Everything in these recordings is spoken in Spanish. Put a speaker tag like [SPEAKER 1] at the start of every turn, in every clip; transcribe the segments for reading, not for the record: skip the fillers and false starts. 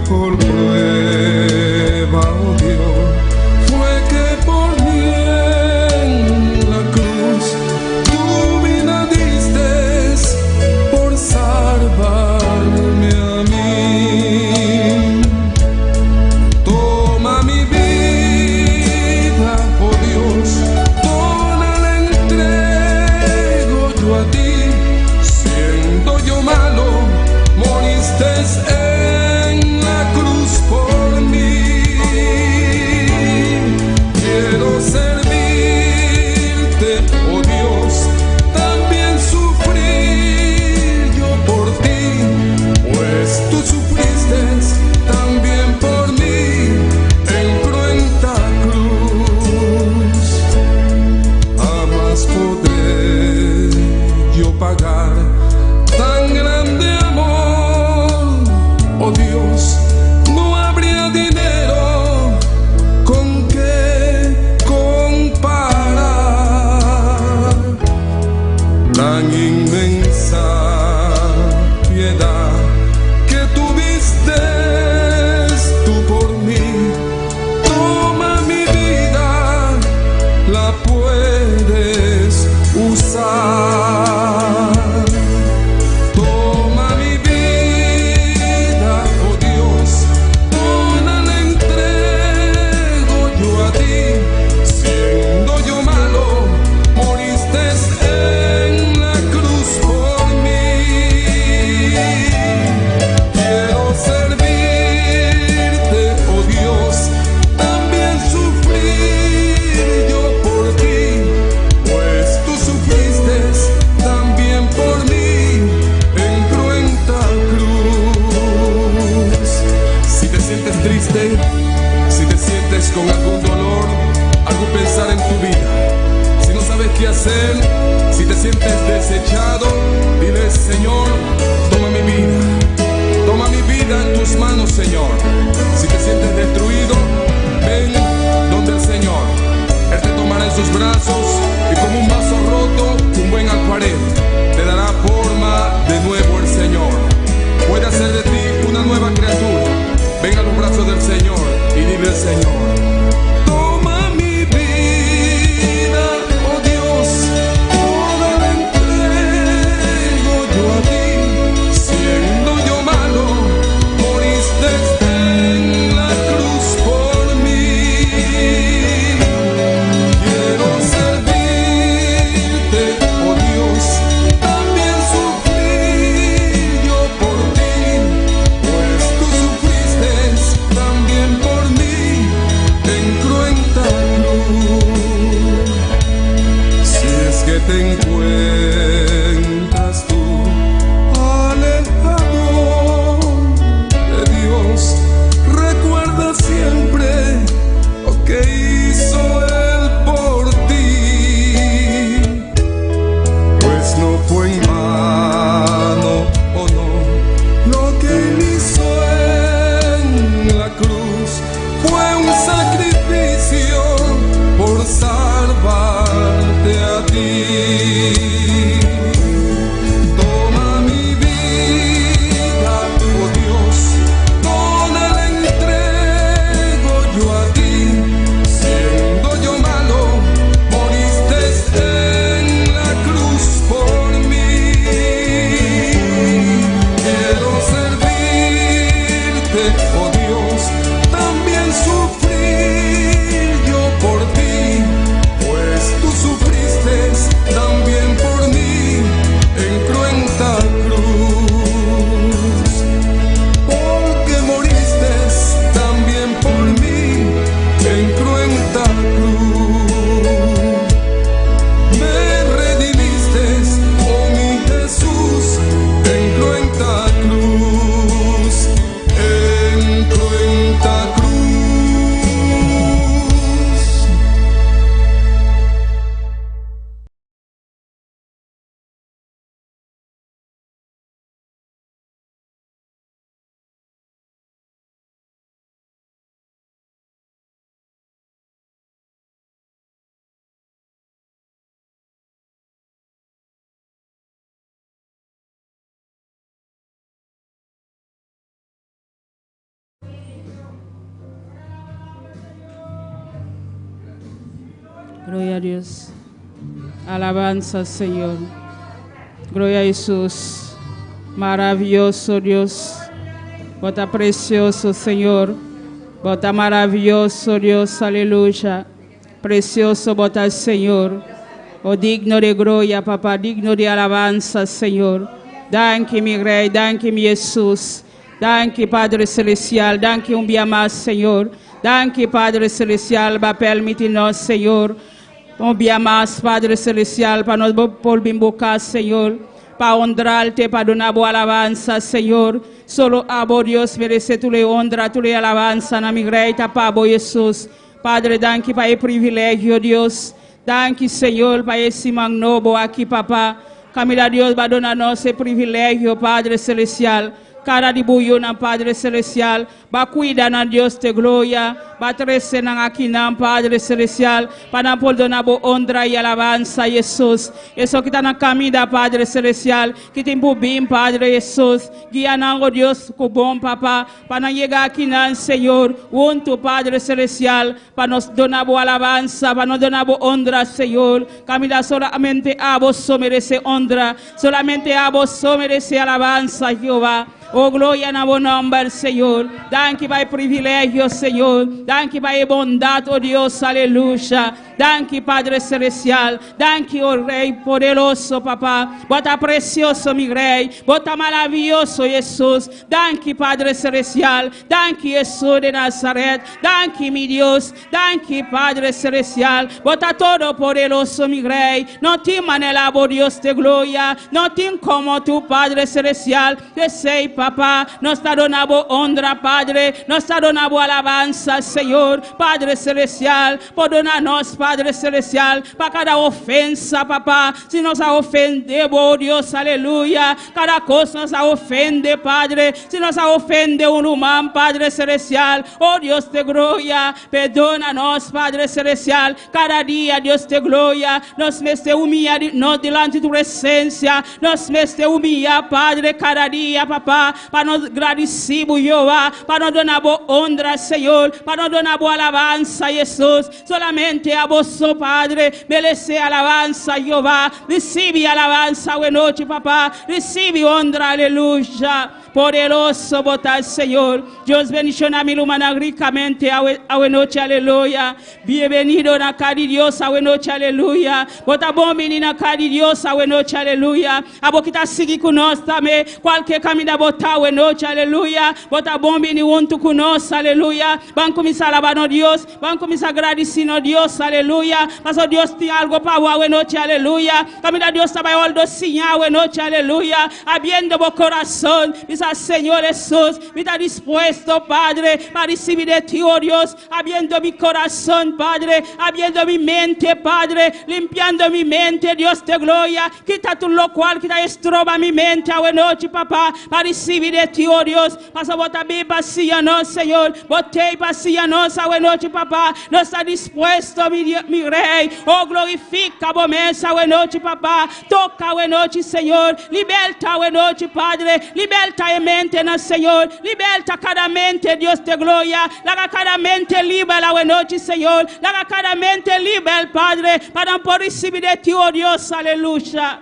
[SPEAKER 1] mejor prueba, oh Dios, fue que por mí en la cruz tu vida diste por salvarme a mí. Toma mi vida, oh Dios, toda la entrego yo a ti. Siendo yo malo, moriste en la cruz por mí. Quiero servirte, oh Dios, también sufrir yo por ti, pues tú sufriste también por mí en cruenta cruz. Jamás podré yo pagar tan grande amor, oh Dios, no habría dinero con que comparar tan inmensa piedad que tuviste tú por mí. Toma mi vida, la puedes usar. Toma mi vida, oh Dios, toda la entrego yo a ti. Siendo yo malo, moriste en la cruz por mí. Quiero servirte, oh Dios, también sufrir yo por ti, pues tú sufriste también por mí en cruenta cruz. Si te sientes triste, si te sientes con algún dolor, algún pensar en tu vida, si no sabes qué hacer, si te sientes desechado, dile: Señor, toma mi vida en tus manos, Señor. Si te sientes destruido, ven donde el Señor. Él te tomará en sus brazos y como un vaso roto, un buen alfarero, te dará forma de nuevo el Señor. Puede hacer de ti una nueva criatura. Ven a los brazos del Señor y dile al Señor: toma mi vida, oh Dios, toda la entrego yo a ti. Siendo yo malo, moriste en la cruz por mí. Quiero servirte, oh Dios, también sufrir yo por ti, pues tú sufriste también por mí
[SPEAKER 2] Gloria a Dios. Alabanza, Señor. Gloria a Jesús. Maravilloso Dios. Bota precioso, Señor. Bota maravilloso, Dios. Aleluya. Precioso, bota Señor. Oh, digno de gloria, papá. Digno de alabanza, Señor. Danke, mi Rey. Danke, mi Jesús. Danke, Padre Celestial. Danke, un día más, Señor. Danke, Padre Celestial. Va permitirnos, Señor. Un día más, Padre Celestial, para nos volver a invocar, Señor. Para honrarte, para donar boa alabanza, Señor. Solo a vos, Dios, merece tu le honra, tu le alabanza, na mi Rey, tapabo, Jesús. Padre, danke para el privilegio, Dios. Danke, Señor, para esse magnobo aqui, papá. Camila, Deus, vai donar-nos esse privilégio, Padre Celestial. Cara de buiuna, Padre Celestial. Vai cuidar, na Deus, de glória. Vai trazer aqui, na Padre Celestial. Para não donar boa honra e alabança, Jesus. Isso que está na caminho, Padre Celestial. Que tem bem, Padre Jesus. Guia-nos, Deus, com bom, papá. Para não chegar aqui, na Senhor. Junto, Padre Celestial. Para nos donar boa alabança. Para nos donar boa honra, Senhor. Camila, solamente a vos merece honra. Solamente a vos merece alabanza, Jehová. Oh, glória na bom nome, Senhor. Danke vai privilégio, Senhor. Danke vai bondade, oh Deus, aleluia. Danke, Padre Celestial. Danke, oh Rei poderoso, papá. Bota precioso, mi Rei. Bota maravilhoso, Jesus. Danke, Padre Celestial. Danke, Jesus de Nazaret. Danke, mi Deus. Danke, Padre Celestial. Bota todo poderoso, mi Rei. Não tem maneira, oh Deus de glória. Não tem como tu, Padre Celestial. Desei, papá. Nos está donando honra, Padre. Nos está donando alabanza, Senhor. Padre Celestial. Por donar-nos, Padre Celestial, para cada ofensa, papá, se nos ofendemos, oh Deus, aleluia, cada coisa nos ofende, Padre, se nos ofende um humano, Padre Celestial, oh Deus de glória, perdona-nos, Padre Celestial, cada dia, Deus de glória, nos meste humilhar, nós delante de tua essência, nos meste humilhar, Padre, cada dia, papá, para nos agradecemos, Jeová, para nos donar boa honra, Senhor, para nos donar boa alabança, Jesus, solamente a vos, Padre, merece alabanza, Jehová. Recibe alabanza, buena noche, papá. Recibe honra, aleluya. Poderoso, botar, Señor. Dios bendicionar mi humana ricamente, a buena noche, aleluya. Bienvenido na casa de Dios, a buena noche, aleluya. Bota bom menina na casa de Dios, a buena noche, aleluya. A boca está seguindo conosco também. Qualquer caminho botar, a buena noche, aleluya. Bota bom menino junto conosco, aleluya. Vamos começar a alabar a Deus. Vamos começar a agradecer a Deus, aleluya. Mas o Deus tem algo para vós, a noite, aleluya. Caminho Deus está para o sinal, a noite, aleluya. Abrindo o coração, diz Senhor Jesus, me está dispuesto, Padre, para recibir de ti, oh Deus. Abrindo mi coração, Padre. Abrindo mi mente, Padre. Limpiando mi mente, Deus de glória. Quita tudo lo cual que estroba mi mente, a noite, papá, para recibir de ti, oh Deus. Mas bota bem pacia nós, Senhor. Botei pacia nós, a noite, papá. Não está dispuesto, mi Rei. Oh, glorifica a bomessa, a noite, papá. Toca a noite, Senhor. Liberta a noite, Padre. Liberta a mente, na Senhor. Liberta cada mente, Deus de glória. Laga cada mente libera a noite, Senhor. Laga cada mente libera, Padre. Para poder receber de ti, oh Deus, aleluia.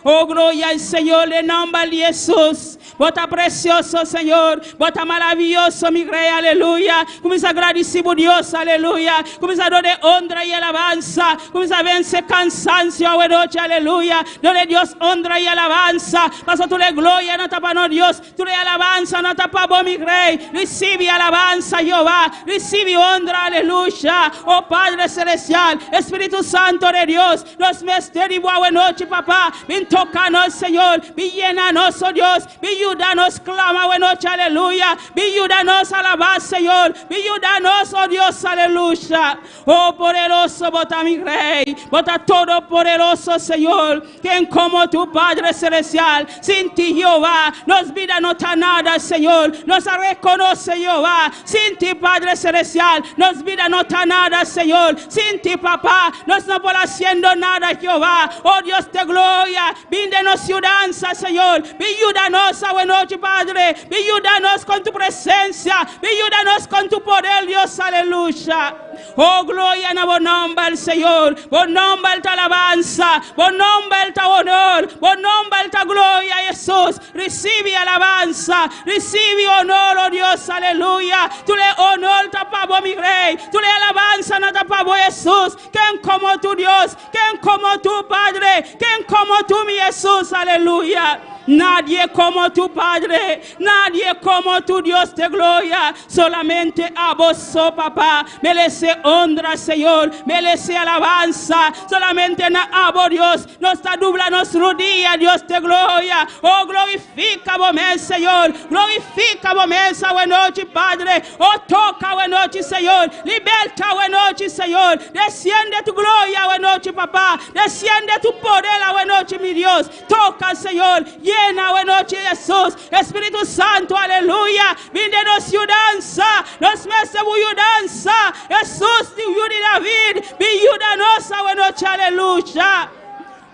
[SPEAKER 2] Oh, glória ao Senhor, em nome de Jesus. Bota precioso, Senhor. Bota maravilhoso, mi Rei, aleluia. Começa a agradecer por Deus, aleluia. Começa a dar honra e alabanza. Começa a vencer cansancio, a noite, aleluia. Dole Deus honra e alabanza. Passa tu le glória, não está para Deus. Tu le alabanza, não está para mi Rei. Recebe alabanza, Jehová. Recebe honra, aleluia. Oh, Padre Celestial, Espírito Santo de Deus. Nos mistérios, boa noite, papá. Ven toca-nos, Senhor. Ven llena-nos, oh Deus. Ven ayuda-nos, clama, buena noche, aleluya. Ven ayuda-nos a alabar, Senhor. Ven ayuda-nos, oh Deus, aleluya. Oh, poderoso, bota mi Rei. Bota todo poderoso, Senhor. Quem como tu, Padre Celestial. Sin ti, Jehová. Nos vida no está nada, Senhor. Nos reconoce, Jehová. Sin ti, Padre Celestial. Nos vida no está nada, Senhor. Sin ti, papá. Nos no por haciendo nada, Jehová. Oh, Dios de gloria. aleluya. Víndenos ciudanza, Señor. Ayúdanos a noche, Padre. Ayúdanos con tu presencia. Ayúdanos con tu poder, Dios, aleluya. Oh, gloria a vos nombre el Señor. Vos nombre el alabanza. Vos nombre el honor. Vos nombre el gloria, Jesús. Recibe alabanza. Recibe honor, oh Dios, aleluya. Tú le honor tapabo mi rey. Tú le alabanza no tapabo Jesús. ¿Quién como tu Dios? ¿Quién como tu Padre? ¿Quién como tú, mi Jesús? Aleluya. Nadie como tu Padre, nadie como tu Dios de gloria. Solamente a vos, oh papá, merece honra, Señor, merece alabanza. Solamente a vos, Dios, nos dobla, nos rodilla, Dios de gloria. Oh, glorifica vos, Señor, glorifica vos, buenas noches, Padre. Oh, toca, buenas noches, Señor, liberta, buenas noches, Señor. Desciende tu gloria, buenas noches, papá. Desciende tu poder, buenas noches, mi Dios. Toca, Señor. Llena, buenas noches, Jesús. Espíritu Santo, aleluya. Víndenos ciudanza. Nos meses ciudanza. Jesús, Dios David. Ayúdanos, buenas noches, aleluya.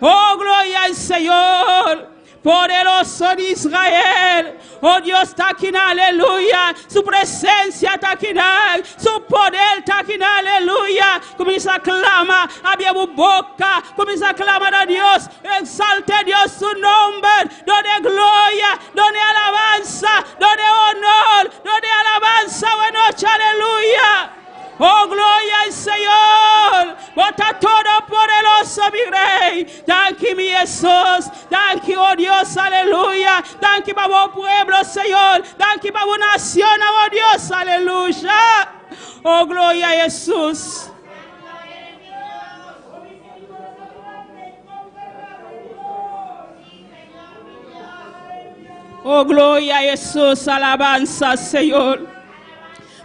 [SPEAKER 2] Oh, gloria al Señor. Poderoso de Israel, oh Dios está aquí, aleluya, su presencia está aquí, su poder está aquí, aleluya. Comienza a clamar, abre tu boca, comienza a clamar a Dios, exalte a Dios su nombre, donde gloria, donde alabanza, donde honor, donde alabanza, buenas noches, aleluya. Oh, gloria al Señor. Bota todo poderoso, mi rey. Thank you, mi Jesús. Thank you, oh Dios, aleluya. Thank you, para vos pueblo, Señor. Thank you, para vos nación, oh Dios, aleluya. Oh, gloria a Jesús. Oh, gloria a Jesús. Alabanza, Señor.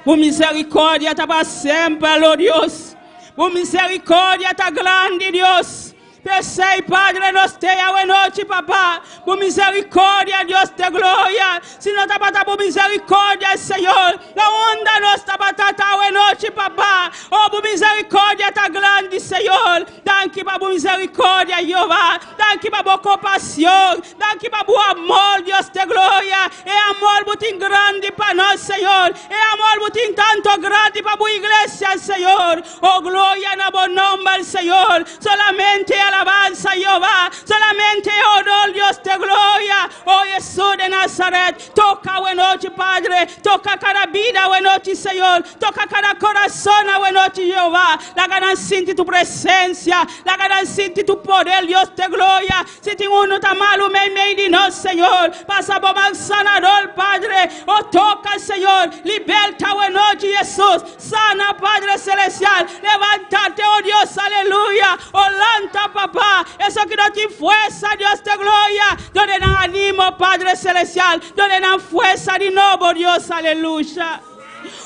[SPEAKER 2] Por misericórdia está para sempre, oh Deus. Por misericórdia está grande, Deus. Pensei, Padre, nos tenha a noite, papá. Por misericórdia, Deus te glória. Se não está para por misericórdia, Senhor. Na onda nós está para a noite, papá. Oh, por misericórdia está grande, Senhor. Thank you, por misericórdia, Jeová. Thank you, por compaixão. Thank you, por amor, Deus te glória. É amor muito grande para nós, Senhor. É amor muito tanto grande para a igreja, Senhor. Oh, glória na bom nome, Senhor. Solamente alabanza, Jehová, solamente honor, Dios de gloria. Oh, Jesús de Nazaret, toca buena noche, Padre, toca cada vida, buena noche, Señor, toca cada corazón, buena noche, Jehová. La ganan sentir tu presencia, la ganan sentir tu poder, Dios de gloria. Si tem uno está malo, me de nos, Señor, pasa por mal sanador, Padre. Oh, toca, Señor, liberta, buena noche, Jesús, sana, Padre celestial, levántate, oh Dios, aleluya, oh, lanta, papá, eso que no tiene fuerza, Dios de gloria, donde no animo, Padre celestial, donde no fuerza de nuevo, Dios, aleluya.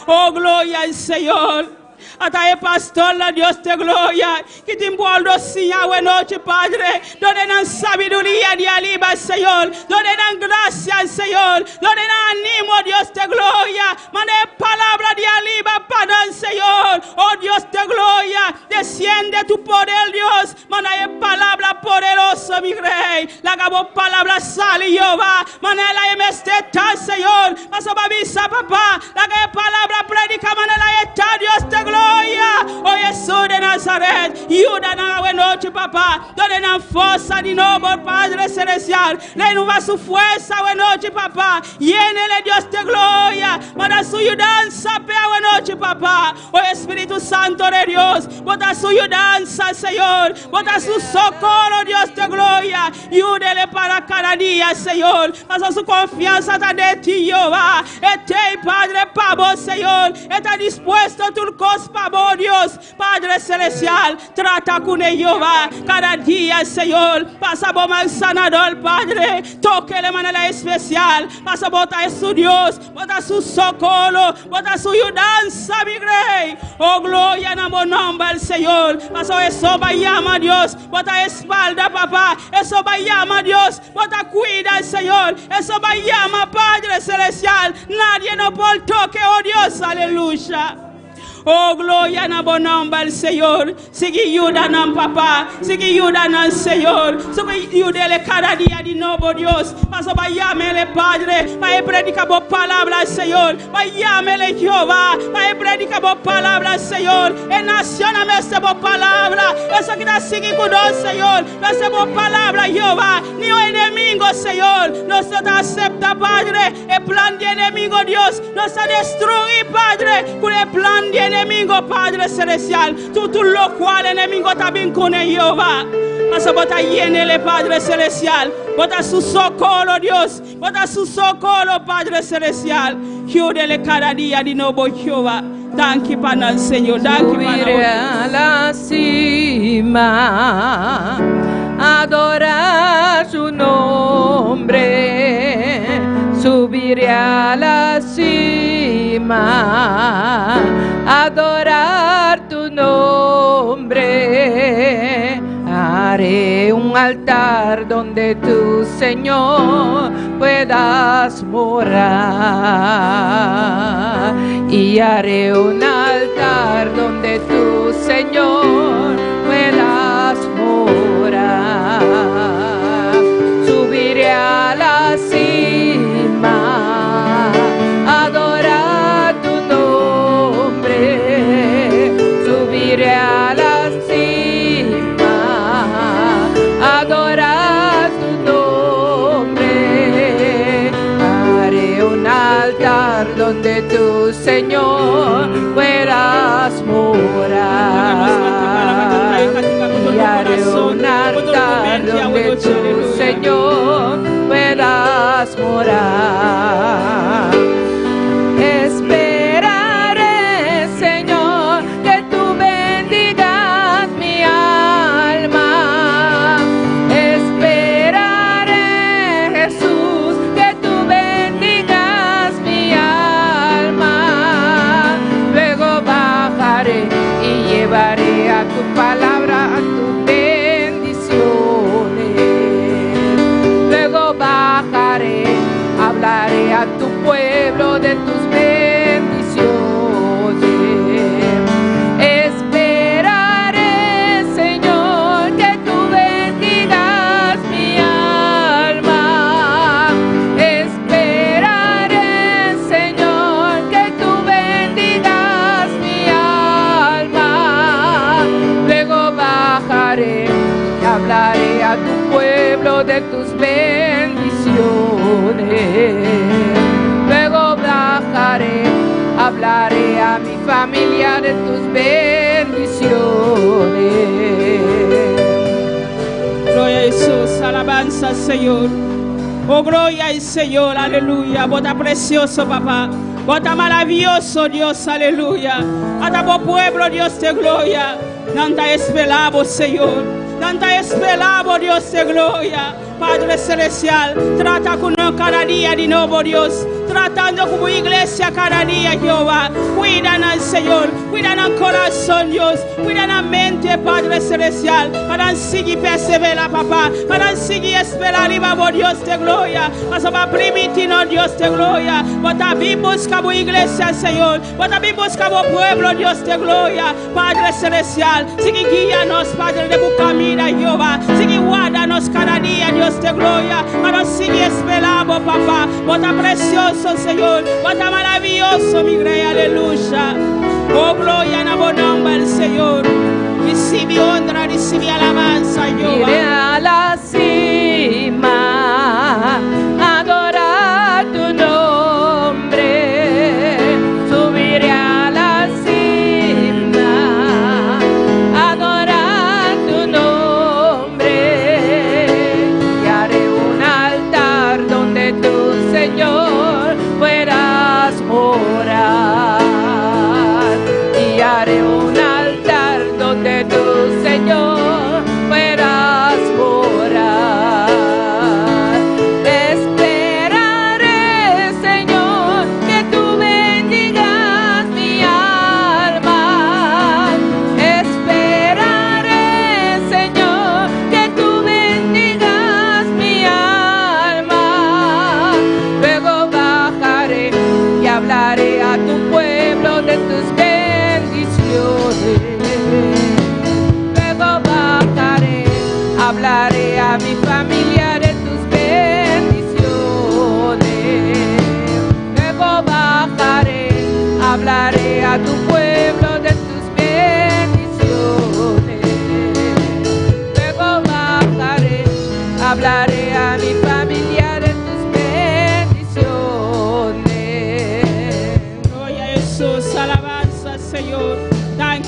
[SPEAKER 2] Oh, gloria al Señor. Hasta el pastor, la Dios de gloria, que te envuelve sin agua noche, Padre, donde no sabiduría de aliba, Señor, donde no gracia, Señor, donde no animo, Dios de gloria, mande palabra de aliba para el Señor, oh Dios de gloria, desciende tu poder, Dios, mande palabra poderosa, mi rey, la acabó palabra sale, Jehová, mande la emesteta, Señor, paso babisa, papá, la que palabra predica, mande la eta, Dios de gloria. Oh Jesús de Nazaret, ayuda na buena noche, papá. Donde na força de nuevo, Padre celestial. Renueva su fuerza, buena noche, papá. Llénele, Dios de gloria. Manda su ayudanza, buena noche, papá. Oh Espíritu Santo de Dios, bota su ayudanza, Señor. Bota su socorro, Dios de gloria. Ayúdele para cada día, Señor. Pasa su confianza de ti, Jehová. Este Padre, pavo, Señor. Está dispuesto a tu cosa, oh Dios, Padre celestial, trata con Jehová cada día, Señor. Pasa por mal sanador, Padre, toque de manera especial. Pasa bota su Dios, bota su socorro, bota su ayudanza, mi rey. Oh, gloria en buen nombre al Señor. Pasa eso, llama a Dios, bota espalda, papá. Eso llama a Dios, bota cuida al Señor. Eso llama, Padre celestial. Nadie no por toque, oh Dios, aleluya. Oh, gloria en el nombre del Señor. Sigue ayudando, papá. Sigue ayudando, Señor. Sigue ayudando cada día de nuevo, Dios. Paso para llamarle, Padre. Para predicar por palabra, Señor. Para llamarle, Jehová. Para predicar por palabra, Señor. En nación a mí por palabra. Eso que sigue con Dios, Señor. No por palabra, Jehová. Ni el enemigo, Señor. No se te acepta, Padre. El plan de enemigo, Dios. No se destruye, Padre. Con el plan de enemigo, Padre celestial. Tú lo cual enemigo también con el Jehová. Pasa bota llénele, Padre celestial. Bota su socorro, Dios. Bota su socorro, Padre celestial. Ayúdele cada día de nuevo, Jehová. Thank you, Pana, Señor.
[SPEAKER 3] Subiré a la cima, adorar su nombre. Subiré a la cima, adorar tu nombre. Haré un altar donde tu Señor puedas morar. Y haré un altar donde tu Señor puedas morar. Subiré a la cima, adorar tu nombre. Subiré a la cima, adorar tu nombre. Haré un altar donde tu Señor puedas morar. Y haré un altar donde tu Señor puedas morar. Esperaré, Señor, que tú bendigas mi alma. Esperaré, Jesús, que tú bendigas mi alma. Luego bajaré y llevaré a tu palabra, a tus bendiciones. Luego bajaré, hablaré a tu pueblo de tus bendiciones. Esperaré, Señor, que tú bendigas mi alma. Esperaré, Señor, que tú bendigas mi alma. Luego bajaré y hablaré a tu pueblo de tus bendiciones. Luego bajaré, hablaré a mi familia de tus bendiciones.
[SPEAKER 2] Gloria a Jesús, alabanza al Señor. Oh, gloria al Señor, aleluya. Bota precioso, papá. Bota maravilloso, Dios, aleluya. Hasta por pueblo, Dios de gloria. Nanta esperamos, Señor. Nanta esperamos, Dios de gloria. Padre celestial, trata con nosotros cada día de nuevo, Dios. Tratando como iglesia cada día, Jehová. Cuídanos, Señor. Cuídanos el corazón, Dios. Cuídanos la mente, Padre celestial. Para seguir perseverar, papá. Para seguir esperar, vamos, Dios de gloria. Para permitirnos, Dios de gloria. Para también buscar la iglesia, Señor. Para también buscar el pueblo, Dios de gloria. Padre celestial, sigue guíanos, Padre de tu camino, Jehová. Sigue guárdanos cada día, Dios de gloria. Para seguir esperando, papá. Para precioso, Señor, bota maravilloso, mi rey, aleluya. Oh, gloria en el nombre del Señor. Recibe honra, recibe alabanza, Jehová.
[SPEAKER 3] Iré a la cima, adorar tu nombre. Subiré a la cima, adorar tu nombre. Y haré un altar donde tu Señor puedas morar. Y haré un altar donde tu Señor puedas morar. Esperaré, Señor, que tú bendigas mi alma. Esperaré, Señor, que tú bendigas mi alma. Luego bajaré y hablaré a tu pueblo de tus bendiciones.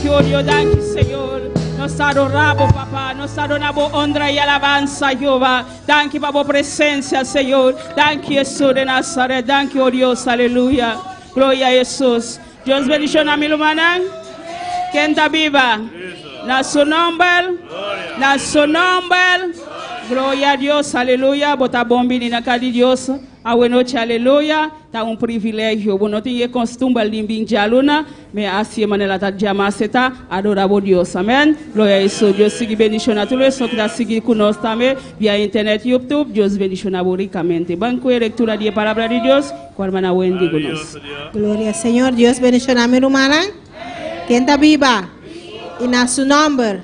[SPEAKER 2] you, oh Dios, thank you, Señor. Nos adoramos, papá, nos adoramos honra y alabanza, Jehová. Thank you, por presencia, Señor. Thank you, Jesús de Nazaret. Thank you, oh Dios, aleluya. Gloria a Jesús. Dios bendiga a mi hermana. ¿Quién está viva? Na su nombre. Na su nombre. Gloria a Dios, aleluya. Bota bombi na casa de Dios. A buena noche, aleluya. Está un privilegio. Bueno, tiene costumbre de limpiar a luna. Me hace manera de llamar a adorar a Dios. Amén. Gloria a Jesús. Dios sigue bendicionando a todos los que siguen con nosotros también vía internet, YouTube. Dios bendicionando ricamente. Banco de lectura de palabra de Dios. Cual hermana Wendy con nosotros.
[SPEAKER 4] Gloria al Señor. Dios bendicionando a mi hermana. ¿Quién está viva? Y a su nombre.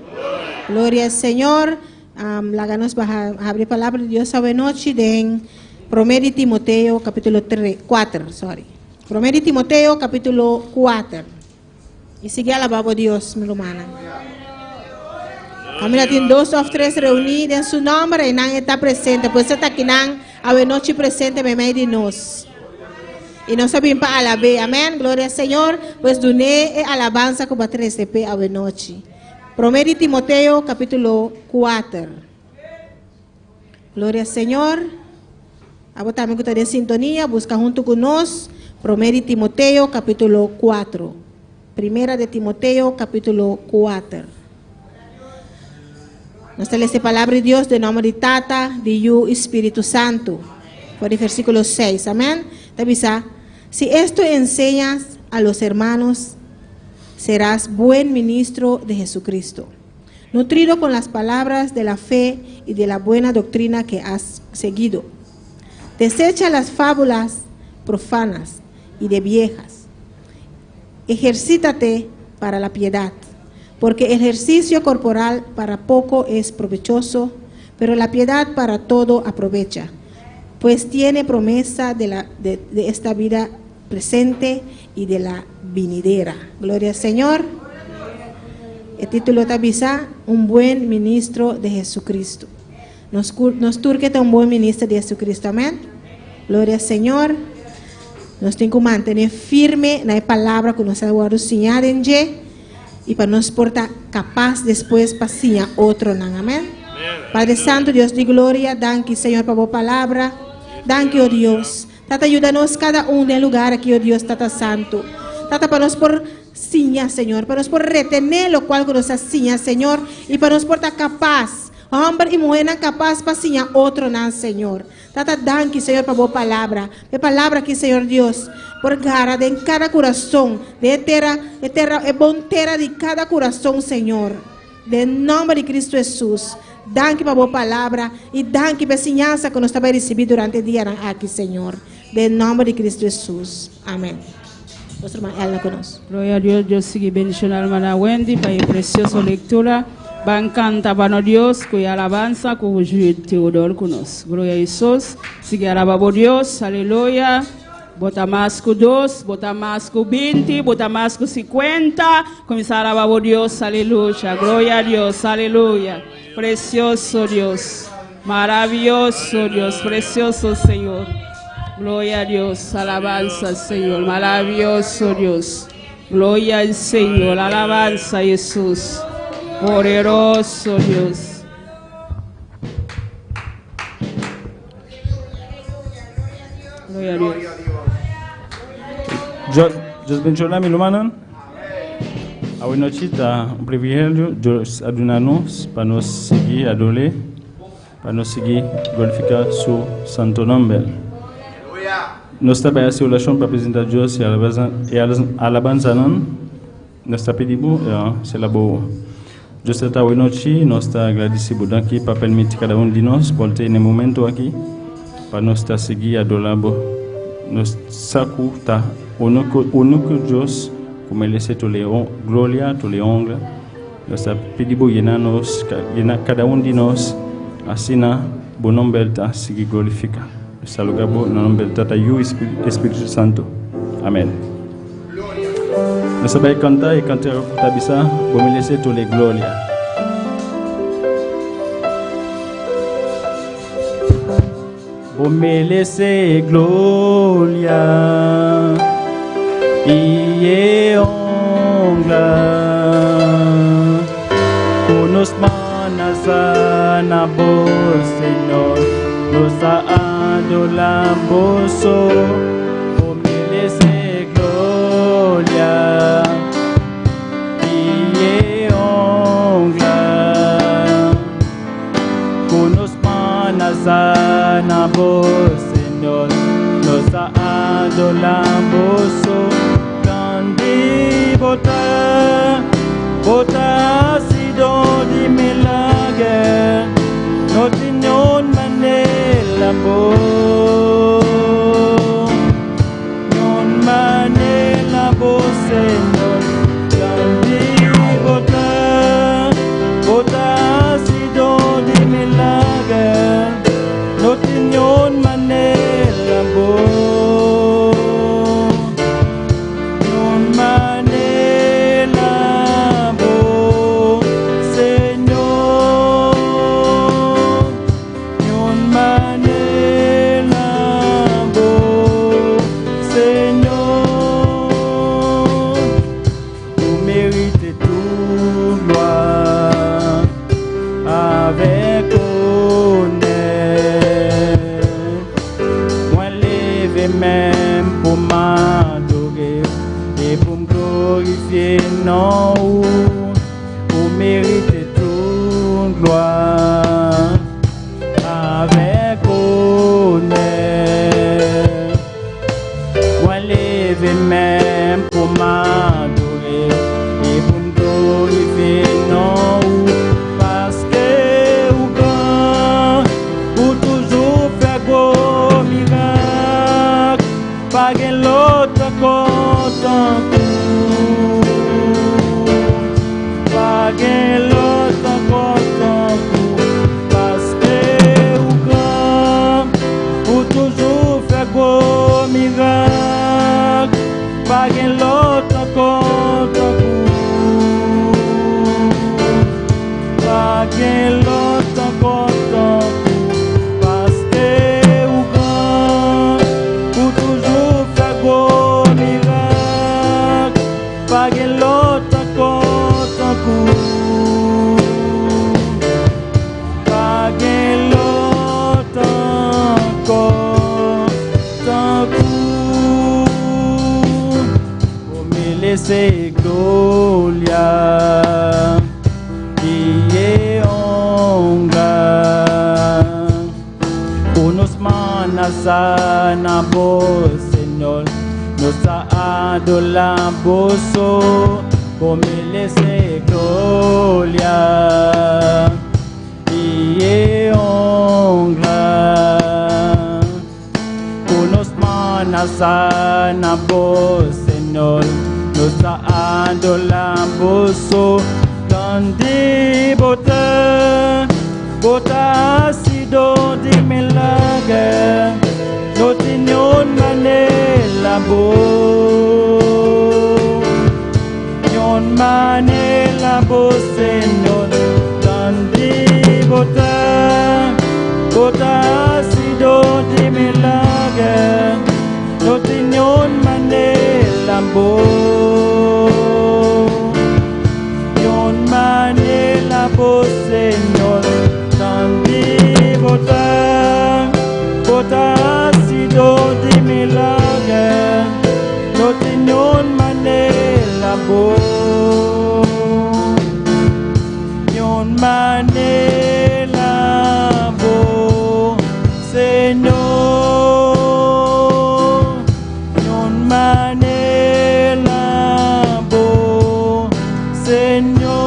[SPEAKER 4] Gloria al Señor. La ganas va a abrir palabra de Dios esta noche de Primera Timoteo capítulo 4, sorry. Primera Timoteo capítulo 4. Y sigue alabando a Dios, mi hermana. Camila tiene 2 o 3 reunidos en su nombre y nadie está presente. Pues está aquí, a noche presente, me medio de nos. Y no sabemos para alabar, amén. Gloria al Señor. Pues doné alabanza como 3 de pe a noche. Primera Timoteo capítulo 4. Gloria al Señor. Ahora también que está en sintonía, busca junto con nosotros. Primera Timoteo capítulo 4. Primera de Timoteo capítulo 4. Nos trae esta palabra de Dios de nombre de Tata, de Yu Espíritu Santo. Por el versículo 6. Amén. Te avisa. Si esto enseñas a los hermanos, serás buen ministro de Jesucristo, nutrido con las palabras de la fe y de la buena doctrina que has seguido. Desecha las fábulas profanas y de viejas. Ejercítate para la piedad, porque el ejercicio corporal para poco es provechoso, pero la piedad para todo aprovecha, pues tiene promesa de esta vida presente y de la venidera. Gloria al Señor. El título te avisa, un buen ministro de Jesucristo. Nos turqueta un buen ministro de Jesucristo. Amén. Gloria al Señor. Nos tenemos que mantener firme en la palabra que nos ha enseñado en y para nos portar capaz después para enseñar otro. Amén. Padre Santo, Dios de gloria, danke Señor por tu palabra. Danke, oh Dios. Tata, ayúdanos cada uno en el lugar aquí, oh Dios, Tata Santo. Tata, para nos por ciña, Señor, para nos por retener lo cual nos ciña, Señor, y para nos por estar capaz, hombre y mujer capaz para ciñar otro, Señor. Tata, danke, Señor, por tu palabra. De palabra aquí, Señor Dios, por gara de en cada corazón, de etera, bontera de cada corazón, Señor. De nombre de Cristo Jesús. Danke por tu palabra y danke por la enseñanza que nos estaba recibiendo durante el día aquí, Señor. De nombre de Cristo Jesús. Amén. Nuestra hermana Elna con nosotros.
[SPEAKER 2] Gloria a Dios. Dios sigue bendicionando a la hermana Wendy para la preciosa lectura. Van canta para Dios, cuya alabanza, con Teodoro con nosotros. Gloria a Jesús. Sigue alabando a Dios. Aleluya. Bota más que 2, bota más que 20, bota más que 50. Comienza a alabar a Dios. Aleluya. Gloria a Dios. Aleluya. Precioso Dios. Maravilloso Dios. Precioso Señor. Gloria a Dios, alabanza al Señor, maravilloso Dios. Gloria al Señor, alabanza a Jesús. Poderoso Dios. Gloria a Dios.
[SPEAKER 5] Dios bendiga mi hermana. Hoy noche está un privilegio Dios adunarnos para nos seguir adorar, para nos seguir glorificar su santo nombre. Nos está para oración para presentar Dios y alabanza nos está pedindo c'est la boa. Dios está hoy noche nos está agradecido aquí para permitir cada uno de nosotros por tener un momento aquí para nos estar seguir adorando nos sacuta único Dios como Él es toda la gloria, toda la honra. Nos está pedindo llenar cada uno de nosotros así na buen nombre está seguir glorifica. Salugabo no nombre de Tata Yu Espíritu Santo. Amén. Nos va a cantar y cantar tabisa, vos me laissez toutes les gloria. Vos me laissez gloria y honra. Unos manasana vos, Señor, nos adoramos, humildes de gloria y honra. Unos manasana vos, Señor, nos adoramos, grande bota sido di milagre, no tinon manela bo, non manela bo, Señor, grande bota sido di milagre, no tinon manela bo. Non, vous méritez toute gloire avec honneur. Moi, levez même pour m'adorer et pour me glorifier, non, parce que vous grand, vous toujours faire gros miracles, pas que l'autre content. Parce que vous grand, vous toujours faire gros miracles, pas qu'un l'autre contre vous, pas qu'un l'autre contre vous, parce que vous grand, vous toujours faire gros miracles, pas qu'un l'autre contre vous. C'est gloria y honra. Unos manasana vos, Señor, nos adoramos, como c'est gloria y honra. Unos manasana vos, Señor, nos adoramos, grande bota sido di milagre, no tinon manela bo, non manela bo, Señor, grande bota sido di milagre, no tinon manela bo. Manela bo, Señor, grande bota sido di milagre, no tinon manela bo, non manela bo, Señor, non manela bo, Señor.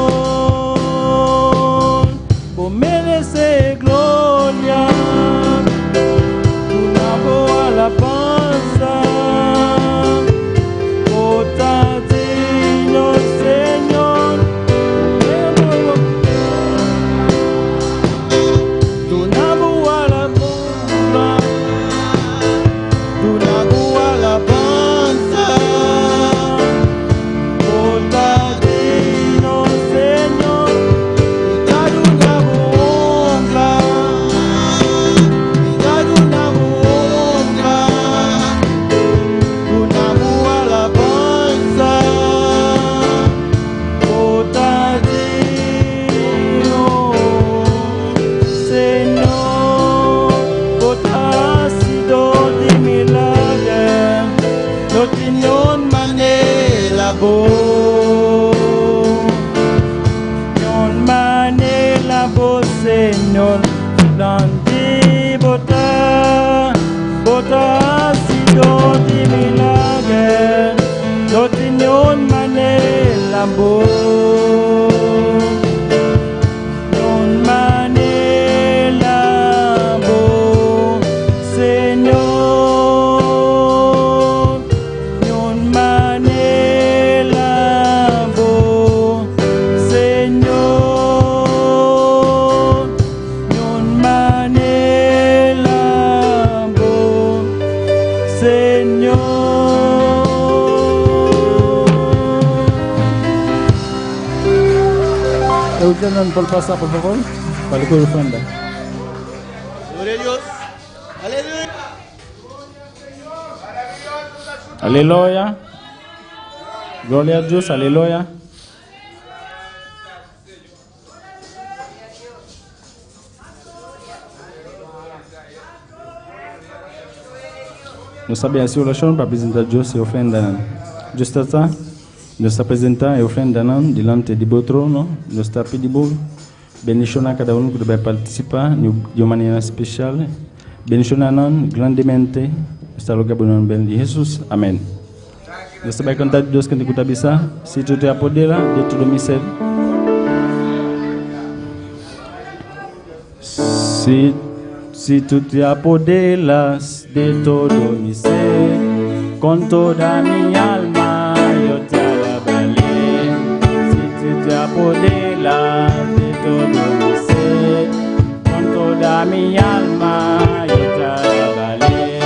[SPEAKER 5] ¿Te gustan por pasar, por favor? Para que ofrenda.
[SPEAKER 6] Gloria a Dios. Aleluya.
[SPEAKER 5] Aleluya. Gloria a Dios, aleluya. Nós sabemos a oração para apresentar Deus e ofrenda. Deus está apresentar e ofrenda diante de seu trono. Nós está pedindo bendição a cada um que vai participar de uma maneira especial. Bendição grandemente. Está lugar bom no nome de Jesus. Amém. Nós vai cantar Deus que te bisa. Se tu te apodera de todo mi ser. Si tú te apoderas de todo mi ser, con toda mi alma yo te alabaré. Si tú te apoderas de todo mi ser, con toda mi alma yo te alabaré.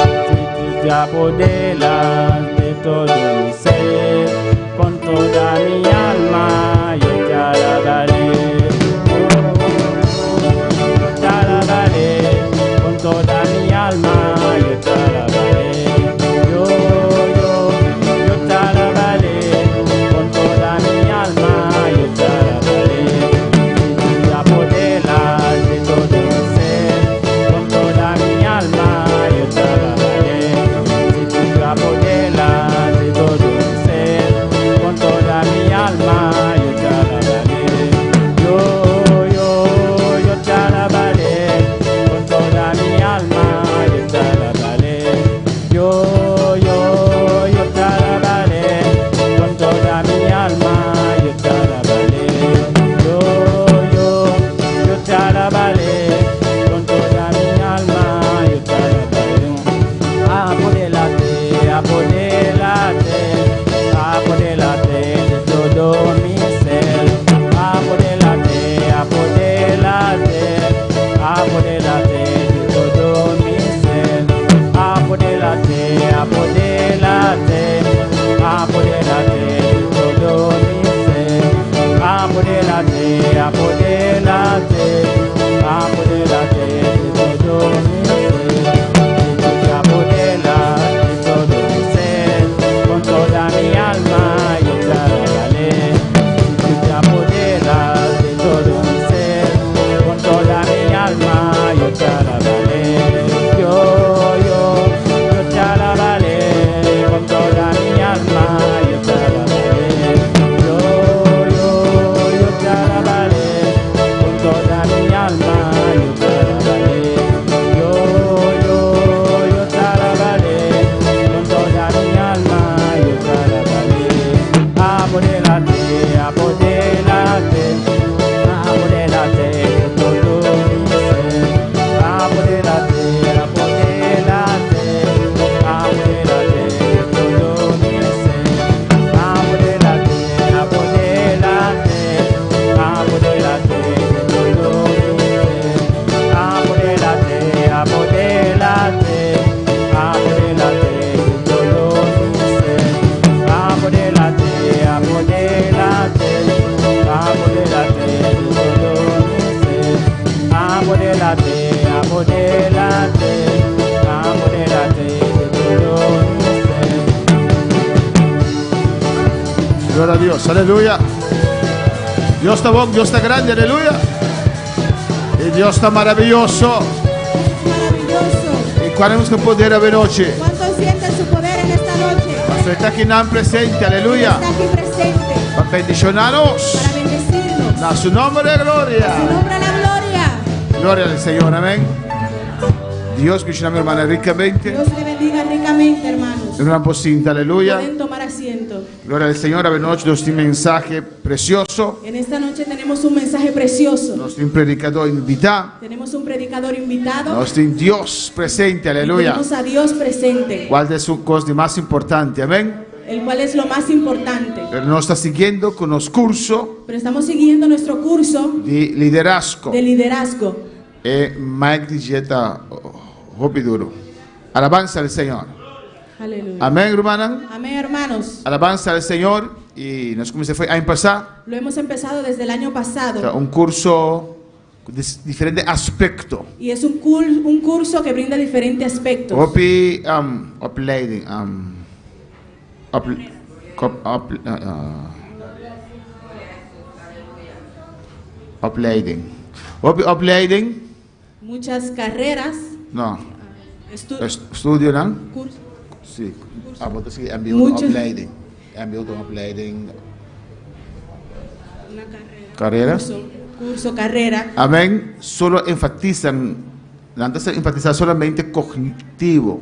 [SPEAKER 5] Si tú te apoderas de todo mi ser, con toda mi alma yo te alabaré. Toda mi alma yo te alabaré, yo te alabaré, con toda mi alma yo te alabaré. Si tú te apoderas de todo mi ser, con toda mi alma yo te alabaré. Si tú te apoderas de todo mi ser, con toda mi alma yo te alabaré, yo te alabaré. Toda mi alma yo te alabaré, yo te alabaré, con toda mi alma yo te alabaré, yo te alabaré, con toda mi alma yo te alabaré. Apodélate, apodélate, apodélate de todo mi ser, apodélate, apodélate, apodélate de todo mi ser, apodélate, apodélate, apodélate de todo mi ser, apodélate, apodélate, apodélate de todo mi ser. Si tú te apoderas de todo mi ser, con toda mi alma yo te alabaré. Si tú te apoderas de todo mi ser, con toda mi alma yo te alabaré, yo te alabaré, con toda mi alma yo te alabaré, yo te alabaré, con toda mi alma yo te alabaré, yo te alabaré, con toda mi alma yo te alabaré. Apodélate, apodélate, apodélate de todo mi ser, apodélate, apodélate, apodélate de todo mi ser, apodélate, apodélate, apodélate de todo mi ser, apodélate, apodélate, apodélate de todo mi ser, apodélate, apodélate, apodélate de todo mi ser, apodélate, apodélate, apodélate de todo mi ser.
[SPEAKER 6] Gloria a Dios, aleluya. Dios está bueno, Dios está grande, aleluya. Y Dios está maravilloso.
[SPEAKER 4] Maravilloso.
[SPEAKER 6] Y queremos que poder a noche.
[SPEAKER 4] ¿Cuántos sienten su poder en esta noche?
[SPEAKER 6] Pastor está aquí en presente, aleluya.
[SPEAKER 4] Está aquí presente
[SPEAKER 6] Para bendicionarnos.
[SPEAKER 4] para bendecirnos.
[SPEAKER 6] A su nombre de
[SPEAKER 4] Su
[SPEAKER 6] gloria.
[SPEAKER 4] nombre a la gloria.
[SPEAKER 6] Gloria al Señor, amén. Dios que mi hermana ricamente.
[SPEAKER 4] Dios le bendiga ricamente, hermanos.
[SPEAKER 6] Hermana Pocinta, aleluya.
[SPEAKER 4] Pueden tomar asiento.
[SPEAKER 6] Gloria al Señor, a noche nos un mensaje precioso.
[SPEAKER 4] En esta noche tenemos un mensaje precioso.
[SPEAKER 6] Nos un predicador invitado.
[SPEAKER 4] Tenemos un predicador invitado.
[SPEAKER 6] Nos un Dios presente,
[SPEAKER 4] Y
[SPEAKER 6] aleluya.
[SPEAKER 4] tenemos a Dios presente,
[SPEAKER 6] ¿Cuál es su cosa más importante? Amén.
[SPEAKER 4] el cual es lo más importante.
[SPEAKER 6] Pero nos está siguiendo con los cursos
[SPEAKER 4] Pero estamos siguiendo nuestro curso
[SPEAKER 6] de liderazgo.
[SPEAKER 4] de liderazgo.
[SPEAKER 6] Mike Digeta Hopiduro. Alabanza al Señor.
[SPEAKER 4] Aleluya.
[SPEAKER 6] Amén, hermana.
[SPEAKER 4] Amén, hermanos.
[SPEAKER 6] Alabanza al Señor. y nós começamos a empezar
[SPEAKER 4] Lo hemos empezado desde el año pasado
[SPEAKER 6] curso de diferente aspecto.
[SPEAKER 4] y es un curso que brinda diferentes aspectos.
[SPEAKER 6] Opleiding. Opleiding. Opleiding.
[SPEAKER 4] Muchas carreras,
[SPEAKER 6] No.
[SPEAKER 4] estu-
[SPEAKER 6] Studio dan?
[SPEAKER 4] cursos.
[SPEAKER 6] Sí. Wat is die MBO
[SPEAKER 4] Muchas-
[SPEAKER 6] opleiding? MBO opleiding.
[SPEAKER 4] Una carrera.
[SPEAKER 6] Carreras.
[SPEAKER 4] Curso, carrera.
[SPEAKER 6] Amén. Solo enfatizan, antes se enfatiza solamente cognitivo,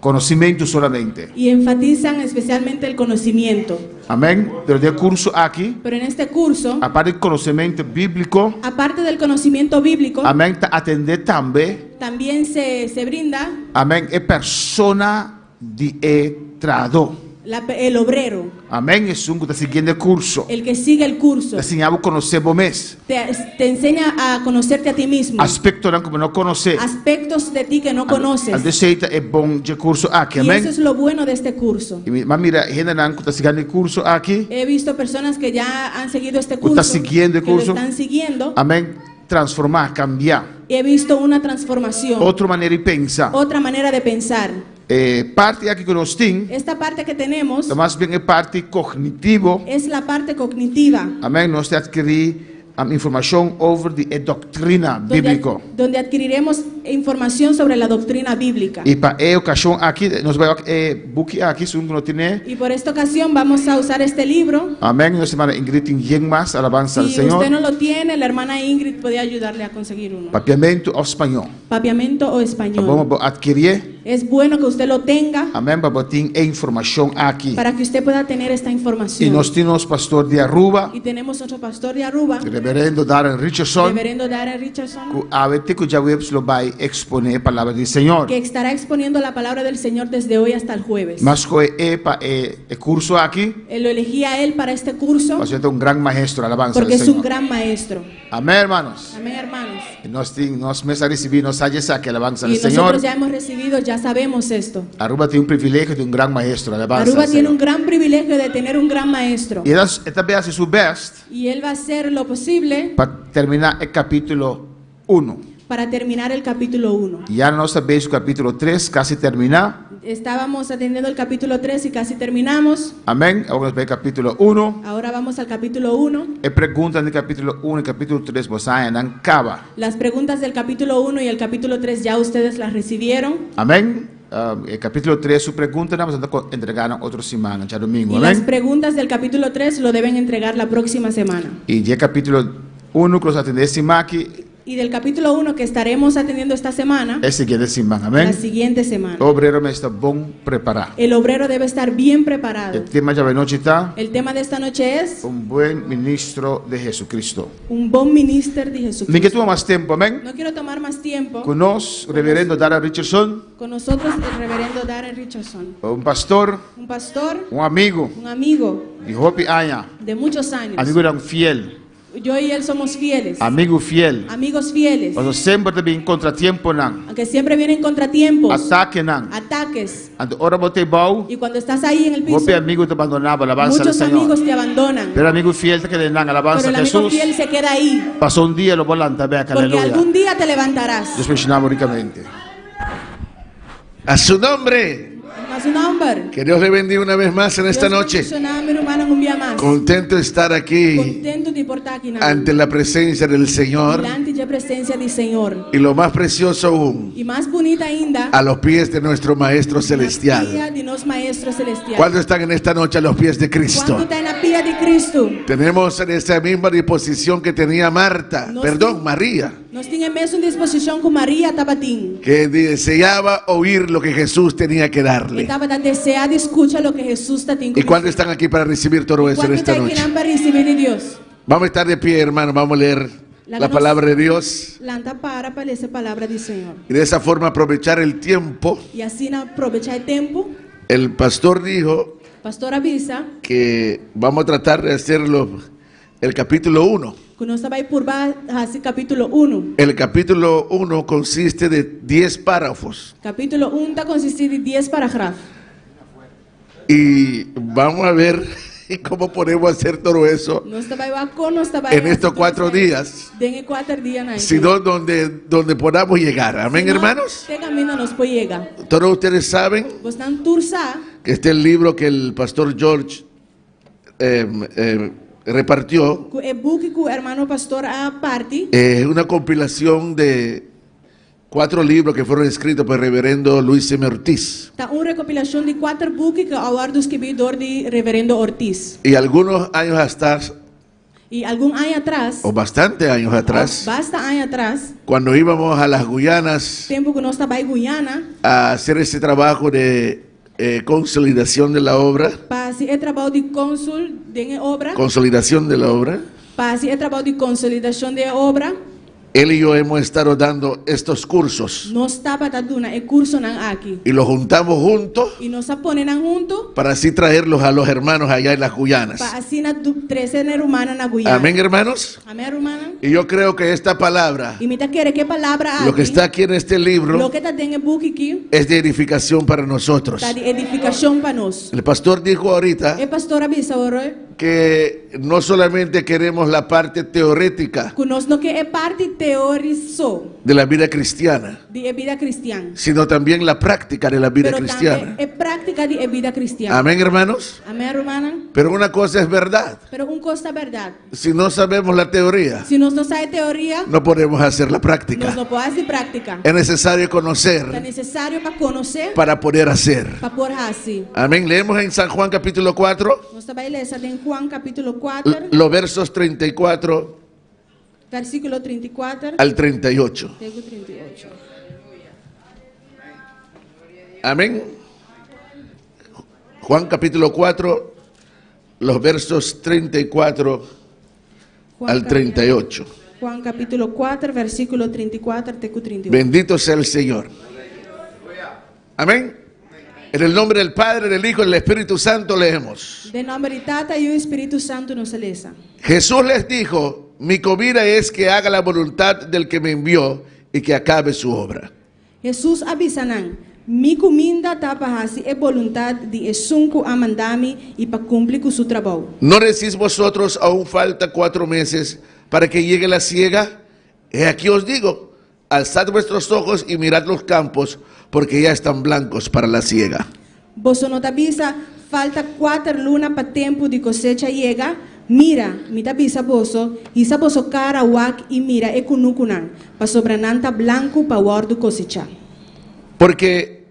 [SPEAKER 6] conocimiento solamente.
[SPEAKER 4] Y enfatizan especialmente el conocimiento.
[SPEAKER 6] Amén. Pero de curso aquí,
[SPEAKER 4] Pero en este curso,
[SPEAKER 6] aparte del conocimiento bíblico,
[SPEAKER 4] aparte del conocimiento bíblico,
[SPEAKER 6] amén, atender también,
[SPEAKER 4] también se brinda
[SPEAKER 6] amén, es persona de trado.
[SPEAKER 4] el obrero,
[SPEAKER 6] Amén. Es un que está siguiendo el curso.
[SPEAKER 4] el que sigue el curso.
[SPEAKER 6] Te enseñamos a conocer vos mes.
[SPEAKER 4] Te enseña a conocerte a ti mismo.
[SPEAKER 6] Aspectos como no conocer.
[SPEAKER 4] Aspectos de ti que no conoces.
[SPEAKER 6] Al deseita es bom de curso aquí.
[SPEAKER 4] Y eso
[SPEAKER 6] Amén.
[SPEAKER 4] es lo bueno de este curso.
[SPEAKER 6] Y mira, gente que está siguiendo el curso aquí.
[SPEAKER 4] He visto personas que ya han seguido este
[SPEAKER 6] Está
[SPEAKER 4] curso,
[SPEAKER 6] siguiendo el
[SPEAKER 4] que lo
[SPEAKER 6] curso.
[SPEAKER 4] están siguiendo.
[SPEAKER 6] Amén. Transformar, cambiar.
[SPEAKER 4] Y he visto una transformación,
[SPEAKER 6] Otra manera de pensar.
[SPEAKER 4] otra manera de pensar.
[SPEAKER 6] Parte aquí que nos tiene,
[SPEAKER 4] Esta parte que tenemos
[SPEAKER 6] más bien es parte cognitivo.
[SPEAKER 4] es la parte cognitiva,
[SPEAKER 6] Amén. Nos adquirir información sobre la doctrina bíblica.
[SPEAKER 4] donde adquiriremos información sobre la doctrina bíblica.
[SPEAKER 6] Y para esta ocasión aquí, nos va a buscar aquí, si uno no tiene.
[SPEAKER 4] Y por esta ocasión vamos a usar este libro.
[SPEAKER 6] Amén. Nos hermana Ingrid en más, alabanza al
[SPEAKER 4] Si
[SPEAKER 6] Señor.
[SPEAKER 4] usted no lo tiene, la hermana Ingrid puede ayudarle a conseguir uno.
[SPEAKER 6] Papiamento o español.
[SPEAKER 4] Papiamento o español.
[SPEAKER 6] Vamos a adquirir.
[SPEAKER 4] Es bueno que usted lo tenga
[SPEAKER 6] Amén. Para tener información aquí.
[SPEAKER 4] para que usted pueda tener esta
[SPEAKER 6] Y
[SPEAKER 4] información.
[SPEAKER 6] nos tenemos pastor de Aruba,
[SPEAKER 4] Y tenemos otro pastor de Aruba,
[SPEAKER 6] reverendo Darren Richardson,
[SPEAKER 4] reverendo Darren Richardson,
[SPEAKER 6] que a veces que ya lo va a exponer la palabra del Señor.
[SPEAKER 4] que estará exponiendo la palabra del Señor desde hoy hasta el jueves.
[SPEAKER 6] Mas que para el curso aquí,
[SPEAKER 4] Lo elegí a él para este curso
[SPEAKER 6] va a ser un gran maestro, alabanza
[SPEAKER 4] porque
[SPEAKER 6] al
[SPEAKER 4] es un
[SPEAKER 6] Señor.
[SPEAKER 4] gran maestro.
[SPEAKER 6] Amén, hermanos.
[SPEAKER 4] Amén, hermanos.
[SPEAKER 6] Y nos mes a recibir, nos hayes aquí, alabanza al
[SPEAKER 4] Y
[SPEAKER 6] Señor.
[SPEAKER 4] nosotros ya hemos recibido, ya sabemos esto.
[SPEAKER 6] Aruba tiene un privilegio de un gran maestro, alabanza
[SPEAKER 4] Aruba
[SPEAKER 6] al
[SPEAKER 4] tiene
[SPEAKER 6] Señor.
[SPEAKER 4] un gran privilegio de tener un gran maestro.
[SPEAKER 6] Y esta vez hace su best
[SPEAKER 4] Y él va a hacer lo posible
[SPEAKER 6] para terminar el capítulo 1.
[SPEAKER 4] para terminar el capítulo 1.
[SPEAKER 6] Ya no sabéis el capítulo 3, casi termina.
[SPEAKER 4] Estábamos atendiendo el capítulo 3 y casi terminamos.
[SPEAKER 6] Amén. Ahora vamos a ver el capítulo 1.
[SPEAKER 4] Ahora vamos al capítulo 1.
[SPEAKER 6] Preguntas del capítulo 1 y capítulo 3, vos hayan cava.
[SPEAKER 4] Las preguntas del capítulo 1 y el capítulo 3 ya ustedes las recibieron.
[SPEAKER 6] Amén. El capítulo 3, su pregunta, vamos a entregar otra semana, ya domingo.
[SPEAKER 4] Y las
[SPEAKER 6] Amén.
[SPEAKER 4] preguntas del capítulo 3 lo deben entregar la próxima semana.
[SPEAKER 6] Y ya el capítulo 1, que los atendemos aquí,
[SPEAKER 4] Y del capítulo 1 que estaremos atendiendo esta semana,
[SPEAKER 6] es siguiente semana.
[SPEAKER 4] la
[SPEAKER 6] Amén.
[SPEAKER 4] siguiente semana.
[SPEAKER 6] Obrero me está bon preparado.
[SPEAKER 4] El obrero debe estar bien preparado.
[SPEAKER 6] El tema ya noche está
[SPEAKER 4] El tema de esta noche es
[SPEAKER 6] un buen ministro de Jesucristo.
[SPEAKER 4] un buen ministro de
[SPEAKER 6] Ni que
[SPEAKER 4] Jesucristo.
[SPEAKER 6] tuvo más tiempo, amén.
[SPEAKER 4] No quiero tomar más tiempo.
[SPEAKER 6] Con nos, reverendo Darren Richardson,
[SPEAKER 4] Con nosotros el reverendo Darren Richardson,
[SPEAKER 6] un pastor,
[SPEAKER 4] un pastor,
[SPEAKER 6] un amigo,
[SPEAKER 4] un amigo
[SPEAKER 6] de Hopi Aya,
[SPEAKER 4] de muchos años.
[SPEAKER 6] amigo era un fiel,
[SPEAKER 4] Yo y él somos fieles,
[SPEAKER 6] amigo fiel.
[SPEAKER 4] amigos fieles,
[SPEAKER 6] Cuando siempre te viene contratiempo, nan,
[SPEAKER 4] aunque siempre vienen contratiempos,
[SPEAKER 6] ataque, nan.
[SPEAKER 4] ataques.
[SPEAKER 6] Ante ahora bote bau,
[SPEAKER 4] Y cuando estás ahí en el piso,
[SPEAKER 6] Hopi amigo te abandonaba, alabanza al
[SPEAKER 4] muchos
[SPEAKER 6] Señor.
[SPEAKER 4] amigos te abandonan,
[SPEAKER 6] Pero amigo fiel te queda nan, alabanza
[SPEAKER 4] pero
[SPEAKER 6] a
[SPEAKER 4] el amigo
[SPEAKER 6] Jesús.
[SPEAKER 4] fiel se queda ahí,
[SPEAKER 6] Pasó un día, lo volanta, vea, que
[SPEAKER 4] porque
[SPEAKER 6] aleluya.
[SPEAKER 4] algún día te levantarás.
[SPEAKER 6] Dios mencionaba ricamente.
[SPEAKER 7] A su nombre.
[SPEAKER 4] A su nombre.
[SPEAKER 7] Que Dios le bendiga una vez más en esta
[SPEAKER 4] Dios
[SPEAKER 7] noche.
[SPEAKER 4] bendiga a mi hermano un día más.
[SPEAKER 7] Contento de estar aquí
[SPEAKER 4] Contento de portar aquí na
[SPEAKER 7] ante la presencia del Señor.
[SPEAKER 4] delante de presencia del Señor.
[SPEAKER 7] Y lo más precioso aún,
[SPEAKER 4] Y más bonita ainda,
[SPEAKER 7] a los pies de nuestro Maestro
[SPEAKER 4] na
[SPEAKER 7] Celestial.
[SPEAKER 4] pia de nuestro Maestro Celestial.
[SPEAKER 7] ¿Cuántos están en esta noche a los pies de
[SPEAKER 4] ¿Cuánto
[SPEAKER 7] Cristo?
[SPEAKER 4] está en la pia de Cristo?
[SPEAKER 7] Tenemos en esa misma disposición que tenía Marta, María,
[SPEAKER 4] Nos tiene en mesma disposición con María Tabatín.
[SPEAKER 7] que deseaba oír lo que Jesús tenía que darle.
[SPEAKER 4] Estaba deseada de escuchar lo que Jesús está teniendo.
[SPEAKER 7] ¿Y cuántos están aquí para recibir todo eso en
[SPEAKER 4] ¿Cuánto
[SPEAKER 7] esta
[SPEAKER 4] está aquí
[SPEAKER 7] noche?
[SPEAKER 4] para recibir de Dios?
[SPEAKER 7] Vamos a estar de pie, hermano, vamos a leer la palabra de Dios.
[SPEAKER 4] Lanta para esa palabra del Señor.
[SPEAKER 7] Y de esa forma aprovechar el tiempo.
[SPEAKER 4] Y así aprovechar el tiempo.
[SPEAKER 7] El pastor dijo
[SPEAKER 4] Pastor avisa
[SPEAKER 7] que vamos a tratar de hacerlo el capítulo 1.
[SPEAKER 4] que nos va a ir por así capítulo 1.
[SPEAKER 7] El capítulo 1 consiste de 10 párrafos.
[SPEAKER 4] Capítulo 1 consiste de 10 parágrafos.
[SPEAKER 7] Y vamos a ver cómo podemos hacer todo eso en estos 4 días, sino donde podamos llegar. Amén, hermanos. Todos ustedes saben que este es el libro que el pastor George repartió. Es una compilación de 4 libros que fueron escritos por el reverendo Luis M. Ortiz.
[SPEAKER 4] Recopilación de 4 boeken que al escrito por el reverendo Ortiz.
[SPEAKER 7] Y algunos años atrás,
[SPEAKER 4] y algún año atrás,
[SPEAKER 7] o bastante años atrás, cuando íbamos a las Guyanas,
[SPEAKER 4] tiempo que no estaba en Guyana,
[SPEAKER 7] a hacer ese trabajo de consolidación de la obra, consolidación de la obra, él y yo hemos estado dando estos cursos y los juntamos juntos para así traerlos a los hermanos allá en las Guyanas. Amén, hermanos. Y yo creo que esta palabra, lo que está aquí en este libro, es de edificación para nosotros. El pastor dijo ahorita que no solamente queremos la parte teorética de la vida cristiana, sino también la práctica de la vida cristiana. Amén, hermanos. Pero una cosa es verdad. Si no sabemos la teoría, no podemos hacer la práctica. Es necesario conocer para poder hacer. Amén. Leemos en San Juan capítulo 4.
[SPEAKER 4] Juan capítulo 4,
[SPEAKER 7] los versos 34
[SPEAKER 4] versículo 34
[SPEAKER 7] al 38. Amén. Juan capítulo 4, los versos 34 al 38.
[SPEAKER 4] Juan capítulo 4, versículo 34 al 38.
[SPEAKER 7] Bendito sea el Señor. Amén. En el nombre del Padre, del Hijo y del Espíritu Santo leemos.
[SPEAKER 4] De nombre de Tata y el Espíritu Santo nos lesa.
[SPEAKER 7] Jesús les dijo: mi comida es que haga la voluntad del que me envió y que acabe su obra.
[SPEAKER 4] Jesús avisanan: mi comida tapa así es voluntad de esunku amandami y para cumplir con su trabajo.
[SPEAKER 7] ¿No decís vosotros aún falta 4 meses para que llegue la siega? He aquí os digo: alzad vuestros ojos y mirad los campos, porque ya están blancos para la siega.
[SPEAKER 4] Vos no te avisa, falta 4 lunas para tiempo de cosecha llega. Mira, mi te avisa voso, y sa voso cara wak y mira ekunukunan, pa sobrananta blanco pa guardo cosecha.
[SPEAKER 7] Porque,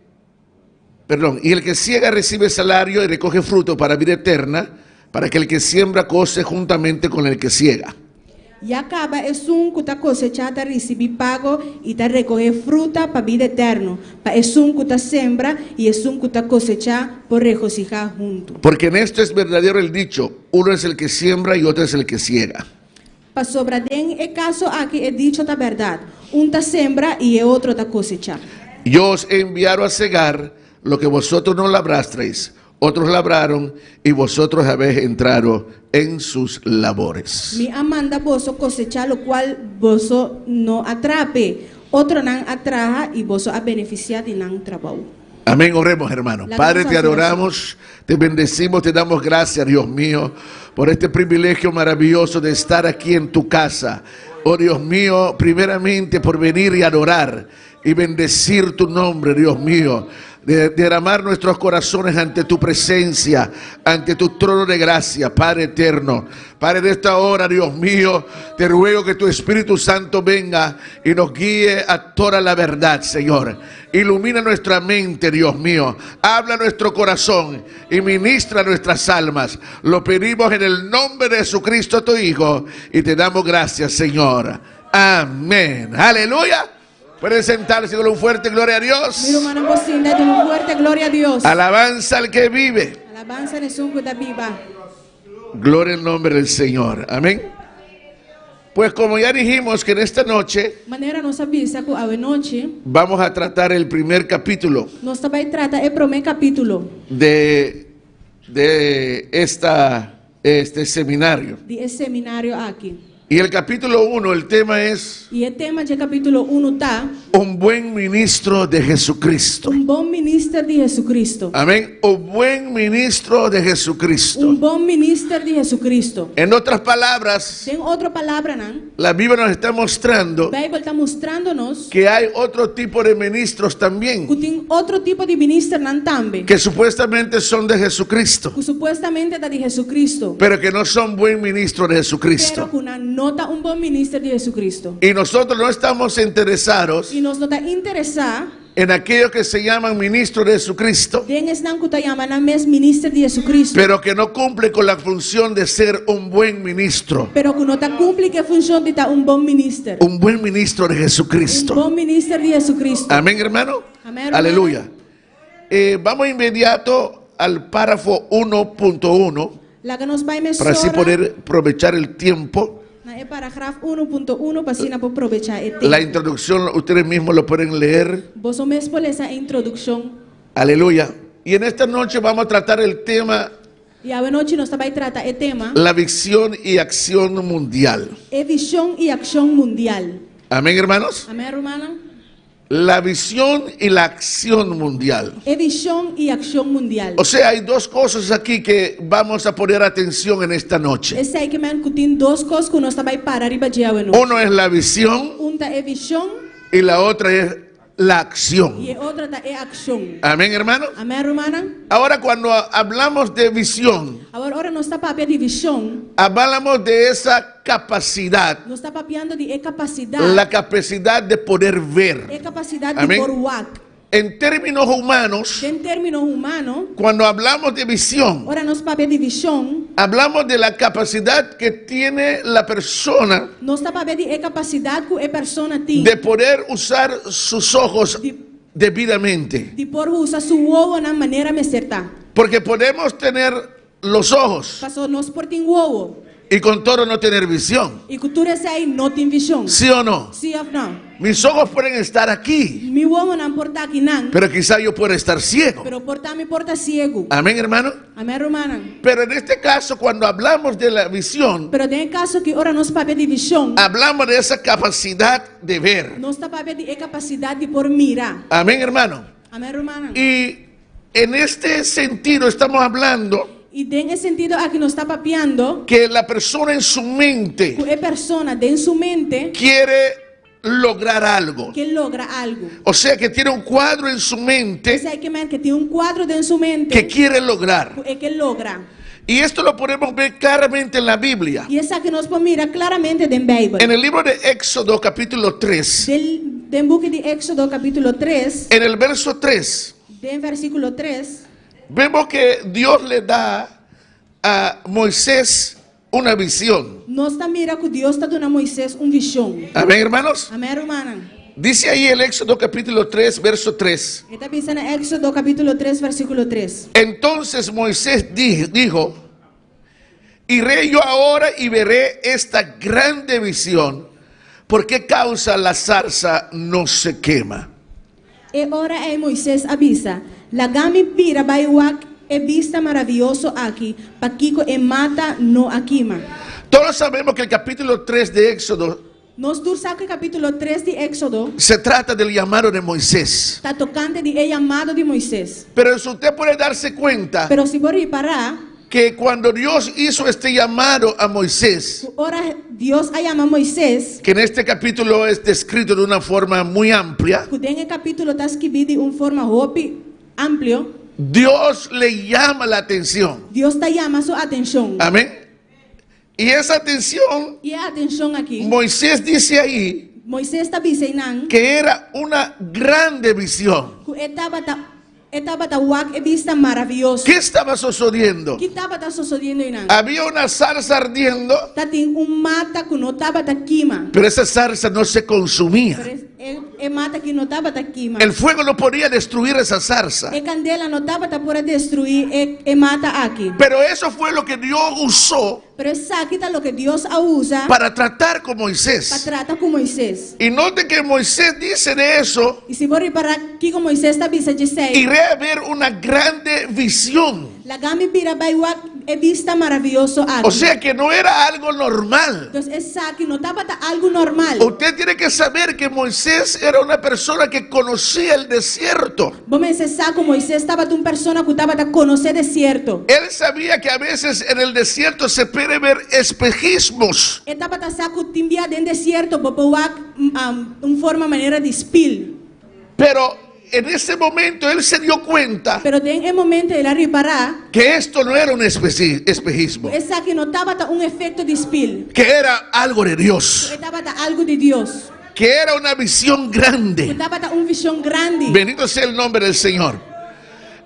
[SPEAKER 7] y el que siega recibe salario y recoge fruto para vida eterna, para que el que siembra cose juntamente con el que siega.
[SPEAKER 4] Y acaba es un que cosechata recibir pago y te recoge fruta para vida eterna. Pa es un que siembra y es un que cosecha por regocijar junto.
[SPEAKER 7] Porque en esto es verdadero el dicho: uno es el que siembra y otro es el que siega.
[SPEAKER 4] Pa sobraden el caso aquí el dicho ta verdad. Un ta siembra y el otro ta cosecha.
[SPEAKER 7] Yo os he enviado a cegar lo que vosotros no labrasteis. Otros labraron y vosotros habéis entrado en sus labores.
[SPEAKER 4] Mi amanda voso cosecha lo cual voso no atrape. Otro nan atraja y voso a beneficiar de nan trabajo.
[SPEAKER 7] Amén, oremos, hermanos. Padre, te adoramos, te bendecimos, te damos gracias, Dios mío, por este privilegio maravilloso de estar aquí en tu casa. Oh Dios mío, primeramente por venir y adorar y bendecir tu nombre, Dios mío. De derramar nuestros corazones ante tu presencia, ante tu trono de gracia, Padre eterno. Padre, de esta hora, Dios mío, te ruego que tu Espíritu Santo venga y nos guíe a toda la verdad, Señor. Ilumina nuestra mente, Dios mío. Habla nuestro corazón y ministra nuestras almas. Lo pedimos en el nombre de Jesucristo, tu Hijo, y te damos gracias, Señor. Amén. Aleluya. Pueden sentarse con un fuerte gloria a Dios.
[SPEAKER 4] Un fuerte gloria a Dios.
[SPEAKER 7] Alabanza al que vive.
[SPEAKER 4] Alabanza de su que viva.
[SPEAKER 7] Gloria al nombre del Señor. Amén. Pues como ya dijimos que en esta noche vamos a tratar el primer capítulo de este seminario.
[SPEAKER 4] Aquí.
[SPEAKER 7] Y el capítulo 1, el tema es
[SPEAKER 4] E o tema do capítulo 1 tá
[SPEAKER 7] un buen ministro de Jesucristo.
[SPEAKER 4] bom ministro de Jesucristo.
[SPEAKER 7] Amén. Un buen ministro de Jesucristo.
[SPEAKER 4] Bom ministro de Jesucristo.
[SPEAKER 7] En otras palabras,
[SPEAKER 4] Tem outra palavra, não?
[SPEAKER 7] la Biblia nos está mostrando
[SPEAKER 4] A Bíblia está mostrando-nos
[SPEAKER 7] que hay otro tipo de ministros también
[SPEAKER 4] que tem outro tipo de ministro não também.
[SPEAKER 7] que supuestamente son de Jesucristo,
[SPEAKER 4] Que supostamente é de Jesucristo.
[SPEAKER 7] pero que no son buen ministros de
[SPEAKER 4] Pero
[SPEAKER 7] Jesucristo.
[SPEAKER 4] que não está bom ministro de Jesucristo.
[SPEAKER 7] Y nosotros no estamos interesados
[SPEAKER 4] E nós não está interessado
[SPEAKER 7] en aquellos que se llaman ministros de Jesucristo,
[SPEAKER 4] em estar que está chamando mesmo ministro de Jesucristo.
[SPEAKER 7] pero que no cumple con la función de ser un buen ministro.
[SPEAKER 4] Pero que não está cumpre que função de estar bom ministro.
[SPEAKER 7] Un buen ministro de Jesucristo.
[SPEAKER 4] Bom ministro de Jesucristo.
[SPEAKER 7] Amén, hermano.
[SPEAKER 4] Amén, hermano.
[SPEAKER 7] Aleluya. Vamos inmediato al párrafo 1.1
[SPEAKER 4] Lá que nós vamos
[SPEAKER 7] para así poder aprovechar el tiempo.
[SPEAKER 4] na paragrafo 1.1 para assim aproveitar o tempo.
[SPEAKER 7] La introducción ustedes mismos lo pueden leer.
[SPEAKER 4] Vos mesmo essa introdução.
[SPEAKER 7] Aleluya. Y en esta noche vamos a tratar el tema
[SPEAKER 4] E a noite nós vai tratar o tema
[SPEAKER 7] la visión y acción mundial.
[SPEAKER 4] visão e ação mundial.
[SPEAKER 7] Amén, hermanos.
[SPEAKER 4] Amém, hermana?
[SPEAKER 7] La visión y la acción mundial.
[SPEAKER 4] Visão e ação mundial.
[SPEAKER 7] O sea, hay dos cosas aquí que vamos a poner atención en esta noche.
[SPEAKER 4] Esse aí que man que tem duas coisas que nós vai parar e baixar a noite.
[SPEAKER 7] Uno es la visión
[SPEAKER 4] Uma é visão
[SPEAKER 7] y la otra es la acción.
[SPEAKER 4] e a outra é ação.
[SPEAKER 7] Amén, hermano.
[SPEAKER 4] Amém, hermana?
[SPEAKER 7] Ahora, cuando hablamos de visión,
[SPEAKER 4] Agora nós está papiando de visão.
[SPEAKER 7] hablamos de esa capacidad,
[SPEAKER 4] Nós está papiando de
[SPEAKER 7] la capacidad de poder ver.
[SPEAKER 4] capacidade
[SPEAKER 7] Amém.
[SPEAKER 4] de por
[SPEAKER 7] En términos humanos,
[SPEAKER 4] em términos humanos,
[SPEAKER 7] cuando hablamos de visión,
[SPEAKER 4] ora nós papiando de visão,
[SPEAKER 7] hablamos de la capacidad que tiene la persona
[SPEAKER 4] nós está papiando de capacidade que a pessoa tem
[SPEAKER 7] de poder usar sus ojos debidamente.
[SPEAKER 4] de por usar seu ovo na maneira me certa.
[SPEAKER 7] Porque podemos tener los ojos
[SPEAKER 4] Passou nós por tem ovo
[SPEAKER 7] y con todo no tener visión.
[SPEAKER 4] e cultura aí não tem visão.
[SPEAKER 7] ¿Sí o no?
[SPEAKER 4] Sim ou não?
[SPEAKER 7] Mis ojos pueden estar aquí,
[SPEAKER 4] Mi ovo não porta aqui não,
[SPEAKER 7] pero quizá yo pueda estar ciego.
[SPEAKER 4] pero porta me porta ciego.
[SPEAKER 7] Amén, hermano.
[SPEAKER 4] Amém, hermana?
[SPEAKER 7] Pero en este caso, cuando hablamos de la visión,
[SPEAKER 4] Pero tem caso que ora nós papiando de visão,
[SPEAKER 7] hablamos de esa capacidad de ver.
[SPEAKER 4] nós está papiando de capacidade de por mirar.
[SPEAKER 7] Amén, hermano.
[SPEAKER 4] Amém, hermana?
[SPEAKER 7] Y en este sentido estamos hablando
[SPEAKER 4] E tem esse sentido aqui nós está papiando
[SPEAKER 7] que la persona en su mente
[SPEAKER 4] que a pessoa dentro de sua mente
[SPEAKER 7] quiere lograr algo.
[SPEAKER 4] que logra algo.
[SPEAKER 7] O sea, que tiene un cuadro en su mente
[SPEAKER 4] Esse aí que tem quadro dentro de sua mente
[SPEAKER 7] que quiere lograr.
[SPEAKER 4] que logra.
[SPEAKER 7] Y esto lo podemos ver claramente en la Biblia.
[SPEAKER 4] E essa que nós podemos mirar claramente dentro da Bíblia.
[SPEAKER 7] En el libro de Éxodo capítulo 3,
[SPEAKER 4] Del book de Éxodo capítulo 3,
[SPEAKER 7] en el verso 3,
[SPEAKER 4] del versículo 3,
[SPEAKER 7] vemos que Dios le da a Moisés una visión.
[SPEAKER 4] nós está mira que Deus está dando a Moisés visão.
[SPEAKER 7] Amén, hermanos.
[SPEAKER 4] Amém, hermana?
[SPEAKER 7] Dice ahí el Éxodo capítulo 3, verso 3.
[SPEAKER 4] Está pensando en Éxodo capítulo 3, versículo 3.
[SPEAKER 7] Entonces Moisés dijo, iré yo ahora y veré esta grande visión. ¿Por qué causa la zarza no se quema?
[SPEAKER 4] E ora Moisés avisa, la gami pira baiwak e vista maravilloso aqui, paquico e mata no aquima.
[SPEAKER 7] Todos sabemos que el capítulo 3 de Éxodo
[SPEAKER 4] Nós todos sabemos que o capítulo 3 de Éxodo
[SPEAKER 7] se trata del llamado de Moisés.
[SPEAKER 4] está tocante de chamado de Moisés.
[SPEAKER 7] Pero si usted puede darse cuenta
[SPEAKER 4] Pero se por reparar,
[SPEAKER 7] que cuando Dios hizo este llamado a Moisés,
[SPEAKER 4] ora Deus a chama Moisés,
[SPEAKER 7] que en este capítulo es descrito de una forma muy amplia,
[SPEAKER 4] que en el capítulo está escrito de una forma amplio,
[SPEAKER 7] Dios le llama la atención.
[SPEAKER 4] Deus está chamando sua atenção.
[SPEAKER 7] Amén. Y esa atención,
[SPEAKER 4] E a atenção aqui,
[SPEAKER 7] Moisés dice ahí
[SPEAKER 4] Moisés está dizendo
[SPEAKER 7] que era una grande visión.
[SPEAKER 4] que estava e vista maravilhoso.
[SPEAKER 7] ¿Qué estaba sucediendo?
[SPEAKER 4] Que estava sucedendo aí?
[SPEAKER 7] Había una zarza ardiendo,
[SPEAKER 4] Tem mata que não estava queima.
[SPEAKER 7] pero esa zarza no se consumía.
[SPEAKER 4] É mata que não estava queima.
[SPEAKER 7] El fuego no podía destruir esa zarza.
[SPEAKER 4] É candela não estava para destruir é mata aqui.
[SPEAKER 7] Pero eso fue lo que Dios usó
[SPEAKER 4] Pero essa aqui está o que Deus usa
[SPEAKER 7] para tratar con
[SPEAKER 4] para
[SPEAKER 7] Moisés.
[SPEAKER 4] tratar com Moisés.
[SPEAKER 7] Y note que Moisés dice de eso,
[SPEAKER 4] E se for reparar que Moisés está dizendo,
[SPEAKER 7] iré a ver una grande visión.
[SPEAKER 4] la gami pira baiwak é vista maravilhoso aqui.
[SPEAKER 7] O sea que no era algo normal.
[SPEAKER 4] Então essa aqui não estava algo normal.
[SPEAKER 7] Usted tiene que saber que Moisés era una persona que conocía el desierto.
[SPEAKER 4] Vamos pensar que Moisés estava uma pessoa que estava a conhecer deserto.
[SPEAKER 7] Él sabía que a veces en el desierto se puede ver espejismos.
[SPEAKER 4] Ele estava a saber que tinha dentro do deserto uma forma, maneira de espelho.
[SPEAKER 7] Pero en ese momento él se dio cuenta
[SPEAKER 4] Pero en el momento ele reparar
[SPEAKER 7] que esto no era un espejismo,
[SPEAKER 4] essa aqui não estava efeito de espelho.
[SPEAKER 7] que era algo de Dios,
[SPEAKER 4] Estava algo de Deus.
[SPEAKER 7] que era una visión grande.
[SPEAKER 4] Estava uma visão grande.
[SPEAKER 7] Bendito sea el nombre del Señor.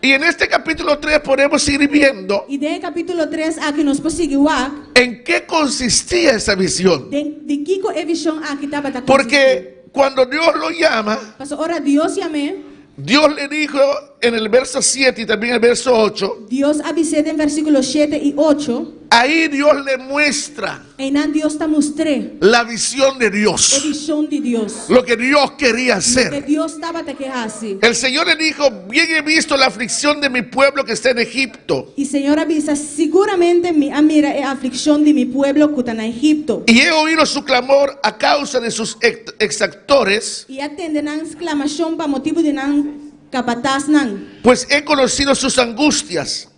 [SPEAKER 7] Y en este capítulo 3 podemos ir viendo
[SPEAKER 4] E dentro do capítulo 3 aqui nós conseguimos
[SPEAKER 7] en qué consistía esa visión.
[SPEAKER 4] de que é visão aqui estava a
[SPEAKER 7] Porque cuando Dios lo llama,
[SPEAKER 4] Pastor, ora Deus chamou.
[SPEAKER 7] Dios le dijo en el verso 7 y también el verso 8,
[SPEAKER 4] Deus avisou em versículos 7 e 8.
[SPEAKER 7] ahí Dios le muestra
[SPEAKER 4] E não Deus está mostrando
[SPEAKER 7] la visión de
[SPEAKER 4] a
[SPEAKER 7] Dios,
[SPEAKER 4] visão de Deus.
[SPEAKER 7] lo que Dios quería
[SPEAKER 4] Que
[SPEAKER 7] hacer.
[SPEAKER 4] Deus estava a quejar assim.
[SPEAKER 7] El Señor le dijo, bien he visto la aflicción de mi pueblo que está en Egipto,
[SPEAKER 4] E o Senhor avisa, seguramente mira a aflição de mi pueblo que está no Egipto.
[SPEAKER 7] y he oído su clamor a causa de sus exactores,
[SPEAKER 4] E atende a exclamação para motivo de não capataz não.
[SPEAKER 7] pues he conocido sus angustias,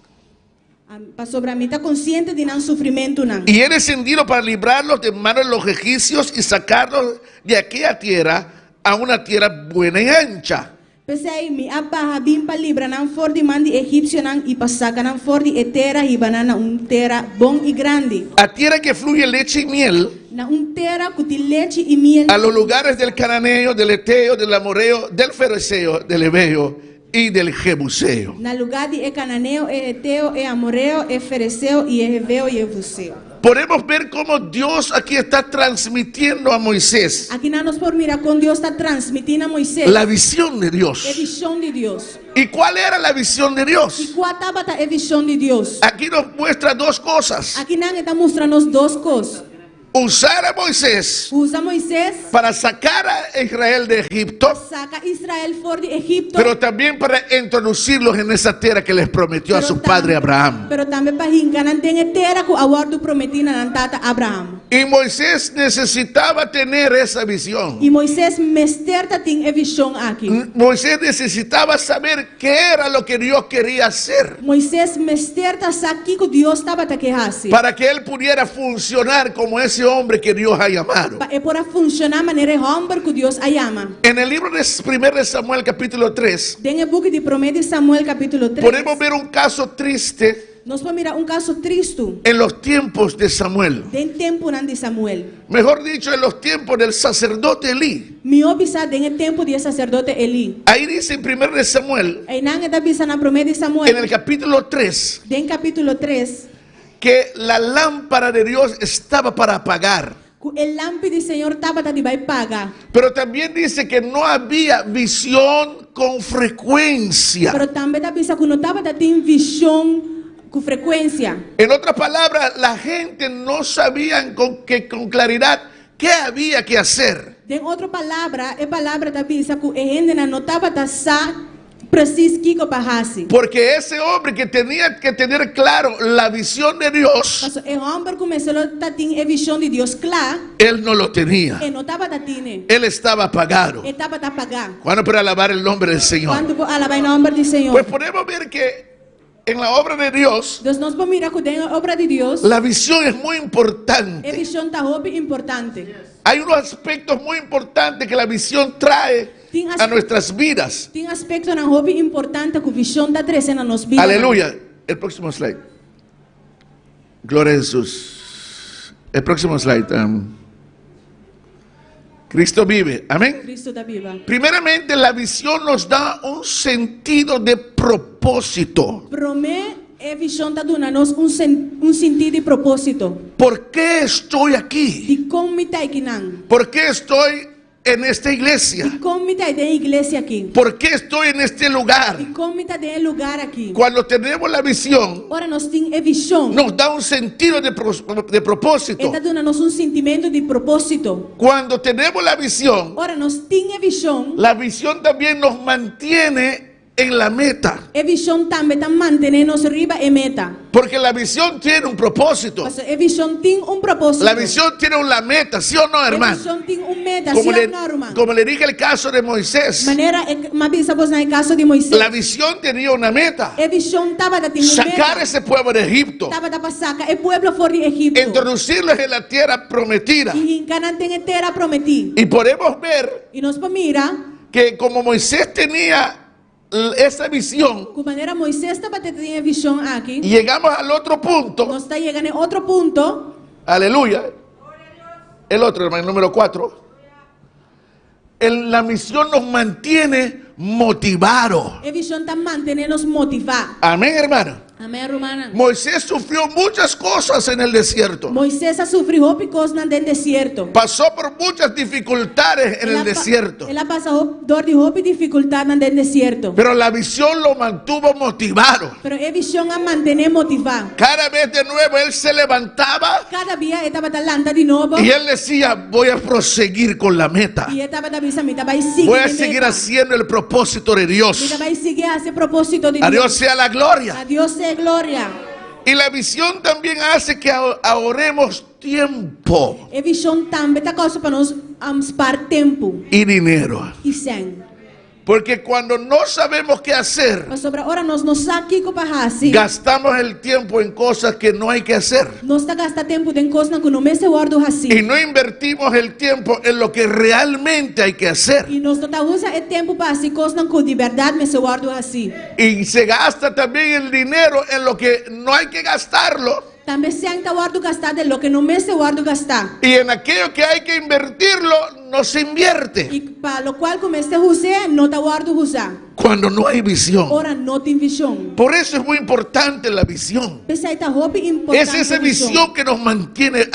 [SPEAKER 4] Para sobre mim está consciente de não sofrimento não.
[SPEAKER 7] y he descendido para librarlos de manos de los egipcios y sacarlos de aquella tierra a una tierra buena y ancha.
[SPEAKER 4] Pensei, me abarra bem para livrar não for de mão de egípcio não e passar não for de terra e banana terra bom e grande.
[SPEAKER 7] A tierra que fluye leche y miel,
[SPEAKER 4] Na terra que tem leite e miel.
[SPEAKER 7] a los lugares del cananeo, del eteo, del amoreo, del fereceo, del ebeo y del jebuseo.
[SPEAKER 4] Na lugar de Cananeu, Eteu, Amoreu, Fereceu e Heveu e Evuseu.
[SPEAKER 7] Podemos ver cómo Dios aquí está transmitiendo a Moisés
[SPEAKER 4] Aqui nós podemos mirar como Deus está transmitindo a Moisés
[SPEAKER 7] la visión de
[SPEAKER 4] a
[SPEAKER 7] Dios.
[SPEAKER 4] visão de Deus.
[SPEAKER 7] ¿Y cuál era la visión de
[SPEAKER 4] E
[SPEAKER 7] Dios?
[SPEAKER 4] qual estava a visão de Deus?
[SPEAKER 7] Aquí nos muestra dos cosas.
[SPEAKER 4] Aqui não está mostrando duas coisas.
[SPEAKER 7] Usar a Moisés
[SPEAKER 4] Usa Moisés,
[SPEAKER 7] para sacar a Israel de Egipto,
[SPEAKER 4] saca Israel fora de Egipto,
[SPEAKER 7] pero también para introducirlos en esa tierra que les prometió a su padre Abraham.
[SPEAKER 4] pero também para enganar em terra que o aguardo prometido na tata Abraham.
[SPEAKER 7] Y Moisés necesitaba tener esa visión.
[SPEAKER 4] E Moisés mesterta tem a visão aqui.
[SPEAKER 7] Moisés necesitaba saber qué era lo que Dios quería hacer
[SPEAKER 4] Moisés mesterta aqui que Deus estava a quejar-se.
[SPEAKER 7] para que él pudiera funcionar como ese hombre que Dios ha llamado.
[SPEAKER 4] É para funcionar maneira homem que Deus a chama.
[SPEAKER 7] En el libro de 1 de Samuel capítulo 3
[SPEAKER 4] Dentro do book de 1 de Samuel capítulo 3,
[SPEAKER 7] podemos ver un caso triste
[SPEAKER 4] nós vamos mirar caso triste
[SPEAKER 7] en los tiempos de Samuel.
[SPEAKER 4] dentro tempo de Samuel.
[SPEAKER 7] Mejor dicho, en los tiempos del sacerdote Elí.
[SPEAKER 4] Me obisa dentro tempo de sacerdote Eli.
[SPEAKER 7] Ahí dice en 1 de Samuel,
[SPEAKER 4] E não é da bisa na 1 de Samuel.
[SPEAKER 7] en el capítulo 3,
[SPEAKER 4] Dentro capítulo 3,
[SPEAKER 7] que la lámpara de Dios estaba para apagar.
[SPEAKER 4] o lámpara do Senhor estava de vai pagar.
[SPEAKER 7] Pero también dice que no había visión con frecuencia.
[SPEAKER 4] Pero também da bisa que não estava tem visão com frequência.
[SPEAKER 7] En otras palabras, la gente no sabía con claridad qué había que hacer.
[SPEAKER 4] Tem outra palavra, é palavra da bisa que a gente não estava da sa preciso que parrasse.
[SPEAKER 7] Porque ese hombre que tenía que tener claro la visión de Dios,
[SPEAKER 4] Mas o homem começou a ter a visão de Deus clara,
[SPEAKER 7] él no lo tenía.
[SPEAKER 4] e não estava da tine.
[SPEAKER 7] Él estaba apagado.
[SPEAKER 4] Estava a pagar.
[SPEAKER 7] ¿Cuándo para alabar el nombre del Señor?
[SPEAKER 4] Quando alabar o nome do Senhor.
[SPEAKER 7] Pues podemos ver que en la obra de Dios,
[SPEAKER 4] Deus nós vamos mirar que dentro da obra de Deus,
[SPEAKER 7] la visión es muy
[SPEAKER 4] a
[SPEAKER 7] importante.
[SPEAKER 4] visão está importante.
[SPEAKER 7] Hay unos aspectos muy importantes que la visión trae a nuestras vidas.
[SPEAKER 4] Tem aspecto na hobby importante que a visão está trazendo na nossa vida.
[SPEAKER 7] Aleluya. El próximo slide. Gloria a Jesús. El próximo slide. Cristo vive. Amén.
[SPEAKER 4] Cristo está viva.
[SPEAKER 7] Primeramente, la visión nos da un sentido de propósito.
[SPEAKER 4] A visão está dando-nos sentido de propósito.
[SPEAKER 7] ¿Por qué estoy aquí?
[SPEAKER 4] De como me está aqui não.
[SPEAKER 7] ¿Por qué estoy en esta iglesia?
[SPEAKER 4] De como me está dentro da igreja aqui.
[SPEAKER 7] ¿Por qué estoy en este lugar?
[SPEAKER 4] De como me está dentro do lugar aqui.
[SPEAKER 7] Cuando tenemos la visión,
[SPEAKER 4] Ora nós temos a visão.
[SPEAKER 7] nos da un sentido de propósito.
[SPEAKER 4] Está dando-nos sentimento de propósito.
[SPEAKER 7] Cuando tenemos la visión
[SPEAKER 4] Ora nós temos a visão.
[SPEAKER 7] también nos mantiene en la meta.
[SPEAKER 4] E vision também tá mantendo-nos riba e meta.
[SPEAKER 7] Porque la visión tiene un propósito.
[SPEAKER 4] Mas e vision tem propósito.
[SPEAKER 7] La visión tiene una meta, ¿sí o no, hermano?
[SPEAKER 4] E vision tem meta,
[SPEAKER 7] Como
[SPEAKER 4] sim
[SPEAKER 7] le,
[SPEAKER 4] ou não, irmão?
[SPEAKER 7] como le dije el caso de Moisés,
[SPEAKER 4] Maneira mabisa vos na caso de Moisés.
[SPEAKER 7] la visión tenía una meta.
[SPEAKER 4] E vision tava da tem
[SPEAKER 7] Sacar
[SPEAKER 4] meta.
[SPEAKER 7] ese pueblo de Egipto,
[SPEAKER 4] Tava da saca e pueblo fora de Egipto.
[SPEAKER 7] introducirlos en la tierra prometida.
[SPEAKER 4] E em Canaã tem terra prometido.
[SPEAKER 7] Y podemos ver
[SPEAKER 4] E nós mira
[SPEAKER 7] que como Moisés tenía esa visión,
[SPEAKER 4] que maneira Moisés tava tendo visão aqui.
[SPEAKER 7] llegamos al otro punto.
[SPEAKER 4] Nós está chegando a outro ponto.
[SPEAKER 7] Aleluya. El otro, hermano, número 4. La misión nos mantiene motivados.
[SPEAKER 4] E visão tá mantendo-nos motivar.
[SPEAKER 7] Amén, hermano.
[SPEAKER 4] Amém, romana.
[SPEAKER 7] Moisés sufrió muchas cosas en el desierto.
[SPEAKER 4] Moisés sofreu picos no deserto.
[SPEAKER 7] Pasó por muchas dificultades en el desierto.
[SPEAKER 4] Ela passou dor de roupa e dificuldade no deserto.
[SPEAKER 7] Pero la visión lo mantuvo motivado.
[SPEAKER 4] Pero a visão a manter motivado.
[SPEAKER 7] Cada vez de nuevo él se levantaba
[SPEAKER 4] Cada dia ele estava talanta de novo.
[SPEAKER 7] y él decía, voy a proseguir con la meta.
[SPEAKER 4] E ele estava avisando, vai seguir.
[SPEAKER 7] Voy a seguir haciendo el propósito de Dios.
[SPEAKER 4] Vai seguir esse propósito de
[SPEAKER 7] A Dios
[SPEAKER 4] Deus.
[SPEAKER 7] sea la gloria.
[SPEAKER 4] A Deus seja glória.
[SPEAKER 7] Y la visión también hace que ahorremos tiempo
[SPEAKER 4] E visão também tá causa para nós spar tempo
[SPEAKER 7] y dinero.
[SPEAKER 4] e sem.
[SPEAKER 7] Porque cuando no sabemos qué hacer,
[SPEAKER 4] Mas sobre ora nós não sabe o que fazer.
[SPEAKER 7] gastamos el tiempo en cosas que no hay que hacer.
[SPEAKER 4] Nós está gasta tempo em coisas que não me se guardo assim.
[SPEAKER 7] Y no invertimos el tiempo en lo que realmente hay que hacer.
[SPEAKER 4] E nós não usa o tempo para fazer coisas que de verdade me se guardo assim.
[SPEAKER 7] Y se gasta también el dinero en lo que no hay que gastarlo.
[SPEAKER 4] Também se ainda guardo gastar de lo que não me se guardo gastar.
[SPEAKER 7] Y en aquello que hay que invertirlo, no se invierte.
[SPEAKER 4] E para lo qual comece a usar, não está guardo usar.
[SPEAKER 7] Cuando no hay visión.
[SPEAKER 4] Ora não tem visão.
[SPEAKER 7] Por eso es muy importante la visión.
[SPEAKER 4] Pensa aí, roupa importante.
[SPEAKER 7] Es esa visión que nos mantiene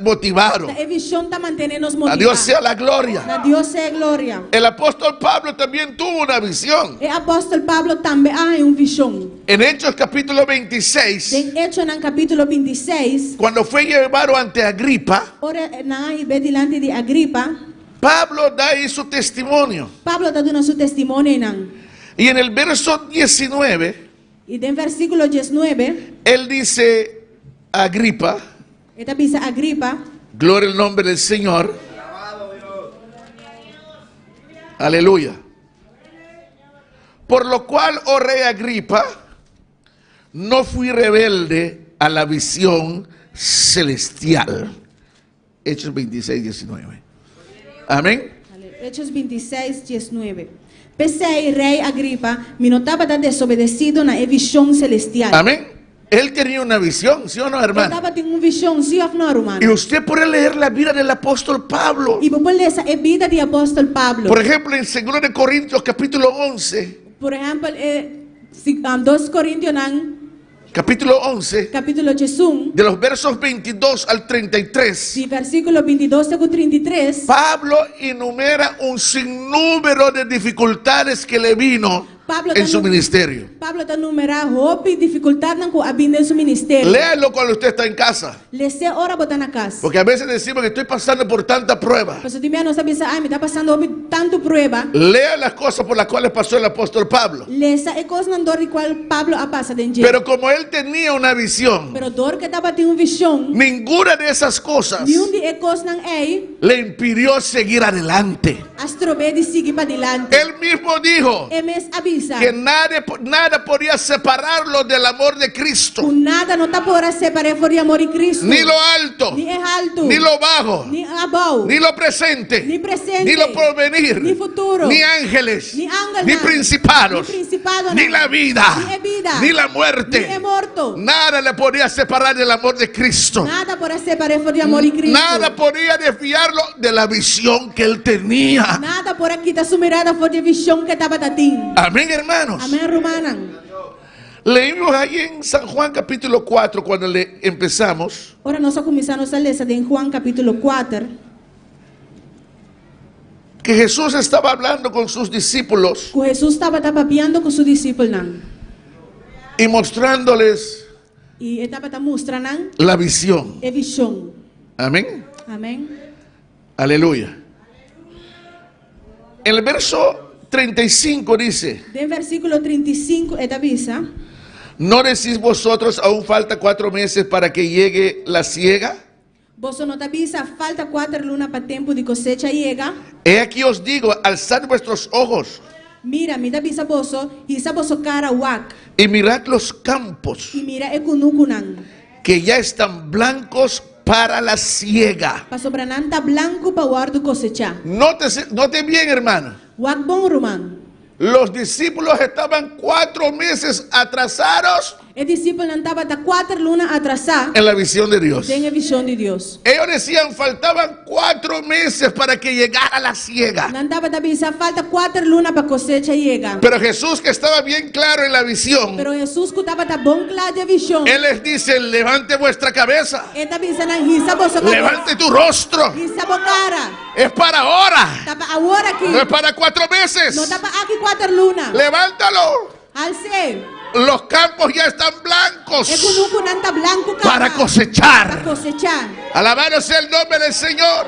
[SPEAKER 7] motivados.
[SPEAKER 4] A visão está mantendo-nos
[SPEAKER 7] A
[SPEAKER 4] motivados.
[SPEAKER 7] Dios sea la gloria.
[SPEAKER 4] A Deus seja glória.
[SPEAKER 7] El apóstol Pablo también tuvo una visión.
[SPEAKER 4] E apóstolo Pablo também há visão.
[SPEAKER 7] En Hechos capítulo 26,
[SPEAKER 4] Em Hechos, no capítulo 26,
[SPEAKER 7] cuando fue llevado ante Agripa,
[SPEAKER 4] ora na ve delante de Agripa,
[SPEAKER 7] Pablo da ahí su testimonio.
[SPEAKER 4] Pablo está dando seu testemunho não.
[SPEAKER 7] Y en el verso 19,
[SPEAKER 4] E no versículo 19,
[SPEAKER 7] él dice a Agripa,
[SPEAKER 4] esta dice Agripa,
[SPEAKER 7] gloria al nombre del Señor. Aleluya. Por lo cual, oh rey Agripa, no fui rebelde a la visión celestial. Hechos 26, 19. Amén.
[SPEAKER 4] Hechos 26, 19. Pensei, rei Agripa, me notava de desobedecido na visão celestial.
[SPEAKER 7] Amén. Él tenía una visión, ¿sí o no,
[SPEAKER 4] Eu
[SPEAKER 7] hermano?
[SPEAKER 4] estava tendo uma visão, sim ou não,
[SPEAKER 7] Y
[SPEAKER 4] hermano?
[SPEAKER 7] usted puede leer la vida del apóstol Pablo.
[SPEAKER 4] E vou ler essa vida de apóstolo Pablo.
[SPEAKER 7] Por ejemplo, en 2 de Corintios capítulo 11,
[SPEAKER 4] Por exemplo, 2 Coríntios,
[SPEAKER 7] capítulo 11,
[SPEAKER 4] capítulo 1,
[SPEAKER 7] de los versos 22 al 33,
[SPEAKER 4] de versículo 22 a 33,
[SPEAKER 7] Pablo enumera un sinnúmero de dificultades que le vino
[SPEAKER 4] Pablo
[SPEAKER 7] en su ministerio.
[SPEAKER 4] Pablo está numerando roupa e dificuldade com a vinda em seu ministério.
[SPEAKER 7] Léalo cuando usted está en casa.
[SPEAKER 4] Lese ora botar na casa.
[SPEAKER 7] Porque a veces decimos que estoy pasando por tanta prueba.
[SPEAKER 4] Mas de mim não sabe, ai, me está passando tanto prueba.
[SPEAKER 7] Lea las cosas por las cuales pasó el apóstol Pablo.
[SPEAKER 4] Lesa é coisa na dor de qual Pablo a passa dentro.
[SPEAKER 7] Pero como él tenía una visión,
[SPEAKER 4] Pero dor que estava tendo visão,
[SPEAKER 7] ninguna de esas cosas
[SPEAKER 4] nenhum de coisas não é,
[SPEAKER 7] le impidió seguir adelante.
[SPEAKER 4] astrobe de seguir para adelante.
[SPEAKER 7] Él mismo dijo
[SPEAKER 4] E mes avisa,
[SPEAKER 7] que nada podía separarlo del amor de Cristo.
[SPEAKER 4] com nada não está por separar por amor de Cristo.
[SPEAKER 7] Ni lo alto,
[SPEAKER 4] Ni é alto,
[SPEAKER 7] ni lo bajo,
[SPEAKER 4] ni abau,
[SPEAKER 7] ni lo presente,
[SPEAKER 4] ni presente,
[SPEAKER 7] ni lo porvenir,
[SPEAKER 4] ni futuro,
[SPEAKER 7] ni ángeles,
[SPEAKER 4] ni ángeles,
[SPEAKER 7] ni principados,
[SPEAKER 4] ni principado,
[SPEAKER 7] ni la vida,
[SPEAKER 4] ni é vida,
[SPEAKER 7] ni la
[SPEAKER 4] ni
[SPEAKER 7] muerte.
[SPEAKER 4] é morto.
[SPEAKER 7] Nada le podía separar del amor de Cristo.
[SPEAKER 4] Nada por separar por amor de Cristo.
[SPEAKER 7] Nada podía desviarlo de la visión que él tenía.
[SPEAKER 4] Nada por aqui está su mirada por de visão que estava datin.
[SPEAKER 7] Amén, hermanos.
[SPEAKER 4] Amém, romana.
[SPEAKER 7] Leímos ahí en San Juan capítulo 4 cuando le empezamos.
[SPEAKER 4] Ora nós começamos a ler em Juan capítulo 4.
[SPEAKER 7] Que Jesús estaba hablando con sus discípulos
[SPEAKER 4] Que Jesus estava papiando com seus discípulos
[SPEAKER 7] y mostrándoles
[SPEAKER 4] e estava mostrando
[SPEAKER 7] la visión.
[SPEAKER 4] a visão.
[SPEAKER 7] Amén.
[SPEAKER 4] Amém.
[SPEAKER 7] Aleluya. En el verso 35 dice,
[SPEAKER 4] Den versículo 35 esta avisa.
[SPEAKER 7] ¿no decís vosotros aún falta 4 meses para que llegue la siega?
[SPEAKER 4] Vos no te avisa, falta 4 lunas para tiempo de cosecha llega.
[SPEAKER 7] He aquí os digo, alzad vuestros ojos
[SPEAKER 4] Mira, mira avisa voso, isa voso cara wak.
[SPEAKER 7] y mirad los campos,
[SPEAKER 4] Y mira ekunukunan.
[SPEAKER 7] que ya están blancos para la siega.
[SPEAKER 4] Pa sobrananta blanco pa guardo cosecha.
[SPEAKER 7] Note bien, hermano.
[SPEAKER 4] Wak bon ruman.
[SPEAKER 7] Los discípulos estaban 4 meses atrasados
[SPEAKER 4] El discípulo nantaba hasta 4 lunas atrasada.
[SPEAKER 7] en la visión de Dios.
[SPEAKER 4] Tenga visión de Dios.
[SPEAKER 7] Ellos decían, faltaban 4 meses para que llegara la siega.
[SPEAKER 4] Nantaba te avisa, falta 4 lunas para cosecha llega.
[SPEAKER 7] Pero Jesús, que estaba bien claro en la visión,
[SPEAKER 4] Pero Jesús kutaba ta bon clara de visión.
[SPEAKER 7] Él les dice, levante vuestra cabeza,
[SPEAKER 4] Esta avisa na hisa voso
[SPEAKER 7] levante tu rostro.
[SPEAKER 4] Hisa bo cara.
[SPEAKER 7] Es para ahora,
[SPEAKER 4] Tapa ahora aquí.
[SPEAKER 7] no es para 4 meses.
[SPEAKER 4] No tapa aquí 4 lunas.
[SPEAKER 7] Levántalo.
[SPEAKER 4] Alce.
[SPEAKER 7] Los campos ya están blancos
[SPEAKER 4] Ekunuku nanta blanco cara.
[SPEAKER 7] para
[SPEAKER 4] Para
[SPEAKER 7] cosechar.
[SPEAKER 4] cosechar.
[SPEAKER 7] Alabado sea el nombre del Señor.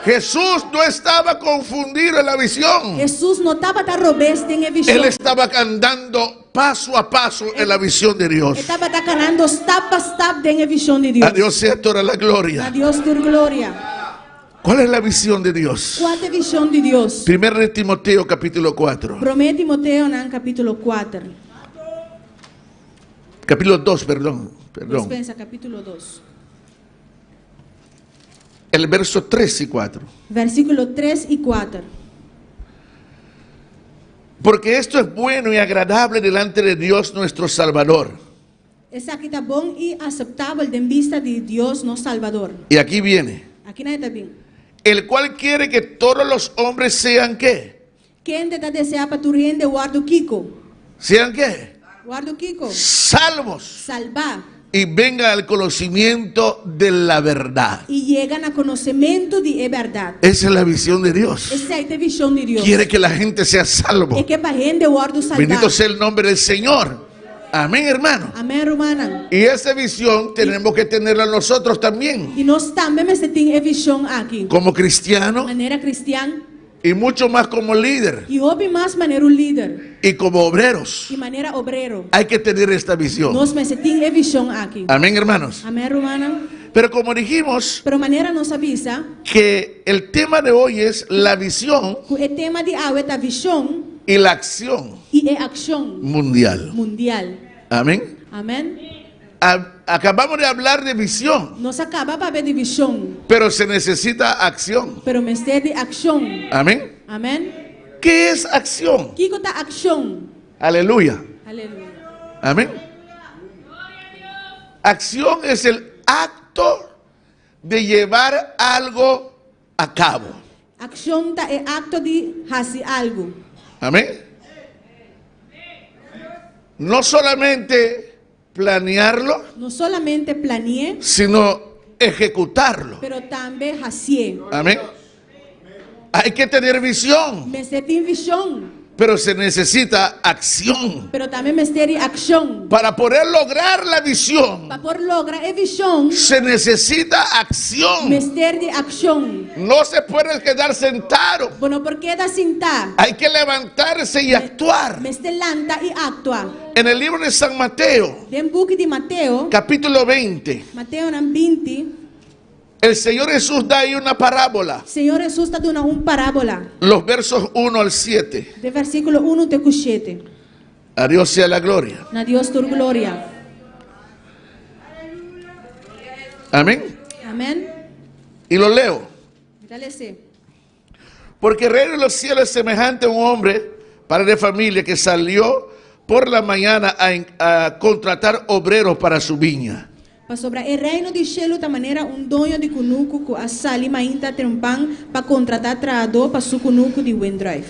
[SPEAKER 7] Jesús no estaba confundido en la visión.
[SPEAKER 4] Jesús no tapa ta robeste en visión.
[SPEAKER 7] Él estaba andando paso a paso en la visión de Dios.
[SPEAKER 4] Estaba ta canando step by step en visión de Dios.
[SPEAKER 7] A Dios sea toda la
[SPEAKER 4] A
[SPEAKER 7] gloria.
[SPEAKER 4] Dios tu gloria.
[SPEAKER 7] ¿Cuál es la visión de Dios?
[SPEAKER 4] ¿Cuál es visión de Dios?
[SPEAKER 7] 1 de Timoteo capítulo 4.
[SPEAKER 4] Promete Timoteo en capítulo 4.
[SPEAKER 7] Capítulo 2, perdón.
[SPEAKER 4] Dispensa, capítulo 2.
[SPEAKER 7] El verso 3 y 4.
[SPEAKER 4] Versículo 3 y 4.
[SPEAKER 7] Porque esto es bueno y agradable delante de Dios nuestro Salvador.
[SPEAKER 4] Es aquí está bon y aceptable en vista de Dios no Salvador.
[SPEAKER 7] Y aquí viene.
[SPEAKER 4] Aquí no está bien.
[SPEAKER 7] El cual quiere que todos los hombres sean ¿qué?
[SPEAKER 4] ¿Quién te desea para tu riende guardo Kiko?
[SPEAKER 7] ¿Sean qué?
[SPEAKER 4] Guardo Kiko.
[SPEAKER 7] Salvos.
[SPEAKER 4] Salva.
[SPEAKER 7] Y vengan al conocimiento de la verdad.
[SPEAKER 4] Y llegan a conocimiento de verdad.
[SPEAKER 7] Esa es la visión de Dios.
[SPEAKER 4] Esa es la visión de Dios.
[SPEAKER 7] Quiere que la gente sea salvo.
[SPEAKER 4] Es que para gente guardo salvar.
[SPEAKER 7] Bendito sea el nombre del Señor. Amén, hermano.
[SPEAKER 4] Amén, hermana.
[SPEAKER 7] Y esa visión tenemos que tenerla nosotros también.
[SPEAKER 4] Y nós também me tem a visión aquí.
[SPEAKER 7] Como
[SPEAKER 4] De
[SPEAKER 7] cristiano
[SPEAKER 4] manera cristiana.
[SPEAKER 7] y mucho más como líder
[SPEAKER 4] E houve mais maneira um líder.
[SPEAKER 7] y como obreros.
[SPEAKER 4] De maneira obrero.
[SPEAKER 7] Hay que tener esta visión.
[SPEAKER 4] Nós me tem a visión aqui.
[SPEAKER 7] Amén, hermanos.
[SPEAKER 4] Amém, hermana.
[SPEAKER 7] Pero como dijimos
[SPEAKER 4] Pero maneira nos avisa
[SPEAKER 7] que el tema de hoy es la visión
[SPEAKER 4] que o tema de hoje é a visão
[SPEAKER 7] y la acción
[SPEAKER 4] e a ação
[SPEAKER 7] mundial.
[SPEAKER 4] mundial.
[SPEAKER 7] Amén.
[SPEAKER 4] Amém.
[SPEAKER 7] Acabamos de hablar de visión,
[SPEAKER 4] Nós acabamos de ver de visão,
[SPEAKER 7] pero se necesita acción.
[SPEAKER 4] pero me tem de ação.
[SPEAKER 7] Amén.
[SPEAKER 4] Amém.
[SPEAKER 7] ¿Qué es acción?
[SPEAKER 4] Que é a ação?
[SPEAKER 7] Aleluya.
[SPEAKER 4] Aleluia.
[SPEAKER 7] Amén. Acción es el acto de llevar algo a cabo.
[SPEAKER 4] Ação é acto de fazer algo.
[SPEAKER 7] Amén. No solamente planearlo,
[SPEAKER 4] Não solamente planear,
[SPEAKER 7] sino ejecutarlo.
[SPEAKER 4] pero também fazer.
[SPEAKER 7] Amén. Hay que tener visión,
[SPEAKER 4] Me tem visão,
[SPEAKER 7] pero se necesita acción.
[SPEAKER 4] pero também me tem ação.
[SPEAKER 7] Para poder lograr la visión,
[SPEAKER 4] Para poder lograr a visão,
[SPEAKER 7] se necesita
[SPEAKER 4] me
[SPEAKER 7] acción.
[SPEAKER 4] tem de ação.
[SPEAKER 7] No se puede quedar sentado.
[SPEAKER 4] Bueno, porque da sentar,
[SPEAKER 7] Hay que levantarse y actuar.
[SPEAKER 4] me tem lanta e actua.
[SPEAKER 7] En el libro de San Mateo,
[SPEAKER 4] Den book de Mateo,
[SPEAKER 7] capítulo 20,
[SPEAKER 4] Mateo 20,
[SPEAKER 7] el Señor Jesús da ahí una parábola.
[SPEAKER 4] Senhor Jesus está dando uma parábola,
[SPEAKER 7] Los versos 1 al 7.
[SPEAKER 4] de versículo 1 até 7.
[SPEAKER 7] A Dios sea la gloria.
[SPEAKER 4] Na Deus tu glória.
[SPEAKER 7] Amén.
[SPEAKER 4] Amém.
[SPEAKER 7] Y lo leo.
[SPEAKER 4] Dale sim.
[SPEAKER 7] Porque el reino de los cielos es semejante a un hombre, padre de familia, que salió por la mañana a contratar obreros para su viña.
[SPEAKER 4] Para sobrar o reino de cielo da maneira dono de cunuco que a sali mainta trempan para contratar trabalhador para su cunuco de Windrive.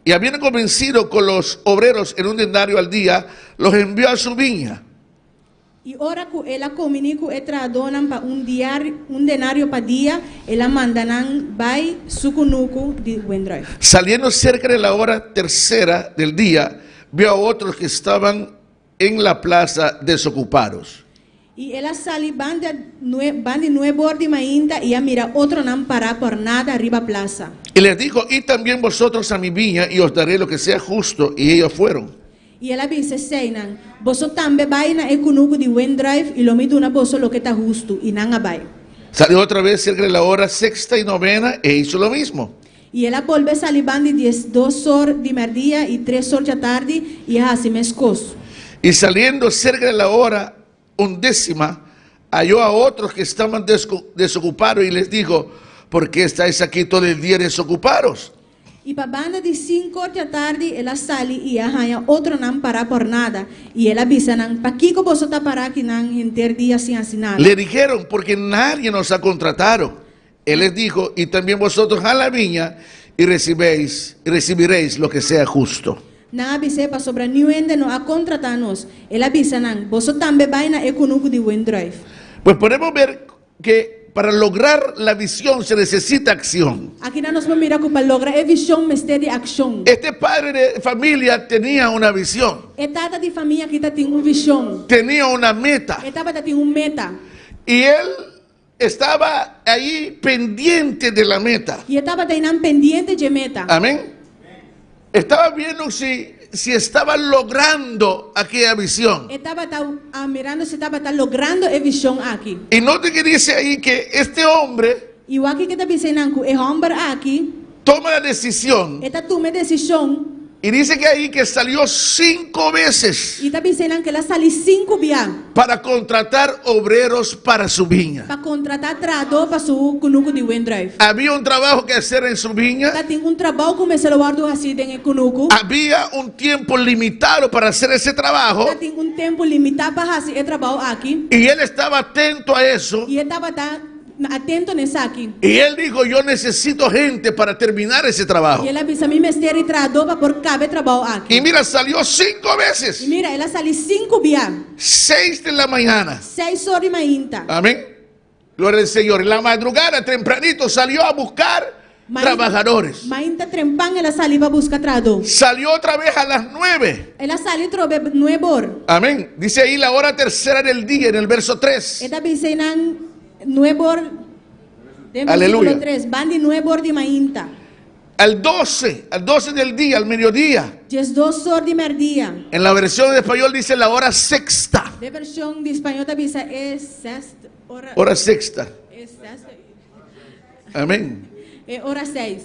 [SPEAKER 7] Y habiendo convencido con los obreros en un denario al día, los envió a su viña.
[SPEAKER 4] E ora que ela comunica e tradonan para un denario para dia, ela mandanan vai su cunuco de Windrive.
[SPEAKER 7] Saliendo cerca de la hora tercera del día, vio a otros que estaban en la plaza desocupados.
[SPEAKER 4] Y ela sali bandi nuevo de mainta y a mira otro nan para por nada arriba plaza.
[SPEAKER 7] Y les dijo, id también vosotros a mi viña y os daré lo que sea justo. Y ellos fueron.
[SPEAKER 4] Y ela disse seinan, boso tambe vai na ekunuku di Wendrive y lo miduna boso lo que está justo y nan abai.
[SPEAKER 7] Salió otra vez cerca de la hora sexta y novena e hizo lo mismo.
[SPEAKER 4] Y ela volve sali bandi 2 horas de media y 3 horas de tarde y así mescoso.
[SPEAKER 7] Y saliendo cerca de la hora 11, halló a otros que estaban desocupados y les dijo, ¿por qué estáis aquí todo el día desocupados?
[SPEAKER 4] Y para banda de 5 horas de tarde, ela sali y haya otro nan para por nada. Y ela avisa nan, pa kiko boso ta para aquí nan enter día sin hacer nada.
[SPEAKER 7] Le dijeron, porque nadie nos ha contratado. Él les dijo, y también vosotros a la viña y recibiréis lo que sea justo.
[SPEAKER 4] Na avise pa sobra niuende no a contratarnos. Ela avisa nan, boso tambe vai na ekunuku di Wendrive.
[SPEAKER 7] Pues podemos ver que para lograr la visión se necesita acción.
[SPEAKER 4] Aquí nos vamos a mirar que para lograr la visión me esté de acción.
[SPEAKER 7] Este padre de familia tenía una visión.
[SPEAKER 4] Esta de familia que tiene una visión.
[SPEAKER 7] Tenía una meta.
[SPEAKER 4] Esta tiene una meta.
[SPEAKER 7] Y él estaba ahí pendiente de la meta.
[SPEAKER 4] Y estaba teniendo pendiente de meta.
[SPEAKER 7] Amén. Estaba viendo si estaba logrando aquella visión.
[SPEAKER 4] Estaba mirando si estaba logrando la visión aquí.
[SPEAKER 7] Y note que dice ahí que este hombre
[SPEAKER 4] Y aquí que está diciendo el hombre aquí
[SPEAKER 7] toma la decisión.
[SPEAKER 4] esta toma decisión.
[SPEAKER 7] Y dice que ahí que salió 5 veces
[SPEAKER 4] Y está diciendo que la salió 5 días
[SPEAKER 7] para contratar obreros para su viña.
[SPEAKER 4] para contratar trabalhador para su kunuku de Wendrive.
[SPEAKER 7] Había un trabajo que hacer en su viña.
[SPEAKER 4] Esta tem trabalho como se lo guardo así en el kunuku.
[SPEAKER 7] Había un tiempo limitado para hacer ese trabajo.
[SPEAKER 4] Esta tem tempo limitado para fazer el trabalho aquí.
[SPEAKER 7] Y él estaba atento a eso.
[SPEAKER 4] Y estaba atento nisso aqui.
[SPEAKER 7] Y él dijo, yo necesito gente para terminar ese trabajo.
[SPEAKER 4] E ela avisa a mim mestre trabalhador para por cabe trabalho aqui.
[SPEAKER 7] Y mira, salió 5
[SPEAKER 4] E
[SPEAKER 7] veces.
[SPEAKER 4] mira, ela saiu 5 dias.
[SPEAKER 7] 6 de la mañana.
[SPEAKER 4] 6 horas de manhã.
[SPEAKER 7] Amén. Gloria al Señor. En la madrugada, tempranito, salió a buscar trabajadores.
[SPEAKER 4] Manhã trempang ela saiu para buscar trabalhador.
[SPEAKER 7] Salió otra vez a las 9.
[SPEAKER 4] Ela saiu trobe 9 horas.
[SPEAKER 7] Amén. Dice ahí la hora tercera del día, en el verso 3.
[SPEAKER 4] Esta avisa nan 9 horas.
[SPEAKER 7] Aleluya.
[SPEAKER 4] 3, bandi 9 horas de manhã.
[SPEAKER 7] Al 12 del día, al mediodía.
[SPEAKER 4] 2 horas de meio-dia.
[SPEAKER 7] En la versión de español dice la hora sexta.
[SPEAKER 4] De versão de espanhol avisa é sexta hora.
[SPEAKER 7] Hora sexta.
[SPEAKER 4] É sexta.
[SPEAKER 7] Amén.
[SPEAKER 4] É hora 6.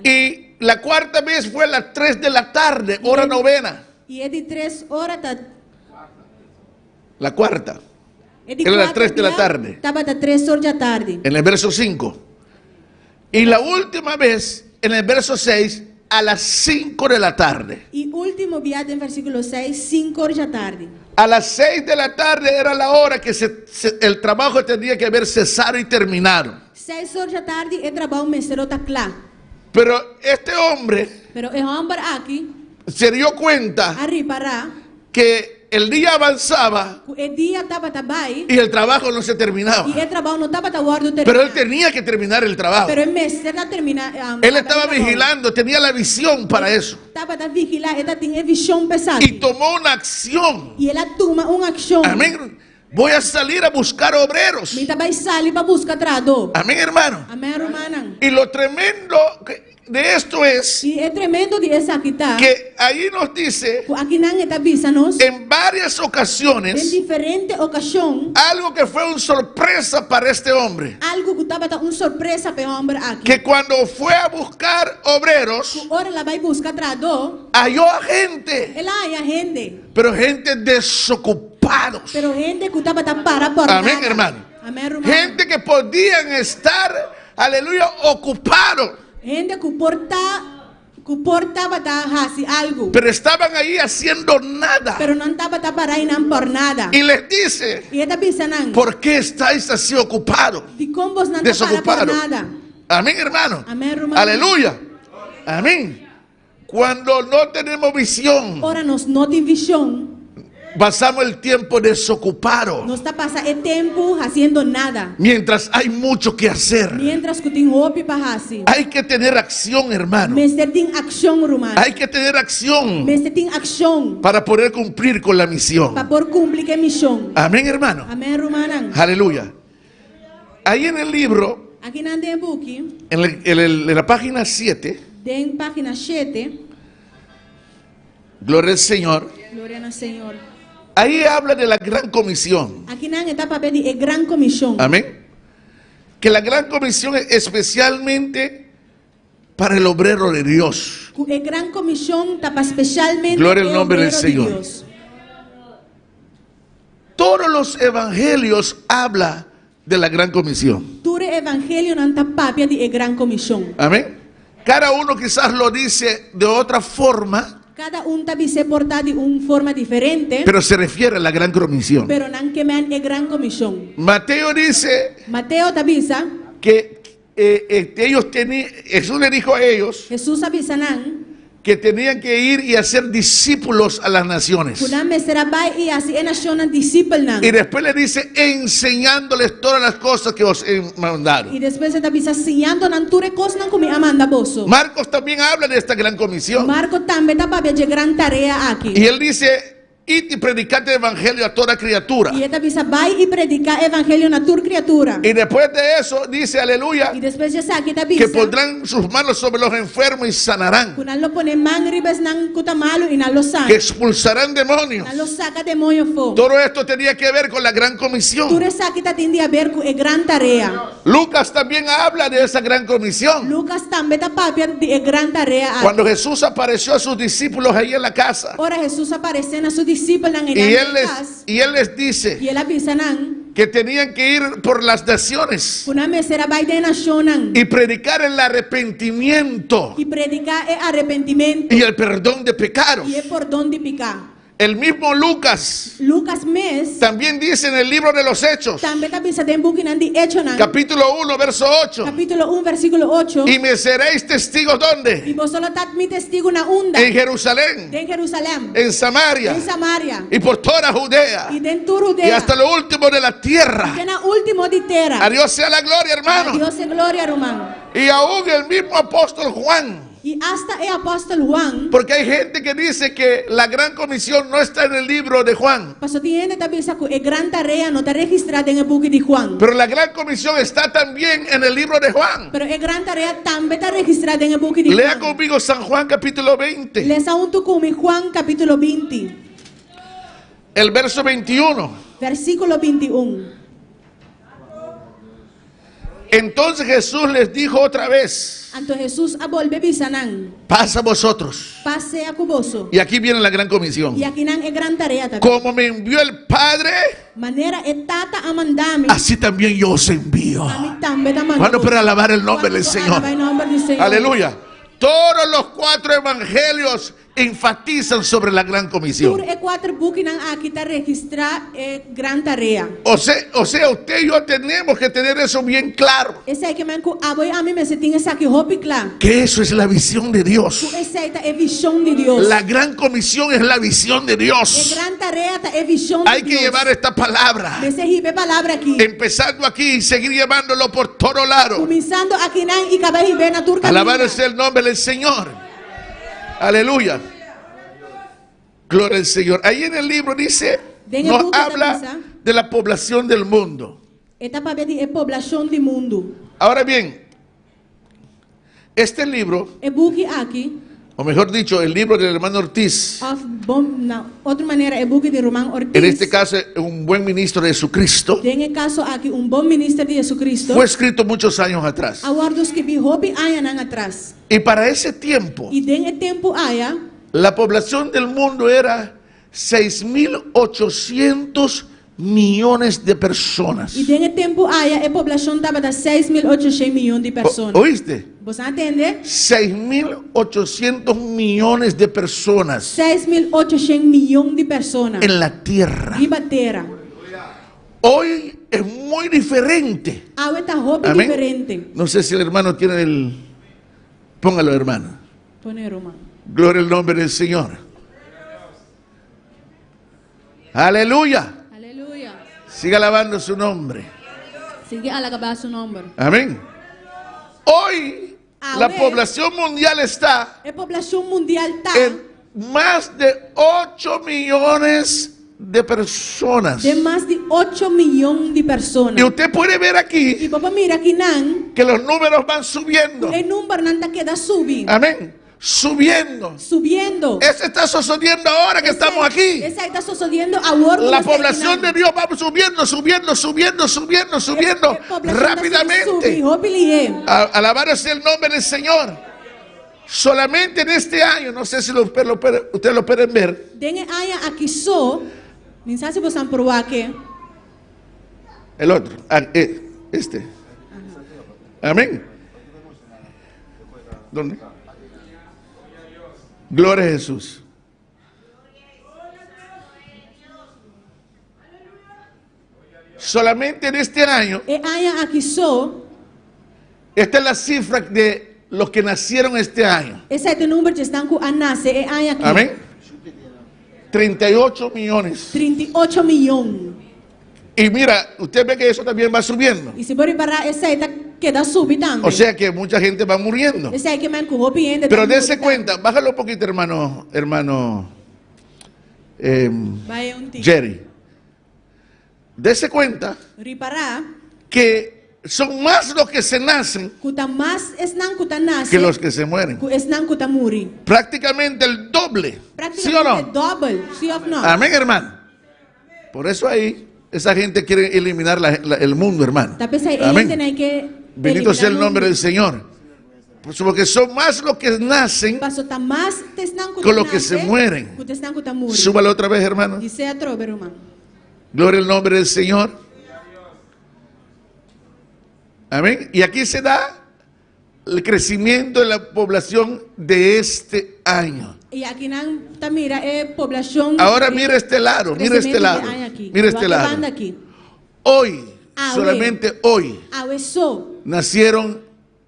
[SPEAKER 7] Y la cuarta vez fue a las 3 de la tarde, hora novena.
[SPEAKER 4] E é de 3 horas
[SPEAKER 7] La cuarta.
[SPEAKER 4] é de
[SPEAKER 7] Era las
[SPEAKER 4] 4
[SPEAKER 7] 3 de la
[SPEAKER 4] dias,
[SPEAKER 7] tarde.
[SPEAKER 4] Estava a 3 horas da tarde.
[SPEAKER 7] En el verso 5. Y la última vez, en el verso 6, a las 5 de la tarde.
[SPEAKER 4] E último viagem em versículo 6, 5 horas da tarde.
[SPEAKER 7] A las 6 de la tarde era la hora que el trabajo tenía que haber cesado y terminado.
[SPEAKER 4] 6 horas da tarde é trabalho mesero tá claro.
[SPEAKER 7] Pero este hombre
[SPEAKER 4] Pero o homem aqui
[SPEAKER 7] se dio cuenta
[SPEAKER 4] a reparar
[SPEAKER 7] que el día avanzaba
[SPEAKER 4] que o dia estava bem
[SPEAKER 7] y el trabajo no se terminaba.
[SPEAKER 4] e o trabalho não estava guardado
[SPEAKER 7] Pero él
[SPEAKER 4] terminar.
[SPEAKER 7] tenía que terminar el trabajo.
[SPEAKER 4] Pero o mestre está terminar.
[SPEAKER 7] Él estaba vigilando, tenía la visión para eso.
[SPEAKER 4] Estava a vigilar, ela tinha visão pesada.
[SPEAKER 7] Y tomó una acción.
[SPEAKER 4] E ela toma uma ação.
[SPEAKER 7] Amén. Voy a salir a buscar obreros.
[SPEAKER 4] Mita vai sair para buscar trabalhador.
[SPEAKER 7] Amén, hermano.
[SPEAKER 4] Amém, hermana.
[SPEAKER 7] Y lo tremendo de esto es
[SPEAKER 4] E é tremendo de essa aqui tá.
[SPEAKER 7] que ahí nos dice
[SPEAKER 4] Aqui não está avisando-nos
[SPEAKER 7] en varias
[SPEAKER 4] em
[SPEAKER 7] ocasiones
[SPEAKER 4] diferentes ocasiões
[SPEAKER 7] algo que fue una sorpresa para este hombre.
[SPEAKER 4] algo que estava uma surpresa para o homem aqui.
[SPEAKER 7] Que cuando fue a buscar obreros,
[SPEAKER 4] Ora ela vai buscar trabalhador.
[SPEAKER 7] halló a gente,
[SPEAKER 4] Ela é a gente.
[SPEAKER 7] pero gente desocupados.
[SPEAKER 4] Pero gente que estava para por
[SPEAKER 7] Amén,
[SPEAKER 4] nada.
[SPEAKER 7] hermano.
[SPEAKER 4] Amém, hermano.
[SPEAKER 7] Gente que podían estar, aleluya, ocupados.
[SPEAKER 4] Gente que portava algo.
[SPEAKER 7] Pero estaban ahí haciendo nada.
[SPEAKER 4] Pero não estava para aí não por nada.
[SPEAKER 7] Y les dice,
[SPEAKER 4] E ela pensando,
[SPEAKER 7] ¿por qué estáis así ocupados?
[SPEAKER 4] de como vos não para por
[SPEAKER 7] Desocupados.
[SPEAKER 4] nada.
[SPEAKER 7] Amén, hermano.
[SPEAKER 4] Amén, hermano.
[SPEAKER 7] Aleluya. Amén. Cuando no tenemos visión,
[SPEAKER 4] Ora nós não tem visão.
[SPEAKER 7] pasamos el tiempo desocupados.
[SPEAKER 4] Nós está passando o tempo haciendo nada.
[SPEAKER 7] Mientras hay mucho que hacer.
[SPEAKER 4] Mientras que tem roupa para fazer.
[SPEAKER 7] Hay que tener acción, hermano.
[SPEAKER 4] Mas tem ação, irmão.
[SPEAKER 7] Hay que tener acción
[SPEAKER 4] Mas tem ação
[SPEAKER 7] para poder cumplir con la misión.
[SPEAKER 4] para poder cumprir a missão.
[SPEAKER 7] Amén, hermano.
[SPEAKER 4] Amém, irmão.
[SPEAKER 7] Aleluya. Ahí en el libro,
[SPEAKER 4] Aqui na book,
[SPEAKER 7] en la página 7,
[SPEAKER 4] tem página 7.
[SPEAKER 7] gloria al Señor.
[SPEAKER 4] Glória ao Senhor.
[SPEAKER 7] Ahí habla de la gran comisión.
[SPEAKER 4] Aqui na etapa de gran comissão.
[SPEAKER 7] Amén. Que la gran comisión es especialmente para el obrero de Dios.
[SPEAKER 4] A gran comissão está especialmente
[SPEAKER 7] Gloria al nombre del
[SPEAKER 4] de
[SPEAKER 7] Señor.
[SPEAKER 4] Deus.
[SPEAKER 7] Todos los evangelios hablan de la gran comisión.
[SPEAKER 4] Todo o evangelho não está papia de gran comissão.
[SPEAKER 7] Amén. Cada uno quizás lo dice de otra forma,
[SPEAKER 4] Cada está se porta de uma forma diferente,
[SPEAKER 7] pero se refiere a la gran comisión.
[SPEAKER 4] pero não que man é gran comissão.
[SPEAKER 7] Mateo dice
[SPEAKER 4] Mateo te avisa,
[SPEAKER 7] que ellos tenían, Jesús le dijo a ellos
[SPEAKER 4] Jesus avisa não,
[SPEAKER 7] que tenían que ir y hacer discípulos a las naciones.
[SPEAKER 4] que não será vai e assim é nação discípulo não.
[SPEAKER 7] Y después le dice enseñándoles todas las cosas que os he mandado.
[SPEAKER 4] E depois te avisa ensinando não tudo coisa não como amanda boso.
[SPEAKER 7] Marcos también habla de esta gran comisión.
[SPEAKER 4] Marco também está papia de gran tarea aqui.
[SPEAKER 7] Y él dice, id y predicad el evangelio a toda criatura.
[SPEAKER 4] E ele avisa vai e predicar evangelho na tua criatura.
[SPEAKER 7] Y después de eso dice, aleluya,
[SPEAKER 4] E depois de aqui te
[SPEAKER 7] que
[SPEAKER 4] avisa,
[SPEAKER 7] pondrán sus manos sobre los enfermos y sanarán.
[SPEAKER 4] que não lo pone man ribes não cuta malo e não lo
[SPEAKER 7] Que
[SPEAKER 4] sana.
[SPEAKER 7] expulsarán demonios.
[SPEAKER 4] Não lo saca demônio fora.
[SPEAKER 7] Todo esto tenía que ver con la gran comisión.
[SPEAKER 4] Tudo isso aqui está tendo a ver com a gran tarea.
[SPEAKER 7] Lucas también habla de esa gran comisión.
[SPEAKER 4] Lucas também está papia de a gran tarea.
[SPEAKER 7] Cuando Jesús apareció a sus discípulos ahí en la casa.
[SPEAKER 4] Ora Jesus aparecendo a seus discípulos na
[SPEAKER 7] Y
[SPEAKER 4] casa.
[SPEAKER 7] él les dice
[SPEAKER 4] E ele avisa não,
[SPEAKER 7] que tenían que ir por las naciones
[SPEAKER 4] que na mesera vai de nação não.
[SPEAKER 7] y predicar el arrepentimiento
[SPEAKER 4] E predicar é arrependimento.
[SPEAKER 7] y el perdón de pecados.
[SPEAKER 4] E é perdão de pecar.
[SPEAKER 7] El mismo Lucas
[SPEAKER 4] Lucas mes
[SPEAKER 7] también dice en el libro de los Hechos,
[SPEAKER 4] também está avisa de book de Hecho não.
[SPEAKER 7] capítulo 1, verso 8,
[SPEAKER 4] Capítulo 1, versículo 8.
[SPEAKER 7] y me seréis testigos ¿dónde?
[SPEAKER 4] E vos solo está mi testigo na onda.
[SPEAKER 7] En Jerusalén,
[SPEAKER 4] En Jerusalém.
[SPEAKER 7] en Samaria
[SPEAKER 4] En Samaria.
[SPEAKER 7] y por toda Judea
[SPEAKER 4] E dentro
[SPEAKER 7] y
[SPEAKER 4] Judea.
[SPEAKER 7] hasta lo último de la tierra.
[SPEAKER 4] Que na último de terra.
[SPEAKER 7] A Dios sea la gloria, hermano.
[SPEAKER 4] Dios é glória, irmão.
[SPEAKER 7] Y aún el mismo apóstol Juan,
[SPEAKER 4] E hasta o apóstolo Juan.
[SPEAKER 7] porque hay gente que dice que la gran comisión no está en el libro de Juan,
[SPEAKER 4] Pastor tiene também que a gran tarea não está registrada en el book de Juan.
[SPEAKER 7] pero la gran comisión está también en el libro de Juan.
[SPEAKER 4] Pero a gran tarea também está registrada en el book de
[SPEAKER 7] Lea
[SPEAKER 4] Juan.
[SPEAKER 7] conmigo San Juan capítulo 20,
[SPEAKER 4] Lesa junto comigo Juan capítulo 20.
[SPEAKER 7] el verso 21.
[SPEAKER 4] Versículo 21.
[SPEAKER 7] Entonces Jesús les dijo otra vez,
[SPEAKER 4] Anto Jesus a volver bisanan.
[SPEAKER 7] pasa vosotros.
[SPEAKER 4] Pase a cuboso.
[SPEAKER 7] Y aquí viene la gran comisión.
[SPEAKER 4] E aqui não é gran tarea também.
[SPEAKER 7] Como me envió el Padre,
[SPEAKER 4] Maneira é tata amandami.
[SPEAKER 7] así también yo os envío.
[SPEAKER 4] A mim também tá mandando.
[SPEAKER 7] Bueno, para alabar el nombre del Señor. Aleluya. Todos los 4 evangelios enfatizan sobre la gran comisión.
[SPEAKER 4] Tur e 4 book nang aqui tá registrar gran tarea.
[SPEAKER 7] O sea, usted y yo tenemos que tener eso bien claro.
[SPEAKER 4] Esse aí que man ku aboy ami me se tinha essa aqui hopi clar.
[SPEAKER 7] Que eso es la visión de Dios.
[SPEAKER 4] Esse aí tá é visão de Deus.
[SPEAKER 7] La gran comisión es la visión de
[SPEAKER 4] É
[SPEAKER 7] Dios.
[SPEAKER 4] gran tarea tá é visão de
[SPEAKER 7] Hay que
[SPEAKER 4] Deus.
[SPEAKER 7] llevar esta palabra,
[SPEAKER 4] Esse ribe palavra aqui.
[SPEAKER 7] empezando aquí y seguir llevándolo por todo lado.
[SPEAKER 4] Começando aqui nang e acaba ribe na turca.
[SPEAKER 7] Alabar sea el nombre del Señor. Aleluya. Gloria al Señor. Ahí en el libro dice, nos habla de la población del mundo.
[SPEAKER 4] Eta para ver a população do mundo.
[SPEAKER 7] Ahora bien, este libro,
[SPEAKER 4] E book aqui
[SPEAKER 7] o mejor dicho, el libro del hermano Ortiz,
[SPEAKER 4] of na outra maneira é book de Román Ortiz.
[SPEAKER 7] en este caso un buen ministro de Jesucristo,
[SPEAKER 4] Tem caso aqui bom ministro de Jesucristo.
[SPEAKER 7] fue escrito muchos años atrás.
[SPEAKER 4] Aguardos que vi hopi aya nang atrás.
[SPEAKER 7] Y para ese tiempo,
[SPEAKER 4] E den e tempo aya,
[SPEAKER 7] la población del mundo era 6.800 millones de personas.
[SPEAKER 4] e den e tempo aya a população estava da 6.800 milhões de pessoas.
[SPEAKER 7] ¿Oíste?
[SPEAKER 4] Você entende?
[SPEAKER 7] 6.800 millones de personas
[SPEAKER 4] 6.800 milhões de pessoas.
[SPEAKER 7] en la tierra.
[SPEAKER 4] Riba terra.
[SPEAKER 7] Hoy es muy diferente.
[SPEAKER 4] Agora está hopi
[SPEAKER 7] Amén.
[SPEAKER 4] diferente.
[SPEAKER 7] No sé si el hermano tiene el... Póngalo, hermano.
[SPEAKER 4] Pone Román.
[SPEAKER 7] Gloria al nombre del Señor. Aleluya.
[SPEAKER 8] Aleluya.
[SPEAKER 7] Siga alabando su nombre.
[SPEAKER 8] Sigue alabar su nombre.
[SPEAKER 7] Amén. Hoy la
[SPEAKER 4] Ahora,
[SPEAKER 7] población mundial está
[SPEAKER 4] a população mundial está
[SPEAKER 7] en más de 8 millones de personas.
[SPEAKER 4] de mais de 8 milhões de pessoas.
[SPEAKER 7] Y usted puede ver
[SPEAKER 4] E
[SPEAKER 7] aquí
[SPEAKER 4] papai mira aqui não,
[SPEAKER 7] que los números van subiendo.
[SPEAKER 4] o número não está queda subindo,
[SPEAKER 7] Amén. Subiendo.
[SPEAKER 4] subiendo.
[SPEAKER 7] Eso está sucediendo ahora que estamos aquí.
[SPEAKER 4] Esse aí está sucediendo agora.
[SPEAKER 7] La población de Dios va subiendo, subiendo, subiendo, subiendo, subiendo rápidamente. Alabar sea el nombre del Señor. Solamente en este año, no sé si ustedes lo pueden ver.
[SPEAKER 4] Dengue aia aqui só, não sei se vocês vão provar aqui.
[SPEAKER 7] El otro, este. Amén. ¿Dónde? Gloria a Jesús. Solamente en este año,
[SPEAKER 4] E aia aqui só,
[SPEAKER 7] esta es la cifra de los que nacieron este año.
[SPEAKER 4] esse é o número que estão com a nascer. E aia aqui.
[SPEAKER 7] Amén. 38 millones.
[SPEAKER 4] 38 milhões.
[SPEAKER 7] Y mira, usted ve que eso también va subiendo.
[SPEAKER 4] E se for parar, esse aí está queda subindo.
[SPEAKER 7] O sea que mucha gente va muriendo.
[SPEAKER 4] Esse aí que me com opiende.
[SPEAKER 7] Pero dése cuenta, bájalo un poquito, hermano
[SPEAKER 4] Vai um tio.
[SPEAKER 7] Jerry. Dése cuenta
[SPEAKER 4] Reparar,
[SPEAKER 7] que son más los que se nacen
[SPEAKER 4] kuta mais estão kuta nasce.
[SPEAKER 7] que los que se mueren.
[SPEAKER 4] Estão kuta muri.
[SPEAKER 7] Prácticamente el doble. ¿Sí o
[SPEAKER 4] Praticamente
[SPEAKER 7] no?
[SPEAKER 4] double, sim ou não?
[SPEAKER 7] Amén, hermano. Por eso ahí, esa gente quiere eliminar el mundo, hermano.
[SPEAKER 4] Tapi saya
[SPEAKER 7] Amén.
[SPEAKER 4] ingin que
[SPEAKER 7] Bendito sea el nombre del Señor. Porque son más los que nacen
[SPEAKER 4] Pasota mais estão kuta
[SPEAKER 7] con los que se mueren.
[SPEAKER 4] Kuta estão kuta muri.
[SPEAKER 7] Súbalo otra vez, hermano.
[SPEAKER 4] E se atrobe, irmão.
[SPEAKER 7] Gloria al nombre del Señor. Amén. Y aquí se da el crecimiento de la población de este año.
[SPEAKER 4] E aqui não tá mira população.
[SPEAKER 7] Ahora mira este lado, mira este lado. Mira este lado. Hoy, solamente hoy,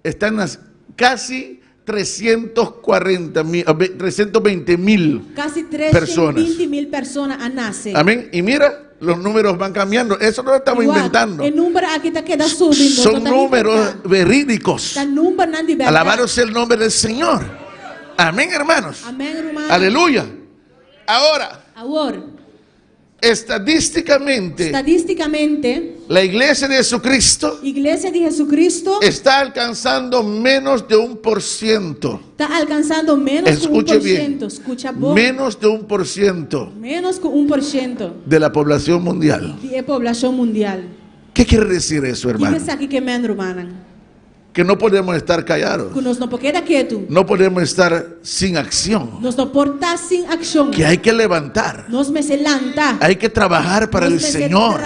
[SPEAKER 7] están casi 320,000
[SPEAKER 4] casi
[SPEAKER 7] personas.
[SPEAKER 4] 320,000 personas a nacer.
[SPEAKER 7] Amén. Y mira, los números van cambiando. Eso no lo estamos inventando.
[SPEAKER 4] El número aquí está queda subindo.
[SPEAKER 7] Son números verídicos. Alabado sea el nombre del Señor. Amén, hermanos.
[SPEAKER 4] Amén, hermano.
[SPEAKER 7] Aleluya. Ahora,
[SPEAKER 4] Ahora,
[SPEAKER 7] estadísticamente, la iglesia de Jesucristo
[SPEAKER 4] Iglesia de Jesucristo
[SPEAKER 7] está alcanzando menos de 1%.
[SPEAKER 4] está alcanzando menos que
[SPEAKER 7] Escuche
[SPEAKER 4] 1%.
[SPEAKER 7] bien.
[SPEAKER 4] Escucha bom.
[SPEAKER 7] Menos de 1%
[SPEAKER 4] Menos que 1%
[SPEAKER 7] de la población mundial.
[SPEAKER 4] de población mundial.
[SPEAKER 7] ¿Qué quiere decir eso,
[SPEAKER 4] ¿Qué
[SPEAKER 7] hermano?
[SPEAKER 4] pensa aqui que men, hermana?
[SPEAKER 7] Que no podemos estar callados.
[SPEAKER 4] Que nós não podemos quedar quieto.
[SPEAKER 7] No podemos estar sin acción.
[SPEAKER 4] Nós não podemos estar sem ação.
[SPEAKER 7] Que hay que levantar.
[SPEAKER 4] Nós me se lanta.
[SPEAKER 7] Hay que trabajar para el Señor.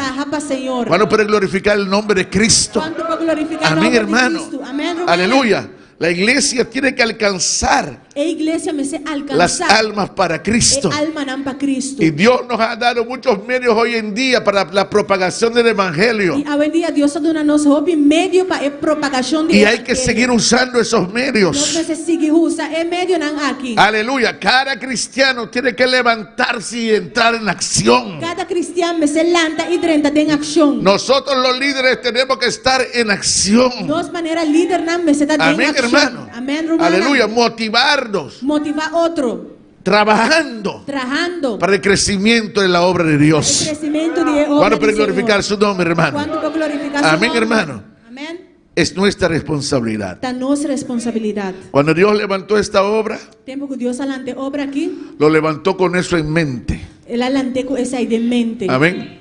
[SPEAKER 4] Señor.
[SPEAKER 7] ¿Cuándo puede glorificar el nombre de Cristo?
[SPEAKER 4] ¿Cuánto puede glorificar el
[SPEAKER 7] Amén,
[SPEAKER 4] nombre
[SPEAKER 7] hermano.
[SPEAKER 4] de Cristo? Amén, hermano.
[SPEAKER 7] Aleluya. La iglesia tiene que alcanzar
[SPEAKER 4] A iglesia me se alcançar.
[SPEAKER 7] las almas para Cristo.
[SPEAKER 4] Alma não para Cristo.
[SPEAKER 7] Y Dios nos ha dado muchos medios hoy en día para la propagación del Evangelio.
[SPEAKER 4] E hoje em dia Deus está dando nos meio para a propagação de
[SPEAKER 7] Y hay que seguir usando esos
[SPEAKER 4] Nós
[SPEAKER 7] medios.
[SPEAKER 4] precisamos seguir usando é meio não aqui.
[SPEAKER 7] Aleluya. Cada cristiano tiene que levantarse y entrar en acción.
[SPEAKER 4] Cada cristiano me se lanta e entra em ação.
[SPEAKER 7] Nosotros los líderes tenemos que estar en acción.
[SPEAKER 4] Nós maneira líder não me se está em
[SPEAKER 7] Amén,
[SPEAKER 4] ação.
[SPEAKER 7] hermano.
[SPEAKER 4] Amém, hermano.
[SPEAKER 7] Aleluya. Motivarnos.
[SPEAKER 4] Motivar outro.
[SPEAKER 7] Trabajando
[SPEAKER 4] Trabajando.
[SPEAKER 7] para el crecimiento de la obra de
[SPEAKER 4] El
[SPEAKER 7] Dios.
[SPEAKER 4] crecimiento de obra
[SPEAKER 7] ¿Cuándo
[SPEAKER 4] del
[SPEAKER 7] puede
[SPEAKER 4] Señor.
[SPEAKER 7] glorificar su nombre, hermano?
[SPEAKER 4] ¿Cuándo puede glorificar su
[SPEAKER 7] Amén,
[SPEAKER 4] nombre?
[SPEAKER 7] hermano.
[SPEAKER 4] Amén.
[SPEAKER 7] Es nuestra responsabilidad.
[SPEAKER 4] Está nuestra responsabilidad.
[SPEAKER 7] Cuando Dios levantó esta obra,
[SPEAKER 4] Tempo que Dios alante obra aquí,
[SPEAKER 7] lo levantó con eso en mente.
[SPEAKER 4] Él alante con esa idea en mente.
[SPEAKER 7] Amén.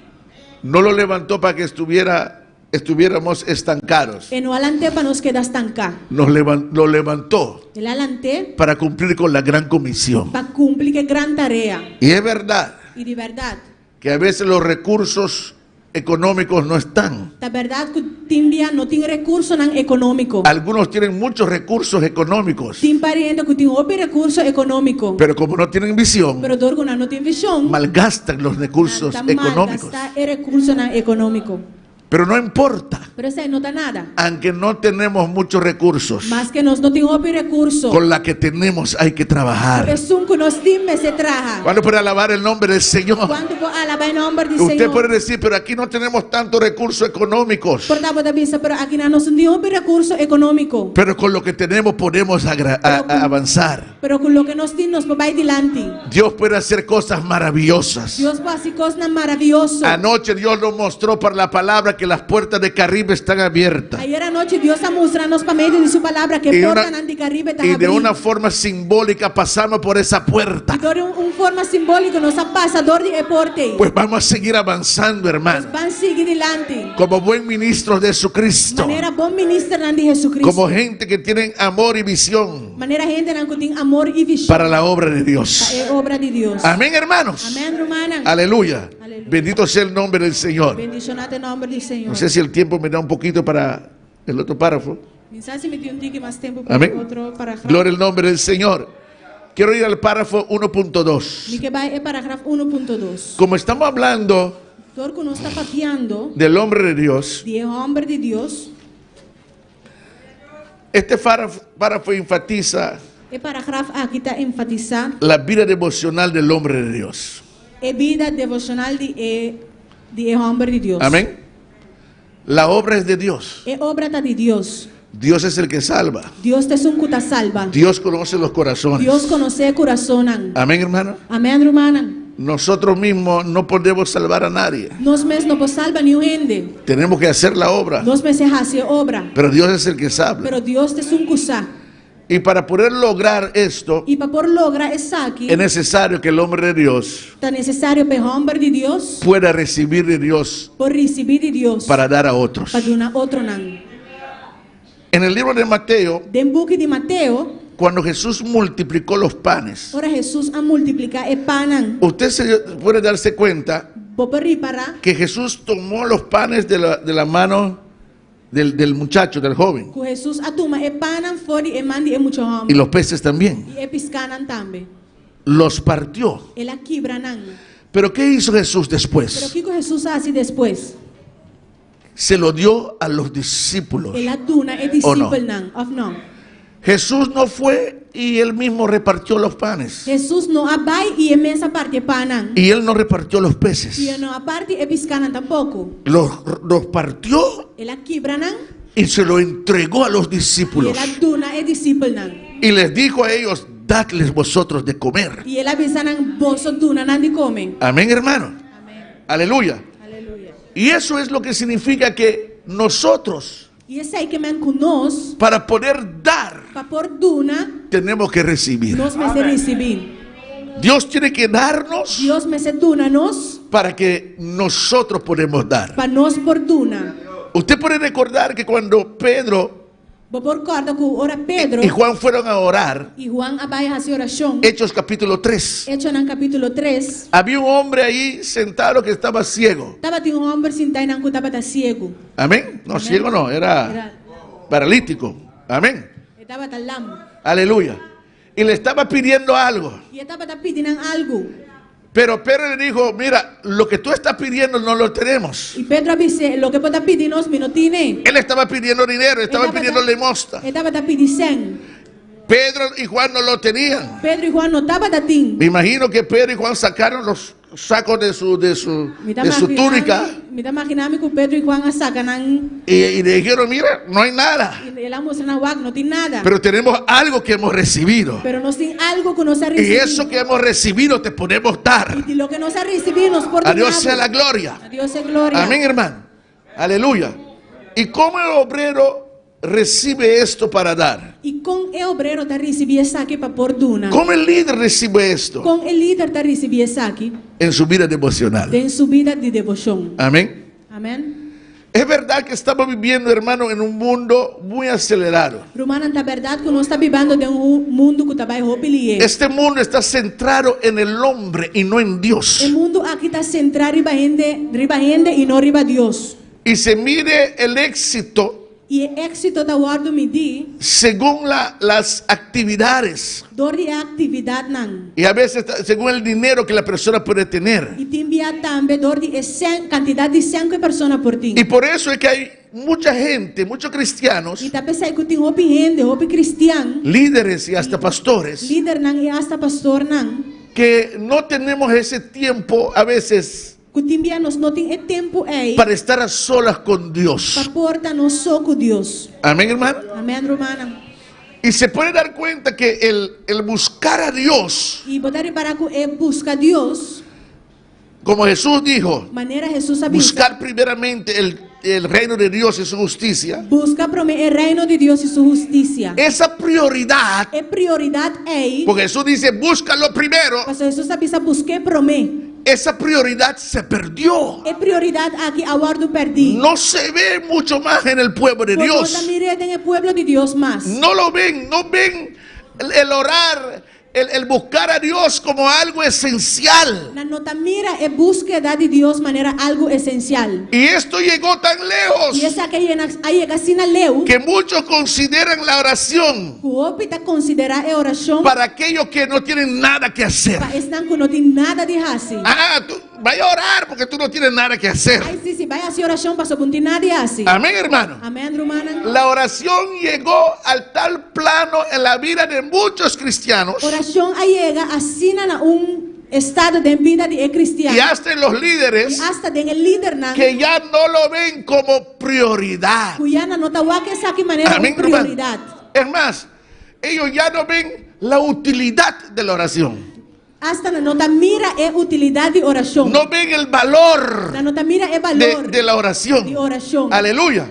[SPEAKER 7] No lo levantó para que estuviéramos estancados.
[SPEAKER 4] Y no alante para nos quedar estancados.
[SPEAKER 7] Lo levantó
[SPEAKER 4] Él alante
[SPEAKER 7] para cumplir con la gran comisión.
[SPEAKER 4] para cumplir que gran tarea.
[SPEAKER 7] Y es verdad
[SPEAKER 4] Y de verdad,
[SPEAKER 7] que a veces los recursos económicos no están.
[SPEAKER 4] la verdad que Timbia no tiene recursos económicos.
[SPEAKER 7] Algunos tienen muchos recursos económicos,
[SPEAKER 4] Tiene pariente que tiene otro recurso económico.
[SPEAKER 7] pero como no tienen visión,
[SPEAKER 4] Pero todo no tiene visión.
[SPEAKER 7] malgastan los recursos económicos.
[SPEAKER 4] El recurso económico.
[SPEAKER 7] Pero no importa,
[SPEAKER 4] Pero isso aí não dá nada.
[SPEAKER 7] aunque no tenemos muchos recursos,
[SPEAKER 4] Mas que nós não temos recurso.
[SPEAKER 7] con la que tenemos hay que trabajar.
[SPEAKER 4] Pessoa que nós temos se traja.
[SPEAKER 7] ¿Cuándo puede alabar el nombre del Señor?
[SPEAKER 4] Quando alabar o nome do
[SPEAKER 7] Usted
[SPEAKER 4] Senhor.
[SPEAKER 7] puede decir, pero aquí no tenemos tantos recursos económicos.
[SPEAKER 4] Portanto, da vista, pero aqui nós não temos recurso econômico.
[SPEAKER 7] Pero con lo que tenemos podemos a avanzar.
[SPEAKER 4] Pero com o que nós temos, nós vai adiante.
[SPEAKER 7] Dios puede hacer cosas maravillosas.
[SPEAKER 4] Deus faz coisas maravilhosas.
[SPEAKER 7] Anoche Dios nos mostró por la palabra que las puertas de Caribe están abiertas.
[SPEAKER 4] Ayer à noite Deus está mostrando para meio de sua palavra que
[SPEAKER 7] Y,
[SPEAKER 4] porta de Caribe está
[SPEAKER 7] y de
[SPEAKER 4] abrindo.
[SPEAKER 7] una forma simbólica pasamos por esa puerta.
[SPEAKER 4] E de uma forma simbólica nós passador de porta.
[SPEAKER 7] Pues vamos a seguir avanzando, hermano.
[SPEAKER 4] Van seguir adiante.
[SPEAKER 7] Como buen ministro de Jesucristo.
[SPEAKER 4] Maneira bom ministro de Jesucristo.
[SPEAKER 7] Como gente que tienen amor y visión
[SPEAKER 4] Maneira gente que tem amor e visão.
[SPEAKER 7] para la obra de Dios.
[SPEAKER 4] É obra de Deus.
[SPEAKER 7] Amén, hermanos.
[SPEAKER 4] Amém, hermana.
[SPEAKER 7] Aleluya.
[SPEAKER 4] Aleluya.
[SPEAKER 7] Bendito sea el nombre del Señor.
[SPEAKER 4] Bendicionado em nome do Senhor.
[SPEAKER 7] No sé si el tiempo me da un poquito para el otro párrafo.
[SPEAKER 4] Não sei se me deu tique mais tempo para
[SPEAKER 7] Amén.
[SPEAKER 4] outro parágrafo.
[SPEAKER 7] Gloria al nombre del Señor. Quiero ir al párrafo 1.2.
[SPEAKER 4] Me que vai é parágrafo 1.2.
[SPEAKER 7] Como estamos hablando
[SPEAKER 4] Todo que nós está papiando
[SPEAKER 7] del hombre de Dios,
[SPEAKER 4] de homem de Deus,
[SPEAKER 7] este párrafo enfatiza
[SPEAKER 4] é parágrafo aqui está enfatizando
[SPEAKER 7] la vida devocional del hombre de Dios.
[SPEAKER 4] a vida devocional de homem de Deus.
[SPEAKER 7] Amén. La obra es de Dios.
[SPEAKER 4] É obra de Deus.
[SPEAKER 7] Dios es el que salva.
[SPEAKER 4] Deus te um que salva.
[SPEAKER 7] Dios conoce los corazones.
[SPEAKER 4] Deus conhece o coração.
[SPEAKER 7] Amén, hermano.
[SPEAKER 4] Amém, hermana.
[SPEAKER 7] Nosotros mismos no podemos salvar a nadie.
[SPEAKER 4] Nós mesmos não podemos salvar nenhum gente.
[SPEAKER 7] Tenemos que hacer la obra.
[SPEAKER 4] Nós mesmos fazer obra.
[SPEAKER 7] Pero Dios es el que sabe.
[SPEAKER 4] Pero Deus te um que sabe.
[SPEAKER 7] Y para poder lograr esto,
[SPEAKER 4] E para por lograr isso aqui,
[SPEAKER 7] es necesario que el hombre de Dios
[SPEAKER 4] está necessário para o homem de Deus
[SPEAKER 7] pueda recibir de Dios
[SPEAKER 4] por receber de Deus
[SPEAKER 7] para dar a otros.
[SPEAKER 4] para dar outro não.
[SPEAKER 7] En el libro de Mateo,
[SPEAKER 4] Dentro do book de Mateo,
[SPEAKER 7] cuando Jesús multiplicó los panes,
[SPEAKER 4] ora Jesus a multiplicar o pão.
[SPEAKER 7] usted puede darse cuenta
[SPEAKER 4] Vou reparar
[SPEAKER 7] que Jesús tomó los panes de la mano del muchacho, del joven,
[SPEAKER 4] que Jesus a toma o pão fora e mande muito
[SPEAKER 7] y
[SPEAKER 4] homem.
[SPEAKER 7] los peces también.
[SPEAKER 4] E piscanan também.
[SPEAKER 7] Los partió.
[SPEAKER 4] Ela quebranan.
[SPEAKER 7] Pero ¿qué hizo Jesús
[SPEAKER 4] Pero
[SPEAKER 7] después?
[SPEAKER 4] o que Jesus faz depois?
[SPEAKER 7] Se lo dio a los discípulos.
[SPEAKER 4] Ela duna e
[SPEAKER 7] ¿O no?
[SPEAKER 4] discípulo não, of não.
[SPEAKER 7] Jesús no fue y él mismo repartió los panes.
[SPEAKER 4] Jesus não abai e imensa parte panan.
[SPEAKER 7] Y él no repartió los peces.
[SPEAKER 4] E não a parte e piscanan tampouco.
[SPEAKER 7] Los partió
[SPEAKER 4] Ela quebranan
[SPEAKER 7] y se lo entregó a los
[SPEAKER 4] e
[SPEAKER 7] discípulos.
[SPEAKER 4] ela duna e discípulo não.
[SPEAKER 7] Y les dijo a ellos, dadles vosotros de comer.
[SPEAKER 4] E ela avisanan bolso duna não de comen.
[SPEAKER 7] Amén, hermano. Aleluya.
[SPEAKER 4] Aleluia.
[SPEAKER 7] Y eso es lo que significa que nosotros,
[SPEAKER 4] E esse aí que men conosco,
[SPEAKER 7] para poder dar,
[SPEAKER 4] para por duna,
[SPEAKER 7] tenemos que recibir.
[SPEAKER 4] nós me se recibir.
[SPEAKER 7] Dios tiene que darnos
[SPEAKER 4] Deus me se duna nos,
[SPEAKER 7] para que nosotros podemos dar.
[SPEAKER 4] para nós por duna.
[SPEAKER 7] Usted puede recordar que cuando Pedro
[SPEAKER 4] Vou por corda que ora Pedro
[SPEAKER 7] y Juan fueron a orar,
[SPEAKER 4] e Juan abai a oração.
[SPEAKER 7] Hechos capítulo 3,
[SPEAKER 4] Hecho no capítulo 3.
[SPEAKER 7] había un hombre ahí sentado que estaba ciego.
[SPEAKER 4] Estava tinha homem sentado nang estava cego.
[SPEAKER 7] Amén. No, ciego no, era paralítico. Amén.
[SPEAKER 4] Estava lam.
[SPEAKER 7] Aleluya. Y le estaba pidiendo algo.
[SPEAKER 4] E estava pedindo algo.
[SPEAKER 7] Pero Pedro le dijo, mira, lo que tú estás pidiendo no lo tenemos.
[SPEAKER 4] E Pedro disse, lo que pode pedir nós não tem.
[SPEAKER 7] Él estaba pidiendo dinero, estaba pidiendo limosna.
[SPEAKER 4] Estava pedindo 100.
[SPEAKER 7] Pedro y Juan no lo tenían.
[SPEAKER 4] Pedro e Juan não estava datim.
[SPEAKER 7] Me imagino que Pedro y Juan sacaron los sacos de su túnica
[SPEAKER 4] Me está imaginando que Pedro e Juan sacan
[SPEAKER 7] y le dijeron, mira, no hay nada.
[SPEAKER 4] e ela mostra na wag, não tem nada.
[SPEAKER 7] Pero tenemos algo que hemos recibido.
[SPEAKER 4] Pero nós tem algo que nós ha
[SPEAKER 7] Y
[SPEAKER 4] recebido.
[SPEAKER 7] eso que hemos recibido te podemos dar.
[SPEAKER 4] E lo que nós ha recebido nos por
[SPEAKER 7] A Dios sea la gloria.
[SPEAKER 4] A Dios sea gloria.
[SPEAKER 7] Amén, hermano. Aleluya. ¿Y cómo el obrero recibe esto para dar?
[SPEAKER 4] E com o obreiro está recebendo essa aqui para por duna.
[SPEAKER 7] ¿Cómo el líder recibe esto?
[SPEAKER 4] Com o líder está recebendo essa aqui
[SPEAKER 7] En su vida devocional.
[SPEAKER 4] em sua vida de devoção.
[SPEAKER 7] Amén.
[SPEAKER 4] Amém.
[SPEAKER 7] Es verdad que estamos viviendo, hermano, en un mundo muy acelerado.
[SPEAKER 4] Romana, na verdade, que nós estamos vivendo em mundo que está bem rápido.
[SPEAKER 7] Este mundo está centrado en el hombre y no en Dios.
[SPEAKER 4] O mundo aqui está centrado riba gente e não riba Deus.
[SPEAKER 7] Y se mide el éxito
[SPEAKER 4] E êxito da wardo me di,
[SPEAKER 7] según las actividades
[SPEAKER 4] door die actividade nan.
[SPEAKER 7] y a veces según el dinero que la persona puede tener.
[SPEAKER 4] E te envia também door die quantidade de 5 pessoas por ti.
[SPEAKER 7] Y por eso es que hay mucha gente, muchos cristianos,
[SPEAKER 4] E tá pensando que tem hopi gente, hopi cristiano,
[SPEAKER 7] líderes y hasta pastores,
[SPEAKER 4] líder nan e hasta pastor nan,
[SPEAKER 7] que no tenemos ese tiempo a veces
[SPEAKER 4] que te envia nos não tem tempo aí
[SPEAKER 7] para estar a solas con Dios.
[SPEAKER 4] para porta no soco Deus.
[SPEAKER 7] Amén, hermano.
[SPEAKER 4] Amém, romana.
[SPEAKER 7] Y se puede dar cuenta que el buscar a Dios,
[SPEAKER 4] E botar para que busca Deus,
[SPEAKER 7] como Jesús dijo,
[SPEAKER 4] maneira Jesus avisa.
[SPEAKER 7] buscar primeramente el reino de Dios y su justicia,
[SPEAKER 4] Busca el reino de Dios y su justicia.
[SPEAKER 7] esa prioridad,
[SPEAKER 4] É prioridade aí.
[SPEAKER 7] porque Jesús dice, búscalo primero,
[SPEAKER 4] Pastor Jesus avisa buscar promê.
[SPEAKER 7] esa prioridad se perdió.
[SPEAKER 4] É prioridade aqui a guardo perdi.
[SPEAKER 7] No se ve mucho más en el pueblo de
[SPEAKER 4] Porque não
[SPEAKER 7] Dios.
[SPEAKER 4] mire en el pueblo de Dios más.
[SPEAKER 7] No lo ven, no ven el orar, el buscar a Dios como algo esencial.
[SPEAKER 4] La nota mira é búsqueda de Dios maneira algo essencial.
[SPEAKER 7] Y esto llegó tan lejos
[SPEAKER 4] E essa que aí assim na leu.
[SPEAKER 7] que muchos consideran la oración
[SPEAKER 4] O opta considerar a oração
[SPEAKER 7] para aquellos que no tienen nada que hacer.
[SPEAKER 4] para estão que não tem nada de fazer.
[SPEAKER 7] Ah, tú vaya a orar porque tú no tienes nada que hacer.
[SPEAKER 4] Ai sim, vai a oração para não tem nada de fazer.
[SPEAKER 7] Amén, hermano.
[SPEAKER 4] Amém, romana.
[SPEAKER 7] La oración llegó al tal plano en la vida de muchos cristianos
[SPEAKER 4] Oração aí chega assim na estado de vida de cristiano.
[SPEAKER 7] y hasta en los líderes
[SPEAKER 4] E hasta den el líder nan
[SPEAKER 7] que ya no lo ven como prioridad.
[SPEAKER 4] cuyana nota que esa que manera
[SPEAKER 7] Amén,
[SPEAKER 4] de prioridad.
[SPEAKER 7] hermano. Es más, ellos ya no ven la utilidad de la oración.
[SPEAKER 4] Hasta la nota mira es utilidad de oración.
[SPEAKER 7] No ven el valor
[SPEAKER 4] La nota mira es valor
[SPEAKER 7] de la oración.
[SPEAKER 4] de oración.
[SPEAKER 7] Aleluya.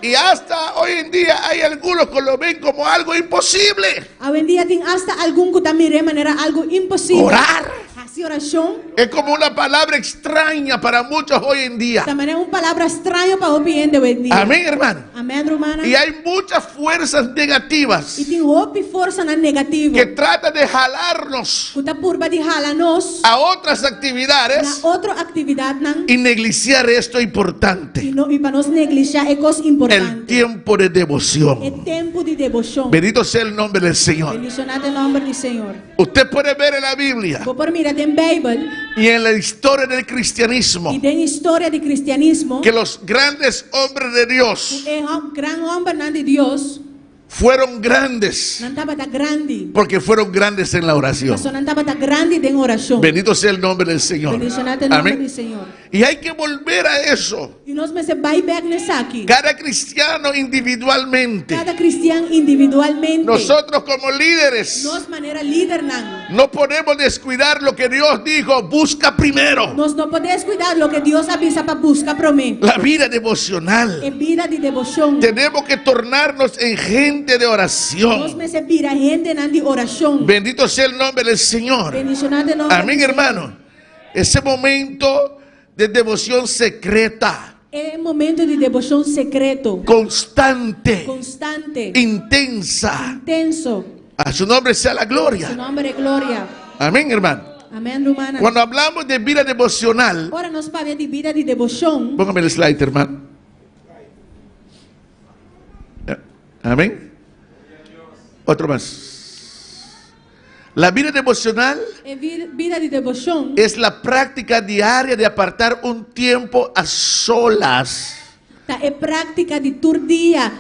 [SPEAKER 7] Y hasta hoy en día hay algunos que lo ven como algo imposible.
[SPEAKER 4] Hoy en día tiene hasta algún que también de manera algo imposible.
[SPEAKER 7] Orar.
[SPEAKER 4] Así oración.
[SPEAKER 7] Es como una palabra extraña para muchos hoy en día.
[SPEAKER 4] También es una palabra extraña para hoy en día.
[SPEAKER 7] Amén, hermano.
[SPEAKER 4] Amén, hermana.
[SPEAKER 7] Y hay muchas fuerzas negativas
[SPEAKER 4] Y tiene hopi fuerza na negativo.
[SPEAKER 7] que tratan de jalarnos
[SPEAKER 4] Kuta purba di halanos
[SPEAKER 7] a otras
[SPEAKER 4] na
[SPEAKER 7] actividades
[SPEAKER 4] otra actividad nan
[SPEAKER 7] y negligenciar esto importante,
[SPEAKER 4] y para nos negligenciar es cosa
[SPEAKER 7] el
[SPEAKER 4] importante.
[SPEAKER 7] tiempo de devoción.
[SPEAKER 4] El tiempo de devoción.
[SPEAKER 7] Bendito sea el nombre del Señor.
[SPEAKER 4] Bendicionado el nombre del Señor.
[SPEAKER 7] Usted puede ver en la Biblia
[SPEAKER 4] Vou por mira en Bible
[SPEAKER 7] y en la historia del cristianismo
[SPEAKER 4] y en historia de cristianismo
[SPEAKER 7] que los grandes hombres de Dios
[SPEAKER 4] el gran hombre nan de Dios
[SPEAKER 7] fueron grandes
[SPEAKER 4] nan taba ta grande.
[SPEAKER 7] porque fueron grandes en la oración.
[SPEAKER 4] Pastor nan taba ta grande en oración.
[SPEAKER 7] Bendito sea el nombre del Señor.
[SPEAKER 4] Bendicionado el nombre
[SPEAKER 7] Amén.
[SPEAKER 4] del Señor.
[SPEAKER 7] Y hay que volver a eso.
[SPEAKER 4] Y nos me se vai back nessa aqui.
[SPEAKER 7] Cada cristiano individualmente.
[SPEAKER 4] Cada cristiano individualmente.
[SPEAKER 7] Nosotros como líderes
[SPEAKER 4] Nos manera líder nan.
[SPEAKER 7] no podemos descuidar lo que Dios dijo. Busca primero
[SPEAKER 4] Nos no podemos cuidar lo que Dios avisa para buscar para mí.
[SPEAKER 7] la vida devocional.
[SPEAKER 4] Es vida de devoción.
[SPEAKER 7] Tenemos que tornarnos en gente de
[SPEAKER 4] Nos
[SPEAKER 7] oración.
[SPEAKER 4] me se vira gente nan de oración.
[SPEAKER 7] Bendito sea el nombre del Señor.
[SPEAKER 4] Bendicionado el nombre
[SPEAKER 7] Amén,
[SPEAKER 4] del
[SPEAKER 7] hermano. Ese momento de devoción secreta,
[SPEAKER 4] Es un momento de devoción secreto,
[SPEAKER 7] constante,
[SPEAKER 4] constante,
[SPEAKER 7] intensa.
[SPEAKER 4] intenso.
[SPEAKER 7] A su nombre sea la
[SPEAKER 4] Su
[SPEAKER 7] gloria.
[SPEAKER 4] nombre es gloria.
[SPEAKER 7] Amén, hermano.
[SPEAKER 4] Amén, hermana.
[SPEAKER 7] Cuando hablamos de vida devocional,
[SPEAKER 4] Ahora nos habla de vida de devoción.
[SPEAKER 7] póngame el slide, hermano. Amén. Otro más. La vida devocional
[SPEAKER 4] Vida de devoción
[SPEAKER 7] es la práctica diaria de apartar un tiempo a solas
[SPEAKER 4] es práctica de tu día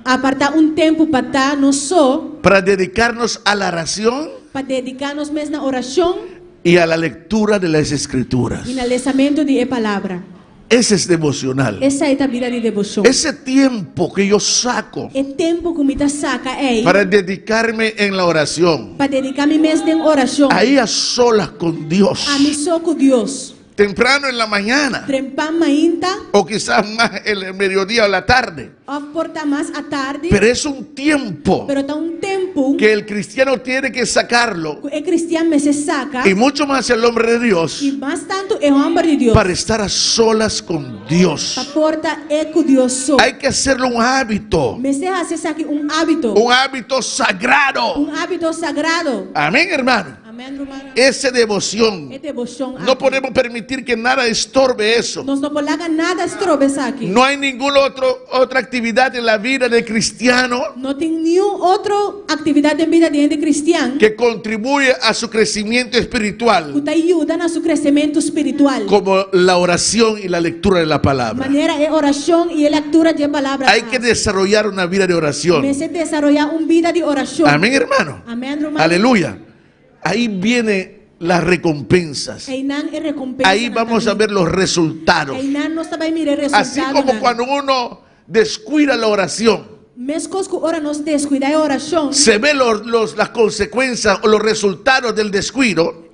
[SPEAKER 4] apartar un tiempo para estar no só
[SPEAKER 7] para dedicarnos a la oración
[SPEAKER 4] para dedicarnos mesmo na oração
[SPEAKER 7] y a la lectura de las escrituras.
[SPEAKER 4] e no lançamento de palavra.
[SPEAKER 7] Ese es devocional.
[SPEAKER 4] Essa é a vida de devoção.
[SPEAKER 7] Ese tiempo que yo saco
[SPEAKER 4] É tempo que me saca aí
[SPEAKER 7] para dedicarme en la oración,
[SPEAKER 4] para dedicar-me mesmo em oração.
[SPEAKER 7] ahí a solas con Dios,
[SPEAKER 4] A mim só com Deus.
[SPEAKER 7] temprano en la mañana
[SPEAKER 4] Trempar mainta
[SPEAKER 7] o quizás más en el mediodía o la tarde.
[SPEAKER 4] ou portar mais à tarde.
[SPEAKER 7] Pero es un tiempo
[SPEAKER 4] Pero está un tempo
[SPEAKER 7] que el cristiano tiene que sacarlo,
[SPEAKER 4] que o cristiano me se saca
[SPEAKER 7] y mucho más el hombre de Dios,
[SPEAKER 4] e mais tanto é o homem de Deus
[SPEAKER 7] para estar a solas con Dios.
[SPEAKER 4] para portar é com Deus só.
[SPEAKER 7] Hay que hacerlo un hábito
[SPEAKER 4] Me se hace aqui hábito.
[SPEAKER 7] sagrado.
[SPEAKER 4] Hábito sagrado.
[SPEAKER 7] Amén, hermano.
[SPEAKER 4] Amém, Amén, hermana.
[SPEAKER 7] esa devoción.
[SPEAKER 4] É devoção
[SPEAKER 7] No
[SPEAKER 4] aqui.
[SPEAKER 7] podemos permitir que nada estorbe eso.
[SPEAKER 4] Nós não podemos nada estrobeçar aqui.
[SPEAKER 7] No hay ninguna otra actividad en la vida del cristiano
[SPEAKER 4] Não tem nenhuma outra atividade em vida de gente cristiano
[SPEAKER 7] que contribuye a su crecimiento espiritual
[SPEAKER 4] que te ajuda no seu crescimento espiritual.
[SPEAKER 7] como la oración y la lectura de la palabra.
[SPEAKER 4] Maneira é oração e a leitura de palavra.
[SPEAKER 7] Hay que desarrollar una vida de oración.
[SPEAKER 4] Mas é desarrollar uma vida de oração.
[SPEAKER 7] Amén, hermano.
[SPEAKER 4] Amém, hermano.
[SPEAKER 7] Aleluya. Ahí vienen las recompensas. Ahí vamos a ver los resultados. Así como cuando uno descuida la oración, se ve las consecuencias o los resultados del descuido.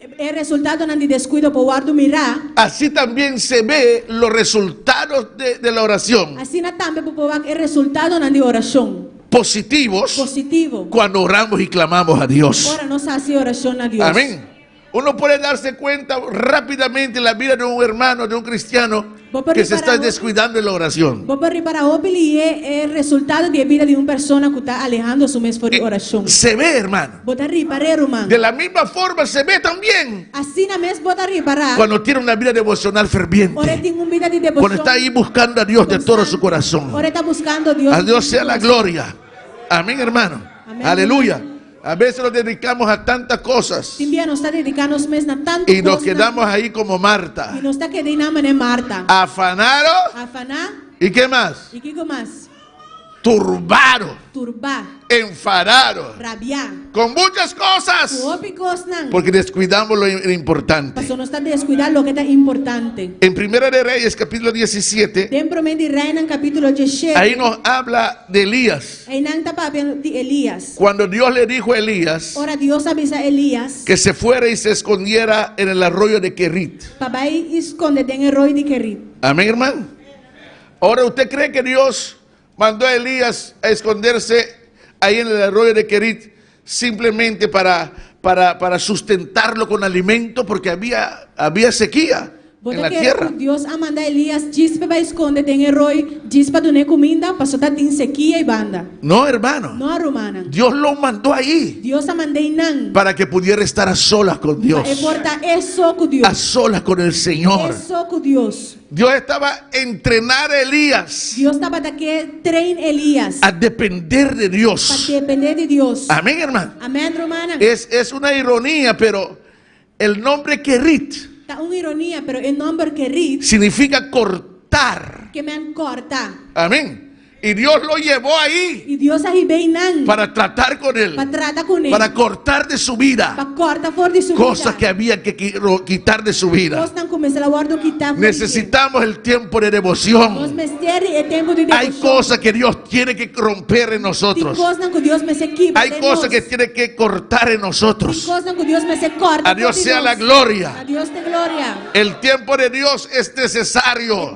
[SPEAKER 7] Así también se ve los resultados de la oración positivos cuando oramos y clamamos a Dios. Amén. Uno puede darse cuenta rápidamente en la vida de un hermano, de un cristiano, que se está descuidando en la oración. Se ve, hermano. De la misma forma se ve también cuando tiene una vida devocional ferviente, cuando está ahí buscando a Dios de todo su corazón. A Dios sea la gloria. Amén, hermano. Aleluya. A veces nos dedicamos a tantas cosas y nos quedamos ahí como Marta, afanados. ¿Y qué más? Turbados, enfadados, con muchas cosas, porque descuidamos lo importante. En Primera de Reyes, capítulo 17, ahí nos habla de Elías. Cuando Dios le dijo a Elías que se fuera y se escondiera en el arroyo de Kerit. Amén, hermano. Ahora, ¿usted cree que Dios mandó a Elías a esconderse ahí en el arroyo de Kerit simplemente para sustentarlo con alimento, porque había sequía en la tierra?
[SPEAKER 4] Dios manda a Elías para esconder en el arroyo, para tener comida, para soltar en sequía y banda.
[SPEAKER 7] No, hermano.
[SPEAKER 4] No, hermana.
[SPEAKER 7] Dios lo mandó ahí
[SPEAKER 4] Dios mandó
[SPEAKER 7] para que pudiera estar a solas con Dios, a solas con el Señor. Dios estaba entrenar a Elías a depender de Dios. Amén, hermano.
[SPEAKER 4] Amén, hermana.
[SPEAKER 7] Es una ironía, pero el nombre Kerit
[SPEAKER 4] Una ironía, pero el nombre Kerit
[SPEAKER 7] significa cortar.
[SPEAKER 4] que me corta.
[SPEAKER 7] Amén. Y Dios lo llevó ahí
[SPEAKER 4] Y Dios ahí vem
[SPEAKER 7] para tratar con él, para cortar de su vida cosas que había que quitar de su vida. Necesitamos el tiempo de devoción. Hay cosas que Dios tiene que romper en nosotros. Hay cosas que tiene que cortar en nosotros. A Dios sea la gloria. El tiempo de Dios es necesario.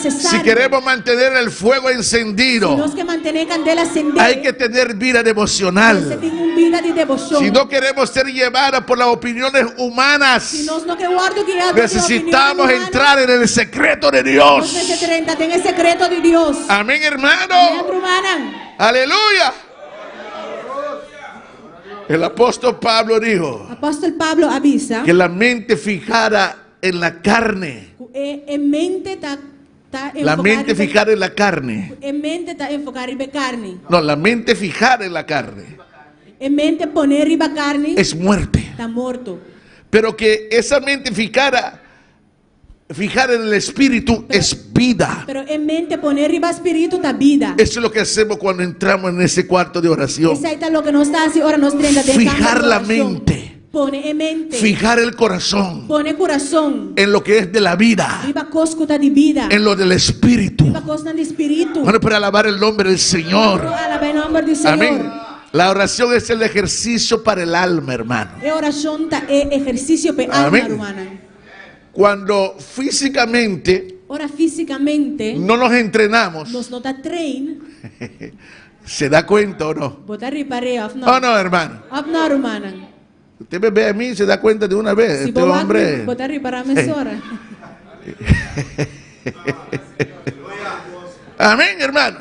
[SPEAKER 7] Si queremos mantener el fuego encendido, hay que tener vida devocional. Si no queremos ser llevados por las opiniones humanas, necesitamos entrar en el secreto de Dios. Amén, hermano. Aleluya. El apóstol Pablo dijo que la mente fijara en la carne. La mente fijar en la carne. No, la mente fijar en la carne es muerte. Pero que esa mente fijar en el espíritu es vida. Eso es lo que hacemos cuando entramos en ese cuarto de oración. Fijar la mente. Fijar el corazón en lo que es de la vida, en lo del espíritu. Bueno, para alabar el nombre del Señor. Amén. La oración es el ejercicio para el alma, hermano. Amén. Cuando físicamente no nos entrenamos, ¿se da cuenta o no? ¿O no, hermano? Usted me ve a mí y se da cuenta de una vez. Este hombre. Amén, hermano.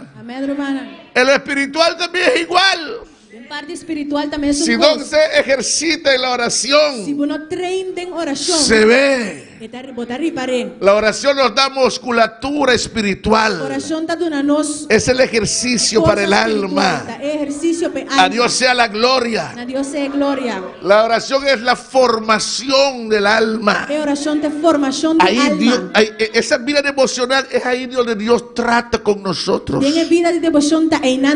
[SPEAKER 7] En lo espiritual también es igual.
[SPEAKER 8] En parte espiritual también es
[SPEAKER 7] Si
[SPEAKER 8] un
[SPEAKER 7] no
[SPEAKER 8] gozo.
[SPEAKER 7] se ejercita en la
[SPEAKER 8] Si
[SPEAKER 7] oración,
[SPEAKER 8] uno treina en oración,
[SPEAKER 7] se ve.
[SPEAKER 8] botar ripare.
[SPEAKER 7] La oración nos da musculatura espiritual.
[SPEAKER 8] Oración está dándonos
[SPEAKER 7] Es el ejercicio para el alma.
[SPEAKER 8] ejercicio para alma.
[SPEAKER 7] A Dios sea la gloria.
[SPEAKER 8] A Dios sea gloria.
[SPEAKER 7] La oración es la formación del alma.
[SPEAKER 8] Es oración de formación de
[SPEAKER 7] Ahí
[SPEAKER 8] alma.
[SPEAKER 7] Dios, esa vida devocional es ahí donde Dios trata con nosotros.
[SPEAKER 8] Tiene vida de devoción,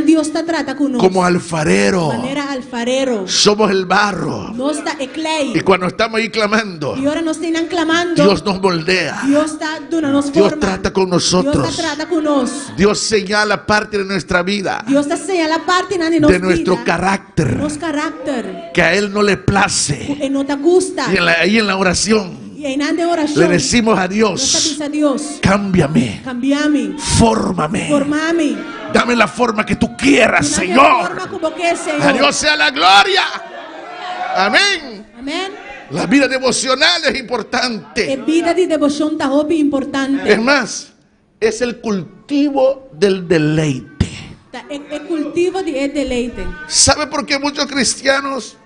[SPEAKER 8] Dios te trata con nosotros.
[SPEAKER 7] Como alfarero.
[SPEAKER 8] Manera alfarero.
[SPEAKER 7] Somos el barro.
[SPEAKER 8] Nos está
[SPEAKER 7] Y
[SPEAKER 8] clay.
[SPEAKER 7] cuando estamos ahí clamando,
[SPEAKER 8] Y ahora nos están clamando.
[SPEAKER 7] Dios nos moldea.
[SPEAKER 8] Dios está dándonos
[SPEAKER 7] Dios
[SPEAKER 8] forma.
[SPEAKER 7] trata con
[SPEAKER 8] Dios
[SPEAKER 7] nosotros.
[SPEAKER 8] te trata con nosotros.
[SPEAKER 7] Dios señala parte de nuestra vida,
[SPEAKER 8] Dios te señala parte
[SPEAKER 7] de nuestro carácter,
[SPEAKER 8] Nos carácter.
[SPEAKER 7] que a Él no le place.
[SPEAKER 8] Y no te gusta.
[SPEAKER 7] Y ahí en la oración
[SPEAKER 8] Y en de oración.
[SPEAKER 7] le decimos a
[SPEAKER 8] Nos te
[SPEAKER 7] Dios:
[SPEAKER 8] dice a Dios.
[SPEAKER 7] cámbiame,
[SPEAKER 8] Cambiame.
[SPEAKER 7] fórmame,
[SPEAKER 8] Formame.
[SPEAKER 7] dame la forma que tú quieras,
[SPEAKER 8] Dame
[SPEAKER 7] Señor.
[SPEAKER 8] forma como que es, Señor.
[SPEAKER 7] A Dios sea la gloria. Amén.
[SPEAKER 8] Amén.
[SPEAKER 7] La vida devocional es importante.
[SPEAKER 8] Es vida de devoción está importante.
[SPEAKER 7] Es más, es el cultivo del deleite.
[SPEAKER 8] El cultivo de deleite.
[SPEAKER 7] ¿Sabe por qué muchos cristianos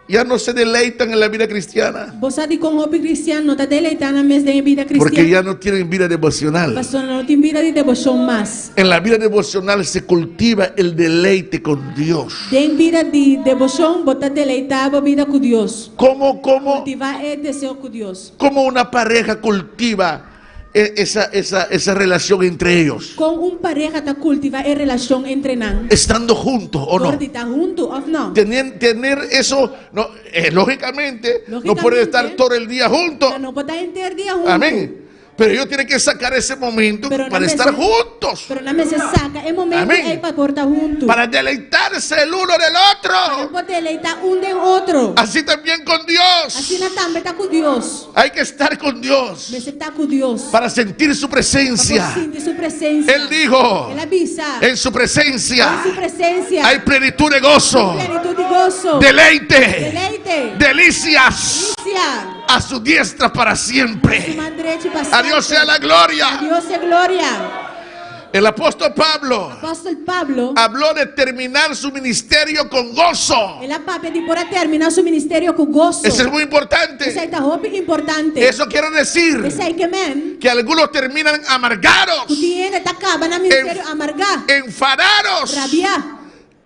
[SPEAKER 7] ya no se deleitan en la vida cristiana?
[SPEAKER 8] Vos sabés con hobby cristiano no te deleitan en vez de vida cristiana.
[SPEAKER 7] Porque ya no tienen vida devocional.
[SPEAKER 8] Pastor, no tiene vida de devoción más.
[SPEAKER 7] En la vida devocional se cultiva el deleite con Dios.
[SPEAKER 8] Den vida de devoción, vos te deleitar vida con Dios.
[SPEAKER 7] ¿Cómo
[SPEAKER 8] Cultivar el deseo con Dios.
[SPEAKER 7] una pareja cultiva esa relación entre ellos?
[SPEAKER 8] Con un pareja te cultiva en relación entre nan.
[SPEAKER 7] Estando juntos o no.
[SPEAKER 8] ¿Está junto o no?
[SPEAKER 7] Tener eso, no, lógicamente, no
[SPEAKER 8] Lógicamente,
[SPEAKER 7] pueden estar todo el día juntos.
[SPEAKER 8] No puede estar día juntos.
[SPEAKER 7] Amén. Pero ellos tienen que sacar ese momento
[SPEAKER 8] Pero
[SPEAKER 7] para
[SPEAKER 8] no
[SPEAKER 7] estar
[SPEAKER 8] me-
[SPEAKER 7] juntos.
[SPEAKER 8] Pero no me se saca el momento
[SPEAKER 7] Amén.
[SPEAKER 8] ahí para portar juntos.
[SPEAKER 7] Para deleitarse el uno del
[SPEAKER 8] Para
[SPEAKER 7] otro.
[SPEAKER 8] poder deleitar un de otro.
[SPEAKER 7] Así también con
[SPEAKER 8] Así
[SPEAKER 7] Dios.
[SPEAKER 8] na también está con Dios.
[SPEAKER 7] Hay que estar con Dios
[SPEAKER 8] Me se está con Dios.
[SPEAKER 7] para sentir su presencia.
[SPEAKER 8] Para sentir su presencia.
[SPEAKER 7] Él dijo:
[SPEAKER 8] Él avisa.
[SPEAKER 7] en su presencia
[SPEAKER 8] En su presencia.
[SPEAKER 7] hay plenitud de gozo,
[SPEAKER 8] Plenitud y gozo.
[SPEAKER 7] deleite,
[SPEAKER 8] Deleite.
[SPEAKER 7] delicias
[SPEAKER 8] Delicia.
[SPEAKER 7] a su diestra para
[SPEAKER 8] Su
[SPEAKER 7] siempre.
[SPEAKER 8] mano derecha y para
[SPEAKER 7] A Dios sea la
[SPEAKER 8] siempre.
[SPEAKER 7] gloria.
[SPEAKER 8] A Dios sea gloria.
[SPEAKER 7] El apóstol Pablo
[SPEAKER 8] Apóstol Pablo.
[SPEAKER 7] habló de terminar su ministerio con gozo.
[SPEAKER 8] Él papa de por terminar su ministerio con gozo.
[SPEAKER 7] Eso es muy
[SPEAKER 8] Esa
[SPEAKER 7] importante.
[SPEAKER 8] es la importante.
[SPEAKER 7] Eso quiere decir
[SPEAKER 8] Esa es que men.
[SPEAKER 7] que algunos terminan amargados,
[SPEAKER 8] Tu tiene te acaba en ministerio amargar.
[SPEAKER 7] enfadados.
[SPEAKER 8] Rabia.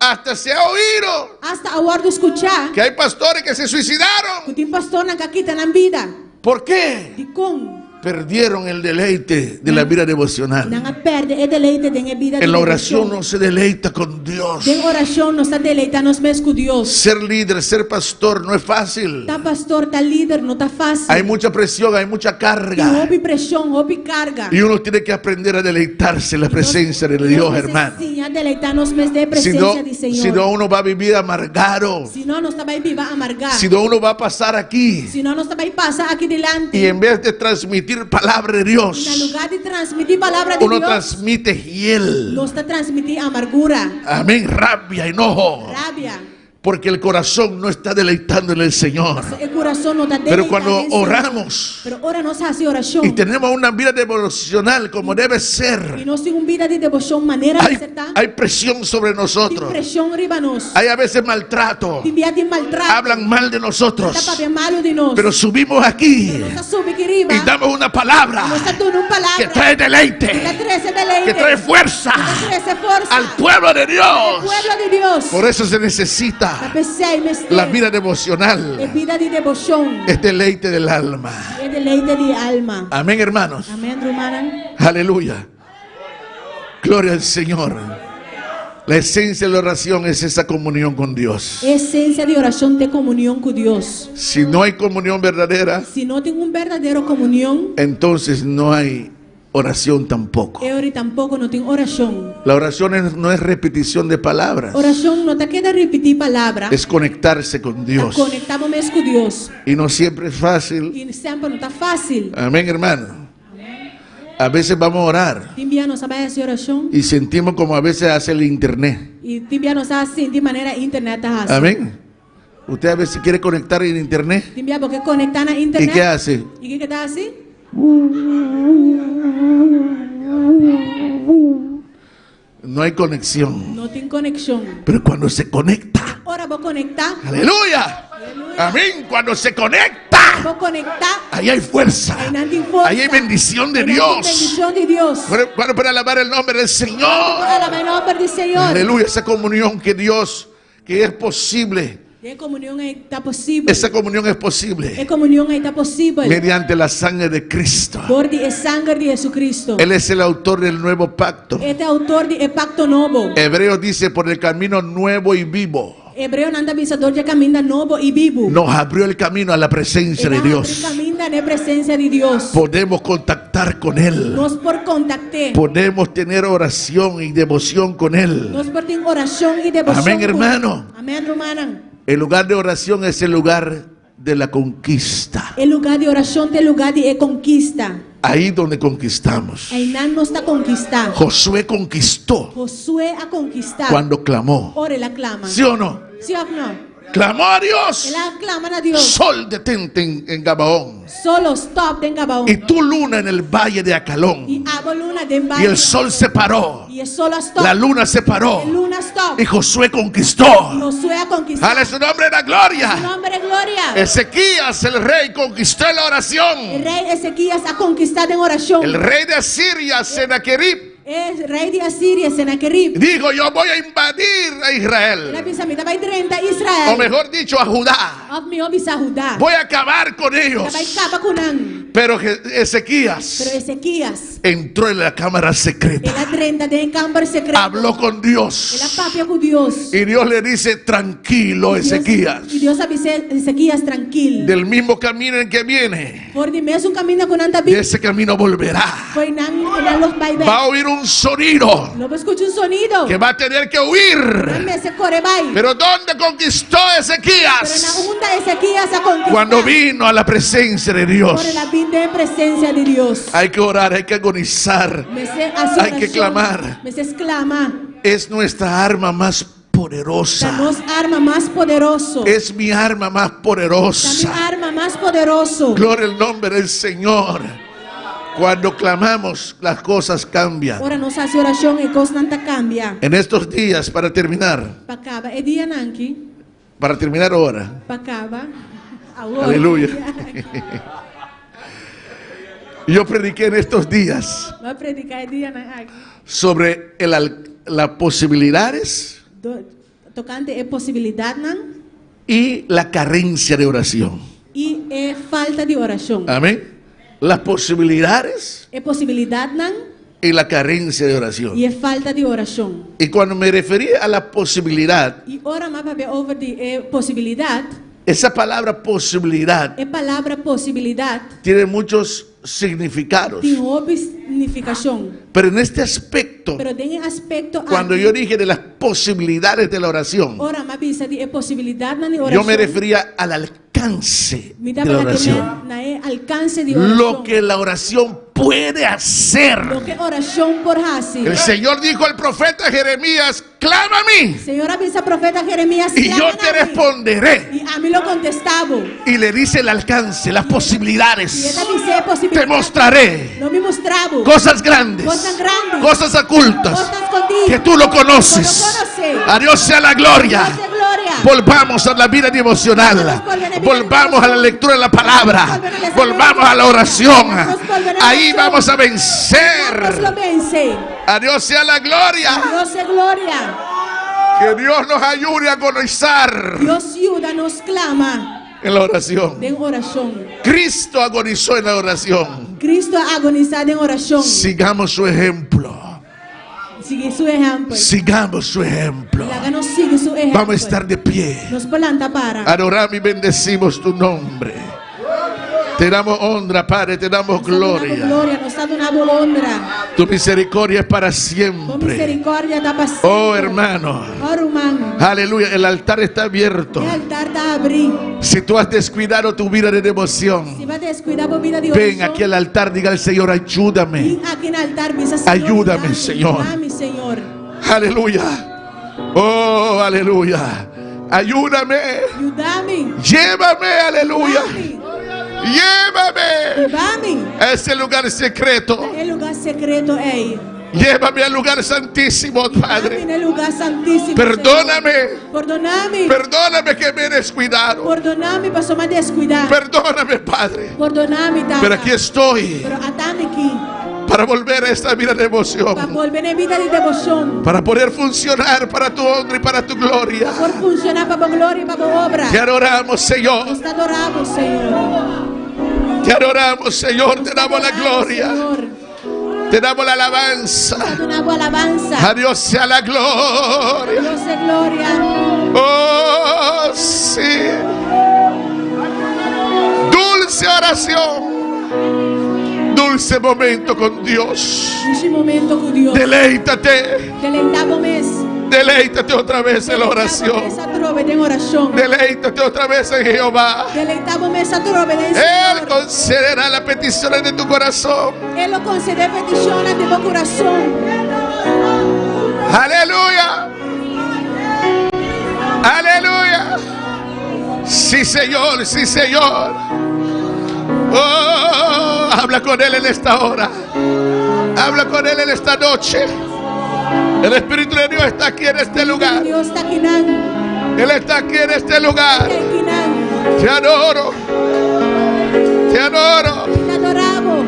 [SPEAKER 7] Hasta se ha oído
[SPEAKER 8] Hasta aguardo escuchar.
[SPEAKER 7] que hay pastores que se
[SPEAKER 8] Tu
[SPEAKER 7] suicidaron.
[SPEAKER 8] tiene pastor na quitan la vida.
[SPEAKER 7] ¿Por qué?
[SPEAKER 8] Di con.
[SPEAKER 7] Perdieron el deleite de la vida devocional.
[SPEAKER 8] Nanga perde el deleite de vida de
[SPEAKER 7] En la oración
[SPEAKER 8] devoción.
[SPEAKER 7] no se deleita con Dios.
[SPEAKER 8] En oración nos está deleitando mes con Dios.
[SPEAKER 7] Ser líder, ser pastor no es fácil.
[SPEAKER 8] Ta pastor, ta líder, no está fácil.
[SPEAKER 7] Hay mucha presión, hay mucha
[SPEAKER 8] Y
[SPEAKER 7] carga.
[SPEAKER 8] hobby presión, hobby carga.
[SPEAKER 7] Y uno tiene que aprender a deleitarse en la presencia de Dios, hermano.
[SPEAKER 8] Sí, a deleitarnos mes de
[SPEAKER 7] Si
[SPEAKER 8] presencia
[SPEAKER 7] no,
[SPEAKER 8] del Señor.
[SPEAKER 7] si no, uno va a vivir amargado.
[SPEAKER 8] Si no, nos está viva amargar.
[SPEAKER 7] Si no, uno va a pasar aquí.
[SPEAKER 8] Si no, nos está pasa aquí delante.
[SPEAKER 7] Y en vez de transmitir palabra de
[SPEAKER 8] En
[SPEAKER 7] Dios,
[SPEAKER 8] lugar de transmitir palabra de
[SPEAKER 7] uno
[SPEAKER 8] Dios,
[SPEAKER 7] transmite hiel.
[SPEAKER 8] nos está transmitir amargura,
[SPEAKER 7] Amén, rabia, enojo.
[SPEAKER 8] rabia.
[SPEAKER 7] Porque el corazón no está deleitando en el Señor.
[SPEAKER 8] El corazón no está
[SPEAKER 7] Pero
[SPEAKER 8] deleitando
[SPEAKER 7] cuando
[SPEAKER 8] en el Señor.
[SPEAKER 7] oramos
[SPEAKER 8] Pero ahora nos hace oración.
[SPEAKER 7] y tenemos una vida devocional como debe
[SPEAKER 8] Y
[SPEAKER 7] ser,
[SPEAKER 8] no sin un vida de devoción manera de ser
[SPEAKER 7] hay presión sobre nosotros.
[SPEAKER 8] presión ribanos.
[SPEAKER 7] Hay a veces maltrato.
[SPEAKER 8] Envía de maltrato.
[SPEAKER 7] Hablan mal de
[SPEAKER 8] Está
[SPEAKER 7] nosotros.
[SPEAKER 8] para malo de nos.
[SPEAKER 7] Pero subimos aquí
[SPEAKER 8] Pero nos sube aquí arriba.
[SPEAKER 7] y damos una palabra
[SPEAKER 8] Nos está dando una palabra.
[SPEAKER 7] que trae
[SPEAKER 8] Que
[SPEAKER 7] deleite,
[SPEAKER 8] trae deleite.
[SPEAKER 7] que trae fuerza
[SPEAKER 8] Que trae fuerza.
[SPEAKER 7] al pueblo de
[SPEAKER 8] Al
[SPEAKER 7] Dios.
[SPEAKER 8] pueblo de Dios.
[SPEAKER 7] Por eso se necesita la vida
[SPEAKER 8] Es
[SPEAKER 7] devocional,
[SPEAKER 8] vida de devoción.
[SPEAKER 7] es deleite del alma.
[SPEAKER 8] Es deleite de alma.
[SPEAKER 7] Amén, hermanos.
[SPEAKER 8] Amén, hermana.
[SPEAKER 7] Aleluya. Gloria al Señor. La esencia de la oración es esa comunión con Dios.
[SPEAKER 8] Esencia de oración de comunión con Dios.
[SPEAKER 7] Si no hay comunión verdadera,
[SPEAKER 8] Si no tengo un verdadero comunión,
[SPEAKER 7] entonces no hay oración tampoco.
[SPEAKER 8] yo tampoco no tengo oración.
[SPEAKER 7] La oración no es repetición de palabras,
[SPEAKER 8] Oración no te queda repetir palabras.
[SPEAKER 7] es conectarse con Dios.
[SPEAKER 8] Conectamos con Dios.
[SPEAKER 7] Y no siempre es fácil.
[SPEAKER 8] Y siempre no está fácil.
[SPEAKER 7] Amén, hermano. A veces vamos a orar
[SPEAKER 8] Timbia no sabe hacer oración.
[SPEAKER 7] y sentimos como a veces hace el internet.
[SPEAKER 8] Y timbia no sabe así de manera internet.
[SPEAKER 7] Amén. Usted a veces quiere conectar en internet.
[SPEAKER 8] Timbia porque conectan a
[SPEAKER 7] ¿Y
[SPEAKER 8] internet.
[SPEAKER 7] qué hace?
[SPEAKER 8] ¿Y qué está así?
[SPEAKER 7] No hay conexión.
[SPEAKER 8] No tiene conexión.
[SPEAKER 7] Pero cuando se conecta,
[SPEAKER 4] Ora vos conectar.
[SPEAKER 7] Aleluya. Amén. Cuando se conecta,
[SPEAKER 4] Vos conectar.
[SPEAKER 7] ahí hay fuerza. Ahí hay bendición de Dios.
[SPEAKER 4] Bendición de Dios.
[SPEAKER 7] Cuando para alabar el nombre del Señor.
[SPEAKER 4] Alaba el nombre del Señor.
[SPEAKER 7] Aleluya. Esa comunión que Dios, que es posible.
[SPEAKER 4] E comunión está posible.
[SPEAKER 7] Esa comunión es
[SPEAKER 4] E
[SPEAKER 7] posible
[SPEAKER 4] comunión está posible.
[SPEAKER 7] mediante la sangre de Cristo.
[SPEAKER 4] Por di sangue de Jesucristo.
[SPEAKER 7] Él es el autor del nuevo pacto.
[SPEAKER 4] Este autor de pacto novo.
[SPEAKER 7] Hebreos dice por el camino nuevo y vivo.
[SPEAKER 4] Hebreo nanda visador de camina novo y vivo.
[SPEAKER 7] Nos abrió el camino a la presencia de Dios.
[SPEAKER 4] Camina en presencia de Dios.
[SPEAKER 7] Podemos contactar con Él.
[SPEAKER 4] Nos por contactar.
[SPEAKER 7] Podemos tener oración y devoción con Él.
[SPEAKER 4] Nos por tener oración y devoción.
[SPEAKER 7] Amén, hermano.
[SPEAKER 4] Amén, hermana.
[SPEAKER 7] El lugar de oración es el lugar de la conquista.
[SPEAKER 4] El lugar de oración es el lugar de conquista.
[SPEAKER 7] Ahí donde conquistamos.
[SPEAKER 4] Ahí no está conquistado.
[SPEAKER 7] Josué conquistó
[SPEAKER 4] Josué ha conquistado.
[SPEAKER 7] cuando clamó.
[SPEAKER 4] Ora la clama.
[SPEAKER 7] ¿Sí o no?
[SPEAKER 4] ¿Sí o no?
[SPEAKER 7] Clamó a Dios.
[SPEAKER 4] Él claman a Dios.
[SPEAKER 7] Sol detente en Gabaón.
[SPEAKER 4] Solo stop en Gabaón.
[SPEAKER 7] Y tu luna en el valle de Acalón.
[SPEAKER 4] Y hago luna de
[SPEAKER 7] Y el sol se paró.
[SPEAKER 4] Y el sol stop.
[SPEAKER 7] La luna se paró.
[SPEAKER 4] El luna stop.
[SPEAKER 7] Y Josué conquistó.
[SPEAKER 4] Josué ha conquistado.
[SPEAKER 7] Dale su nombre en la gloria.
[SPEAKER 4] Su nombre es gloria.
[SPEAKER 7] Ezequías, el rey, conquistó en la
[SPEAKER 4] El
[SPEAKER 7] oración.
[SPEAKER 4] rey Ezequías ha conquistado en oración.
[SPEAKER 7] El rey de Asiria, Sennacherib,
[SPEAKER 4] El rey de Asiria, Sennacherib.
[SPEAKER 7] dijo: yo voy a invadir a
[SPEAKER 4] La
[SPEAKER 7] Israel.
[SPEAKER 4] bisamita va a 30 Israel.
[SPEAKER 7] O mejor dicho, a Judá.
[SPEAKER 4] Of mi obisa Judá.
[SPEAKER 7] Voy a acabar con ellos.
[SPEAKER 4] Va a escapar con An.
[SPEAKER 7] Pero
[SPEAKER 4] Pero
[SPEAKER 7] Ezequías
[SPEAKER 4] Ezequías.
[SPEAKER 7] entró en la cámara secreta.
[SPEAKER 4] Él a 30 de cámara secreto.
[SPEAKER 7] Habló con
[SPEAKER 4] Él a
[SPEAKER 7] Dios.
[SPEAKER 4] papia con Dios.
[SPEAKER 7] Y Dios le dice: tranquilo, Ezequías.
[SPEAKER 4] Y Dios avisa Ezequías tranquilo.
[SPEAKER 7] Del mismo camino en que viene,
[SPEAKER 4] Por di mes un camino con anda
[SPEAKER 7] de ese camino volverá.
[SPEAKER 4] Foi nan los baibe.
[SPEAKER 7] Va a oír un sonido
[SPEAKER 4] Luego escucha un sonido.
[SPEAKER 7] que va a tener que huir.
[SPEAKER 4] Dame ese corebay.
[SPEAKER 7] Pero ¿dónde conquistó
[SPEAKER 4] Pero en la
[SPEAKER 7] Ezequías?
[SPEAKER 4] hunda Ezequías ha conquistado.
[SPEAKER 7] Cuando vino a la presencia de Dios.
[SPEAKER 4] Por la vida en presencia de Dios.
[SPEAKER 7] Hay que orar, hay que agonizar.
[SPEAKER 4] Me se hace
[SPEAKER 7] Hay que
[SPEAKER 4] oración.
[SPEAKER 7] clamar.
[SPEAKER 4] Me se exclama.
[SPEAKER 7] Es nuestra arma más poderosa.
[SPEAKER 4] Danos arma más poderoso.
[SPEAKER 7] Es mi arma más
[SPEAKER 4] Da mi
[SPEAKER 7] poderosa.
[SPEAKER 4] arma más poderoso.
[SPEAKER 7] Gloria al nombre del Señor. Cuando clamamos, las cosas cambian.
[SPEAKER 4] Ora nos hace oración y cosa nanta cambia.
[SPEAKER 7] En estos días, para terminar
[SPEAKER 4] Pacaba. E dia nanki.
[SPEAKER 7] ahora.
[SPEAKER 4] Pacaba. Ahora.
[SPEAKER 7] Aleluya. Yo prediqué en estos días
[SPEAKER 4] Va a predicar el día nanki.
[SPEAKER 7] sobre las posibilidades
[SPEAKER 4] Tocante es posibilidad nan
[SPEAKER 7] y la carencia de oración.
[SPEAKER 4] y es falta de oración.
[SPEAKER 7] Amén. Las posibilidades
[SPEAKER 4] Es posibilidad nan
[SPEAKER 7] y la carencia de oración.
[SPEAKER 4] y es falta de oración.
[SPEAKER 7] Y cuando me referí a la posibilidad,
[SPEAKER 4] Y ahora más va a ver over de posibilidad.
[SPEAKER 7] esa palabra posibilidad
[SPEAKER 4] Es palabra posibilidad.
[SPEAKER 7] tiene muchos significados.
[SPEAKER 4] Tiene otra significación.
[SPEAKER 7] Pero en este aspecto,
[SPEAKER 4] Pero tiene aspecto.
[SPEAKER 7] cuando yo dije de las posibilidades de la oración,
[SPEAKER 4] Ahora más visa de posibilidad nan de oración.
[SPEAKER 7] yo me refería al alcance
[SPEAKER 4] Mira
[SPEAKER 7] de la
[SPEAKER 4] para que
[SPEAKER 7] oración.
[SPEAKER 4] me alcance de oración.
[SPEAKER 7] Lo que la oración puede hacer.
[SPEAKER 4] Lo que oración por hacer.
[SPEAKER 7] El Señor dijo al profeta Jeremías: clama a mí
[SPEAKER 4] Señor avisa profeta Jeremías.
[SPEAKER 7] y yo
[SPEAKER 4] claman
[SPEAKER 7] te
[SPEAKER 4] a mí.
[SPEAKER 7] responderé.
[SPEAKER 4] Y a mí lo contestaba.
[SPEAKER 7] Y le dice el alcance, las
[SPEAKER 4] Y él
[SPEAKER 7] posibilidades.
[SPEAKER 4] dice posibilidad.
[SPEAKER 7] Te mostraré
[SPEAKER 4] No me mostraba.
[SPEAKER 7] cosas grandes,
[SPEAKER 4] Cosas grandes.
[SPEAKER 7] cosas ocultas,
[SPEAKER 4] Cosas escondidas.
[SPEAKER 7] que tú lo conoces.
[SPEAKER 4] Lo conoces.
[SPEAKER 7] A Dios sea la gloria.
[SPEAKER 4] Dios de gloria.
[SPEAKER 7] Volvamos a la vida devocional. Volvamos a la lectura de la palabra. Volvamos a la oración. Ahí vamos a
[SPEAKER 4] Dios lo
[SPEAKER 7] vencer.
[SPEAKER 4] vence.
[SPEAKER 7] A Dios sea la gloria.
[SPEAKER 4] Dios de gloria.
[SPEAKER 7] Que Dios nos ayude a agonizar
[SPEAKER 4] Dios ayuda, nos clama
[SPEAKER 7] en la oración.
[SPEAKER 4] en oración.
[SPEAKER 7] Cristo agonizó en la oración.
[SPEAKER 4] Cristo ha agonizado en oración.
[SPEAKER 7] Sigamos su ejemplo.
[SPEAKER 4] Sigue su ejemplo.
[SPEAKER 7] Sigamos su ejemplo.
[SPEAKER 4] La gana sigue su ejemplo.
[SPEAKER 7] Vamos a estar de pie.
[SPEAKER 4] Nos planta para.
[SPEAKER 7] Adoramos y bendecimos tu nombre. Te damos honra, Padre, te damos gloria.
[SPEAKER 4] Nos ha dado honra.
[SPEAKER 7] Tu misericordia es para
[SPEAKER 4] Tu
[SPEAKER 7] siempre.
[SPEAKER 4] misericordia da para
[SPEAKER 7] Oh, hermano.
[SPEAKER 4] Oh, hermano.
[SPEAKER 7] Aleluya. El altar está abierto.
[SPEAKER 4] El altar está abierto.
[SPEAKER 7] Si tú has descuidado tu vida de
[SPEAKER 4] Si
[SPEAKER 7] devoción,
[SPEAKER 4] va a descuidar por vida de
[SPEAKER 7] ven
[SPEAKER 4] oración,
[SPEAKER 7] aquí al altar, diga al Señor: ayúdame.
[SPEAKER 4] ven aquí en el altar, dice, Señor,
[SPEAKER 7] Ayúdame, Señor.
[SPEAKER 4] Ayúdame, Señor.
[SPEAKER 7] Aleluya. Oh, aleluya. Ayúdame.
[SPEAKER 4] Ayúdame.
[SPEAKER 7] Llévame, aleluya.
[SPEAKER 4] Ayúdame.
[SPEAKER 7] Llévame
[SPEAKER 4] Ayúdame.
[SPEAKER 7] a ese lugar secreto
[SPEAKER 4] El lugar secreto es.
[SPEAKER 7] Llévame al lugar santísimo, Padre.
[SPEAKER 8] En el lugar santísimo.
[SPEAKER 7] Perdóname.
[SPEAKER 8] Señor. Perdóname.
[SPEAKER 7] Perdóname que me he descuidado.
[SPEAKER 8] Perdóname, pasó más descuidado.
[SPEAKER 7] Perdóname, Padre.
[SPEAKER 8] Perdóname, Tata.
[SPEAKER 7] Pero aquí estoy
[SPEAKER 8] Pero atame aquí.
[SPEAKER 7] para volver a esta vida de
[SPEAKER 8] Para
[SPEAKER 7] devoción.
[SPEAKER 8] volver en vida de devoción.
[SPEAKER 7] Para poder funcionar para tu honra y para tu gloria.
[SPEAKER 8] Por funcionar para tu gloria y para tu obra.
[SPEAKER 7] Te adoramos, Señor.
[SPEAKER 8] Nos te adoramos, Señor.
[SPEAKER 7] Te adoramos, Señor. Te damos la gloria.
[SPEAKER 8] Señor.
[SPEAKER 7] Te damos la alabanza.
[SPEAKER 8] Te damos alabanza.
[SPEAKER 7] A Dios sea la gloria.
[SPEAKER 8] Dios de gloria.
[SPEAKER 7] Oh, sí. Dulce oración. Dulce momento con Dios.
[SPEAKER 8] Dulce momento con Dios.
[SPEAKER 7] Deleítate.
[SPEAKER 8] Deleitábame.
[SPEAKER 7] Deleítate otra vez en la oración. Deleítate otra vez en Jehová.
[SPEAKER 8] Deleitábame esa trove en
[SPEAKER 7] Él concederá las peticiones de tu corazón.
[SPEAKER 8] Él lo concede peticiones de tu corazón.
[SPEAKER 7] Aleluya. Aleluya. Sí, Señor, sí, Señor. Oh, habla con Él en esta hora. Habla con Él en esta noche. El Espíritu de Dios está aquí en este lugar.
[SPEAKER 8] Dios está aquí.
[SPEAKER 7] Él está aquí en este lugar. Te adoro. Te adoro.
[SPEAKER 8] Te adoramos.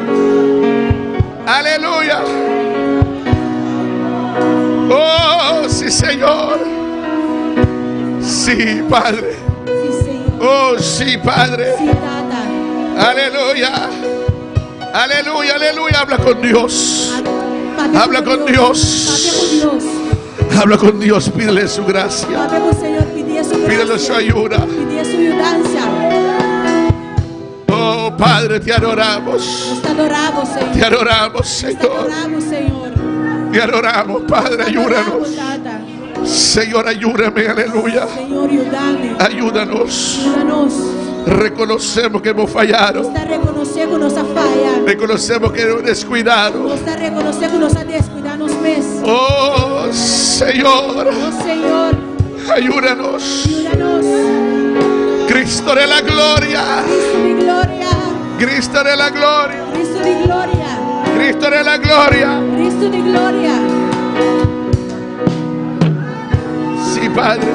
[SPEAKER 7] Aleluya. Oh, sí, Señor. Sí, Padre.
[SPEAKER 8] Sí, Señor.
[SPEAKER 7] Oh, sí, Padre.
[SPEAKER 8] Sí, Tata.
[SPEAKER 7] Aleluya. Aleluya, aleluya. Habla con Dios. Habla con Dios. Habla con Dios. Pídele su gracia. Pídele su ayuda. Oh, Padre, te adoramos.
[SPEAKER 8] Te adoramos, Señor.
[SPEAKER 7] Te adoramos, Señor. Te adoramos, Padre. Ayúdanos. Señor, ayúdame. Aleluya.
[SPEAKER 8] Señor, ayúdame.
[SPEAKER 7] Ayúdanos.
[SPEAKER 8] Ayúdanos.
[SPEAKER 7] Reconocemos que hemos fallado.
[SPEAKER 8] Nos reconocemos que nos ha fallado.
[SPEAKER 7] Reconocemos que hemos descuidado.
[SPEAKER 8] Nos reconocemos que nos ha descuidado mes.
[SPEAKER 7] Oh, Señor.
[SPEAKER 8] Oh, Señor.
[SPEAKER 7] Ayúdanos.
[SPEAKER 8] Ayúdanos.
[SPEAKER 7] Cristo de la gloria.
[SPEAKER 8] Cristo de gloria.
[SPEAKER 7] Cristo de la gloria.
[SPEAKER 8] Cristo de gloria.
[SPEAKER 7] Cristo de la gloria.
[SPEAKER 8] Cristo de gloria.
[SPEAKER 7] Sí, Padre.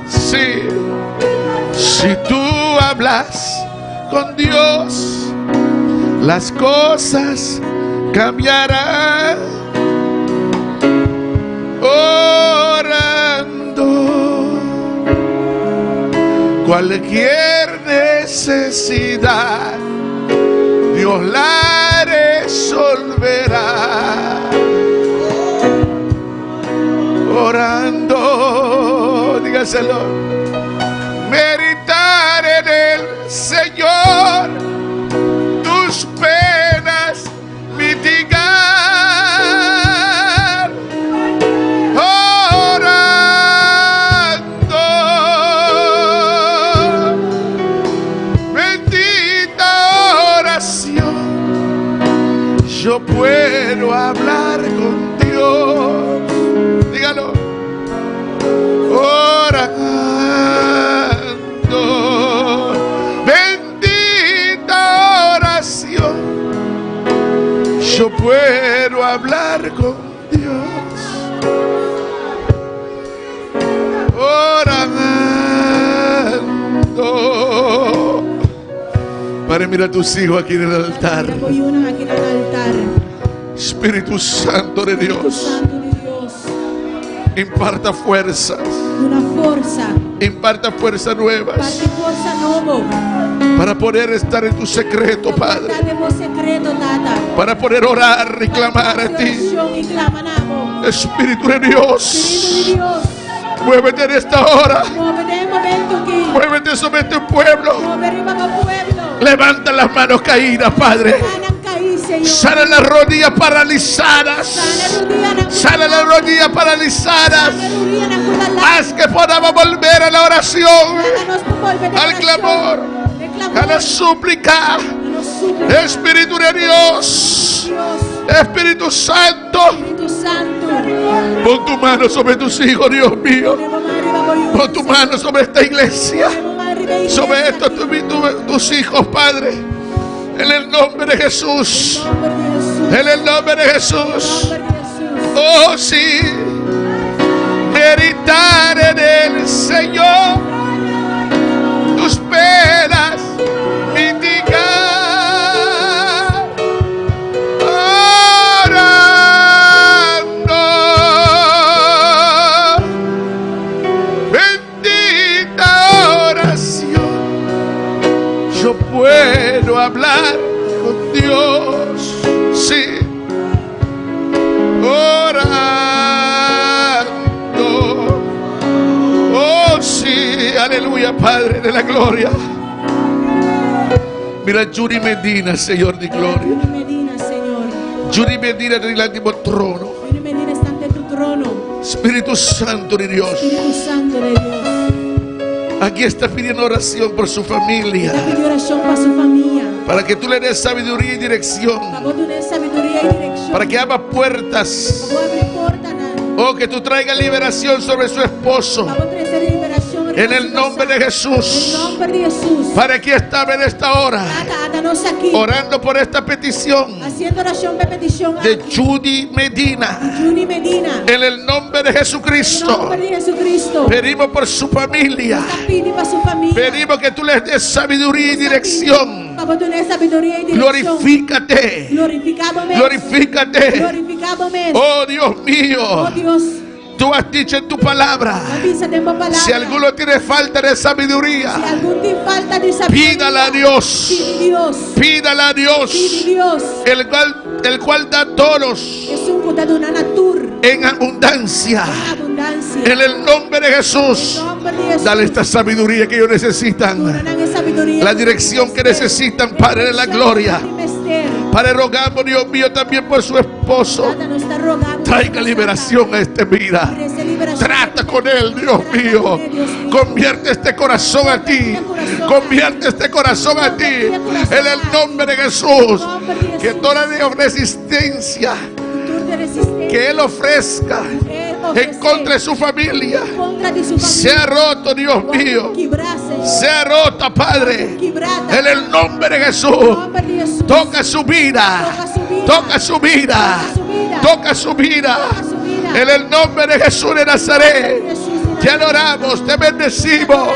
[SPEAKER 7] Sí. Si tú hablas con Dios, las cosas cambiarán. Orando, cualquier necesidad, Dios la resolverá. Orando, dígaselo. Meditar en el Señor, tus penas mitigar. Orando, bendita oración, yo puedo hablar con Dios. Dígalo. Orando, bendita oración, yo puedo hablar con Dios. Orando. Padre, mira a tus hijos aquí en el altar. Espíritu Santo de Dios, imparta fuerzas. Imparta fuerzas nuevas para poder estar en tu secreto, Padre. Para poder orar y clamar a ti. Espíritu de Dios, muévete en esta hora. Muévete sobre tu pueblo. Levanta las manos caídas, Padre. Sana las rodillas paralizadas. Sana las rodillas paralizadas. Haz que podamos volver a la oración, al clamor, a la súplica. Espíritu de Dios, Espíritu Santo, pon tu mano sobre tus hijos, Dios mío. Pon tu mano sobre esta iglesia, sobre estos tus hijos, Padre. En el nombre de Jesús. En el nombre de Jesús.
[SPEAKER 8] Nombre de Jesús.
[SPEAKER 7] Oh, sí. Meditar en el Señor. Tus penas mitigar. Orando. Bendita oración. Yo puedo hablar con Dios. Sí. Orando. Oh, sí. Aleluya, Padre de la gloria. Mira, Yuri Medina, Señor de gloria.
[SPEAKER 8] Yuri Medina, Señor.
[SPEAKER 7] Yuri Medina delante del trono.
[SPEAKER 8] Yuri Medina está ante tu trono.
[SPEAKER 7] Espíritu Santo de Dios.
[SPEAKER 8] Espíritu Santo de Dios.
[SPEAKER 7] Aquí está pidiendo oración por su familia.
[SPEAKER 8] Está pidiendo oración para su familia.
[SPEAKER 7] Para que tú le des sabiduría y dirección.
[SPEAKER 8] Para que tú le des sabiduría y dirección.
[SPEAKER 7] Para que abra puertas.
[SPEAKER 8] Para que abra puertas.
[SPEAKER 7] Oh, que tú traigas liberación sobre su esposo.
[SPEAKER 8] Para que traer liberación
[SPEAKER 7] En el nombre de Jesús.
[SPEAKER 8] En el nombre de Jesús.
[SPEAKER 7] Para que estaba en esta hora.
[SPEAKER 8] Átanos aquí.
[SPEAKER 7] Orando por esta petición.
[SPEAKER 8] Haciendo oración de petición.
[SPEAKER 7] De Judy Medina.
[SPEAKER 8] Judy Medina.
[SPEAKER 7] En el nombre de
[SPEAKER 8] En el
[SPEAKER 7] Jesucristo.
[SPEAKER 8] nombre de Jesucristo.
[SPEAKER 7] Pedimos por su familia.
[SPEAKER 8] Pide para su familia.
[SPEAKER 7] Pedimos que tú les des sabiduría y dirección.
[SPEAKER 8] Para que tú le des sabiduría y dirección.
[SPEAKER 7] Glorifícate.
[SPEAKER 8] Glorificándome.
[SPEAKER 7] Glorifícate.
[SPEAKER 8] Glorificándome.
[SPEAKER 7] Oh, Dios mío.
[SPEAKER 8] Oh, Dios.
[SPEAKER 7] Tú has dicho en tu palabra. Si alguno tiene falta de sabiduría,
[SPEAKER 8] si algún tiene falta de sabiduría,
[SPEAKER 7] pídala a Dios.
[SPEAKER 8] Pide Dios.
[SPEAKER 7] Pídala a Dios.
[SPEAKER 8] Pide Dios.
[SPEAKER 7] El cual da a todos en abundancia. En el nombre de Jesús. Dale esta sabiduría que ellos necesitan. La dirección que necesitan, Padre de la gloria. Padre, rogamos, Dios mío, también por su esposo. Traiga liberación a esta vida. Trata con él, Dios mío. Convierte este corazón a ti. Convierte este corazón a ti. En el nombre de Jesús. Que toda resistencia que él ofrezca en contra de su familia sea roto, Dios mío. Sea rota, Padre. En el nombre de Jesús. Toca su vida. Toca su vida. Toca su vida. En el nombre de Jesús de Nazaret. Te adoramos, te bendecimos.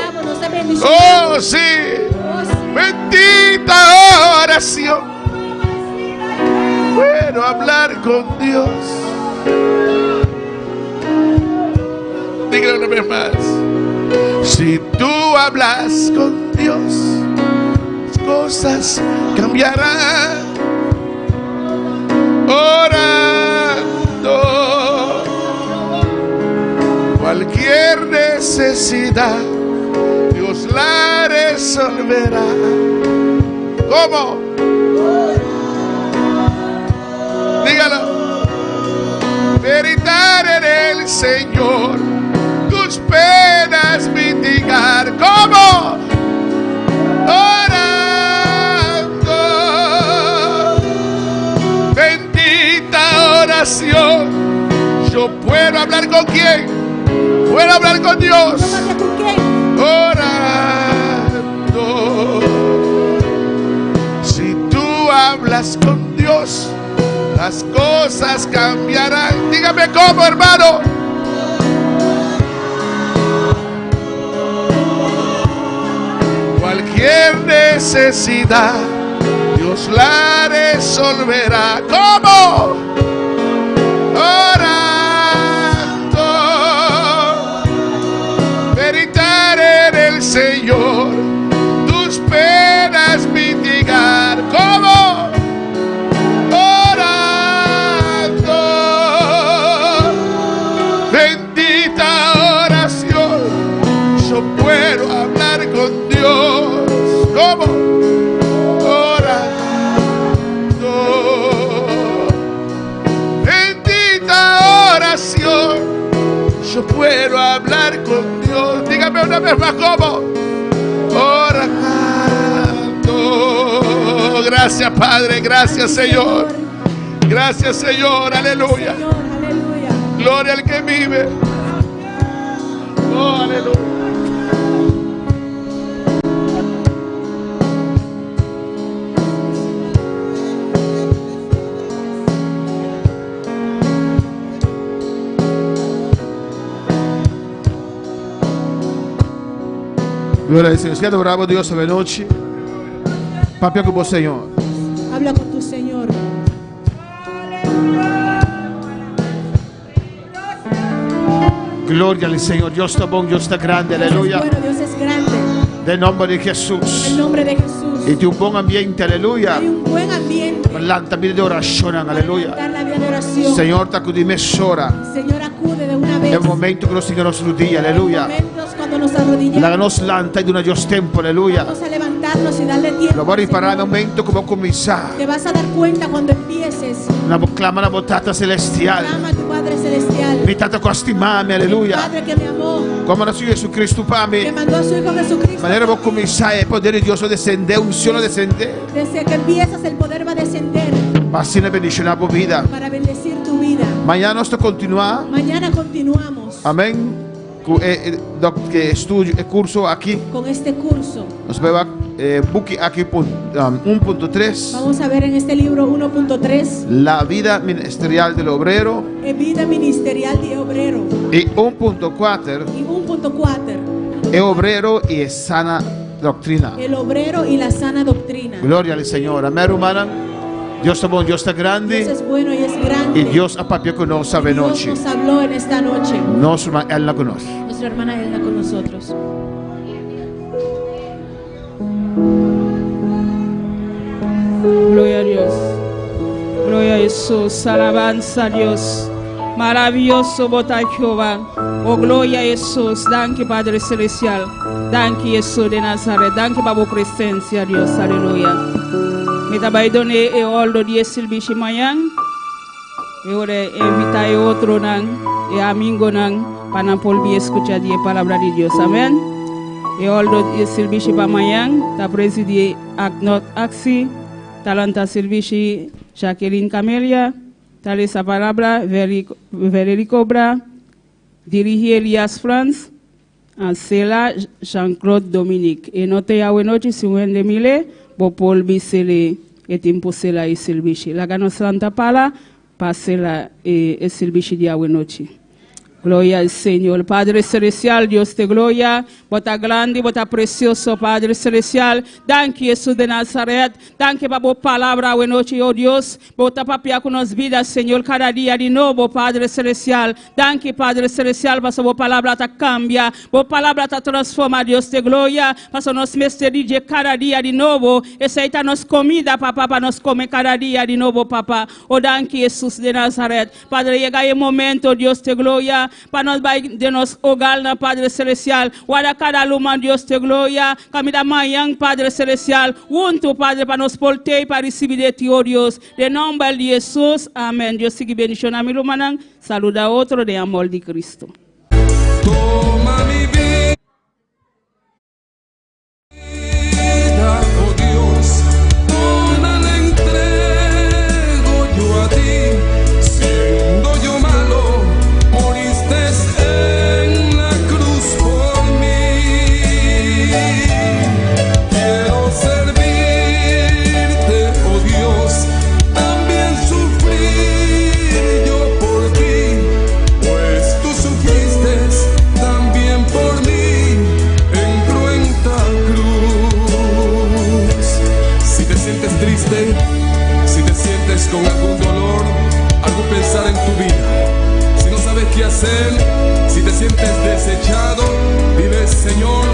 [SPEAKER 7] Oh, sí. Bendita oración. Bueno, hablar con Dios. Dígalo una vez más. Si tú hablas con Dios, las cosas cambiarán. Orando. Cualquier necesidad, Dios la resolverá. ¿Cómo? Dígalo. Meditar en el Señor, tus penas mitigar. ¿Cómo? Orando. Bendita oración. Yo puedo hablar con quién. Puedo hablar con Dios. Orando. Si tú hablas con Dios, las cosas cambiarán. Dígame cómo, hermano. Cualquier necesidad, Dios la resolverá. ¿Cómo? Orando. Meditar en el Señor, tus penas mitigar. ¿Cómo? Yo puedo hablar con Dios. ¿Cómo? Orando. Bendita oración. Yo puedo hablar con Dios. Dígame una vez más, ¿cómo? Orando. Gracias, Padre. Gracias, Señor. Gracias, Señor. Aleluya. Gloria al que vive. Oh, aleluya.
[SPEAKER 6] Glória a Deus. Se adorava Deus essa noite. Papel com o Senhor.
[SPEAKER 4] Habla con tu Señor.
[SPEAKER 6] Glória ao Senhor. Deus está bom, Deus está grande.
[SPEAKER 4] Dios es
[SPEAKER 6] Aleluia.
[SPEAKER 4] bueno, Dios es grande.
[SPEAKER 6] Em nome de
[SPEAKER 4] En
[SPEAKER 6] Jesus.
[SPEAKER 4] el nombre de Jesús.
[SPEAKER 6] E tem bom ambiente. Aleluia.
[SPEAKER 4] Hay un buen ambiente.
[SPEAKER 6] Lanta vida de oração. Aleluia.
[SPEAKER 4] Dar la vida de oración.
[SPEAKER 6] Senhor está com de mesora.
[SPEAKER 4] Señor, acude de una vez.
[SPEAKER 6] É o momento que nós temos no dia.
[SPEAKER 4] En
[SPEAKER 6] Aleluia.
[SPEAKER 4] momentos cuando nos arrodillamos.
[SPEAKER 6] La nos lanta de una Dios tempo. Aleluia.
[SPEAKER 4] Vamos a levantarnos y darle tiempo.
[SPEAKER 6] Lo voy a
[SPEAKER 4] al
[SPEAKER 6] riparare
[SPEAKER 4] Señor.
[SPEAKER 6] nel momento come cominciare.
[SPEAKER 4] Te vas a dar cuenta cuando empieces.
[SPEAKER 6] Una clama una bottata celestiale.
[SPEAKER 4] Clama a tu Padre Celestial.
[SPEAKER 6] Mi tata con stimami.
[SPEAKER 4] El
[SPEAKER 6] Aleluia.
[SPEAKER 4] Padre que me amó.
[SPEAKER 6] Come il nostro Gesù Cristo
[SPEAKER 4] Que
[SPEAKER 6] pami.
[SPEAKER 4] mandó a su Hijo Jesucristo.
[SPEAKER 6] Maniera può cominciare il potere di Dio descende, unzione descende.
[SPEAKER 4] Desde que empiezas el poder va a descender
[SPEAKER 6] Ma si ne benedice la tua vita.
[SPEAKER 4] para bendecir tu vida.
[SPEAKER 6] Mañana sto continua.
[SPEAKER 4] Mañana continuamos
[SPEAKER 6] Amen. Che studio e corso aquí.
[SPEAKER 4] con este curso.
[SPEAKER 6] Nos beva buchi aquí 1.3.
[SPEAKER 4] Vamos a ver en este libro 1.3,
[SPEAKER 6] La vida ministerial del obrero.
[SPEAKER 4] vida ministerial de obrero.
[SPEAKER 6] E 1.4.
[SPEAKER 4] Y 1.4,
[SPEAKER 6] È obrero e sana doctrina.
[SPEAKER 4] el obrero y la sana doctrina.
[SPEAKER 6] Gloria al Signore. Amen, romana. Dios è buono, Dios è
[SPEAKER 4] Dios
[SPEAKER 6] grande.
[SPEAKER 4] es bueno y es grande.
[SPEAKER 6] E Dios ha proprio con noi
[SPEAKER 4] Dios
[SPEAKER 6] oggi.
[SPEAKER 4] nos habló en esta noche.
[SPEAKER 6] Nostra Ella con noi.
[SPEAKER 4] Nuestra hermana Elna con nosotros.
[SPEAKER 2] Gloria a Dios. Gloria a Jesús. Alabanza a Dios. Maravilloso bota Jehová. Oh, gloria a Jesús. Danke, Padre Celestial. Danke, Jesús de Nazaret. Danke, Babu presencia, Dios. Aleluya. Me tabay donné e oldo die silbishi mayang. E ore invita e otro nang. E amingo nang. Panapol bi escucha die palabra de Dios. Amén. E oldo die silbishi pa mayang. Ta presidi aknot aksi. Talanta silbishi Jacqueline Camelia. Tal esa palabra, Verico Bra, dirige Elias France, Ancela Jean-Claude Dominique. E note ya wenochi si wende mile, bo Paul bisele et imposela e silbishi. La gano santa pala, pasela e silbishi dia wenochi. Gloria al Señor. Padre Celestial, Dios de gloria, bota grande, bota precioso, Padre Celestial. Danke, Jesús de Nazaret. Danke, por palabra, buena noche, oh Dios. Bota papia con nos vidas, Señor, cada día de nuevo, Padre Celestial. Danke, Padre Celestial, para su palabra te cambia, por palabra te transforma, Dios de gloria, para nos mesterije cada día de nuevo. Esa es nos comida, papá, para nos comer cada día de nuevo, papá. Oh, danke, Jesús de Nazaret. Padre, llega el momento, Dios de gloria, para nos de nos hogar, Padre Celestial. Guarda cada luma, Dios de gloria. Camida mañana, Padre Celestial. Junto, Padre, para nos portar para recibir de ti, oh Dios. De nombre de Jesús. Amén. Dios sigue bendición a mi lumana. Saluda a otro de amor de Cristo.
[SPEAKER 1] Toma mi vida, oh Dios, toda la entrego yo a ti. Siendo yo malo, moriste en la cruz por mí. Quiero servirte, oh Dios, también sufrir yo por ti, pues tú sufriste también por mí en cruenta cruz. Si te sientes triste, si te sientes con algún dolor, algún pensar en tu vida, si no sabes qué hacer, si te sientes desechado, dile: Señor,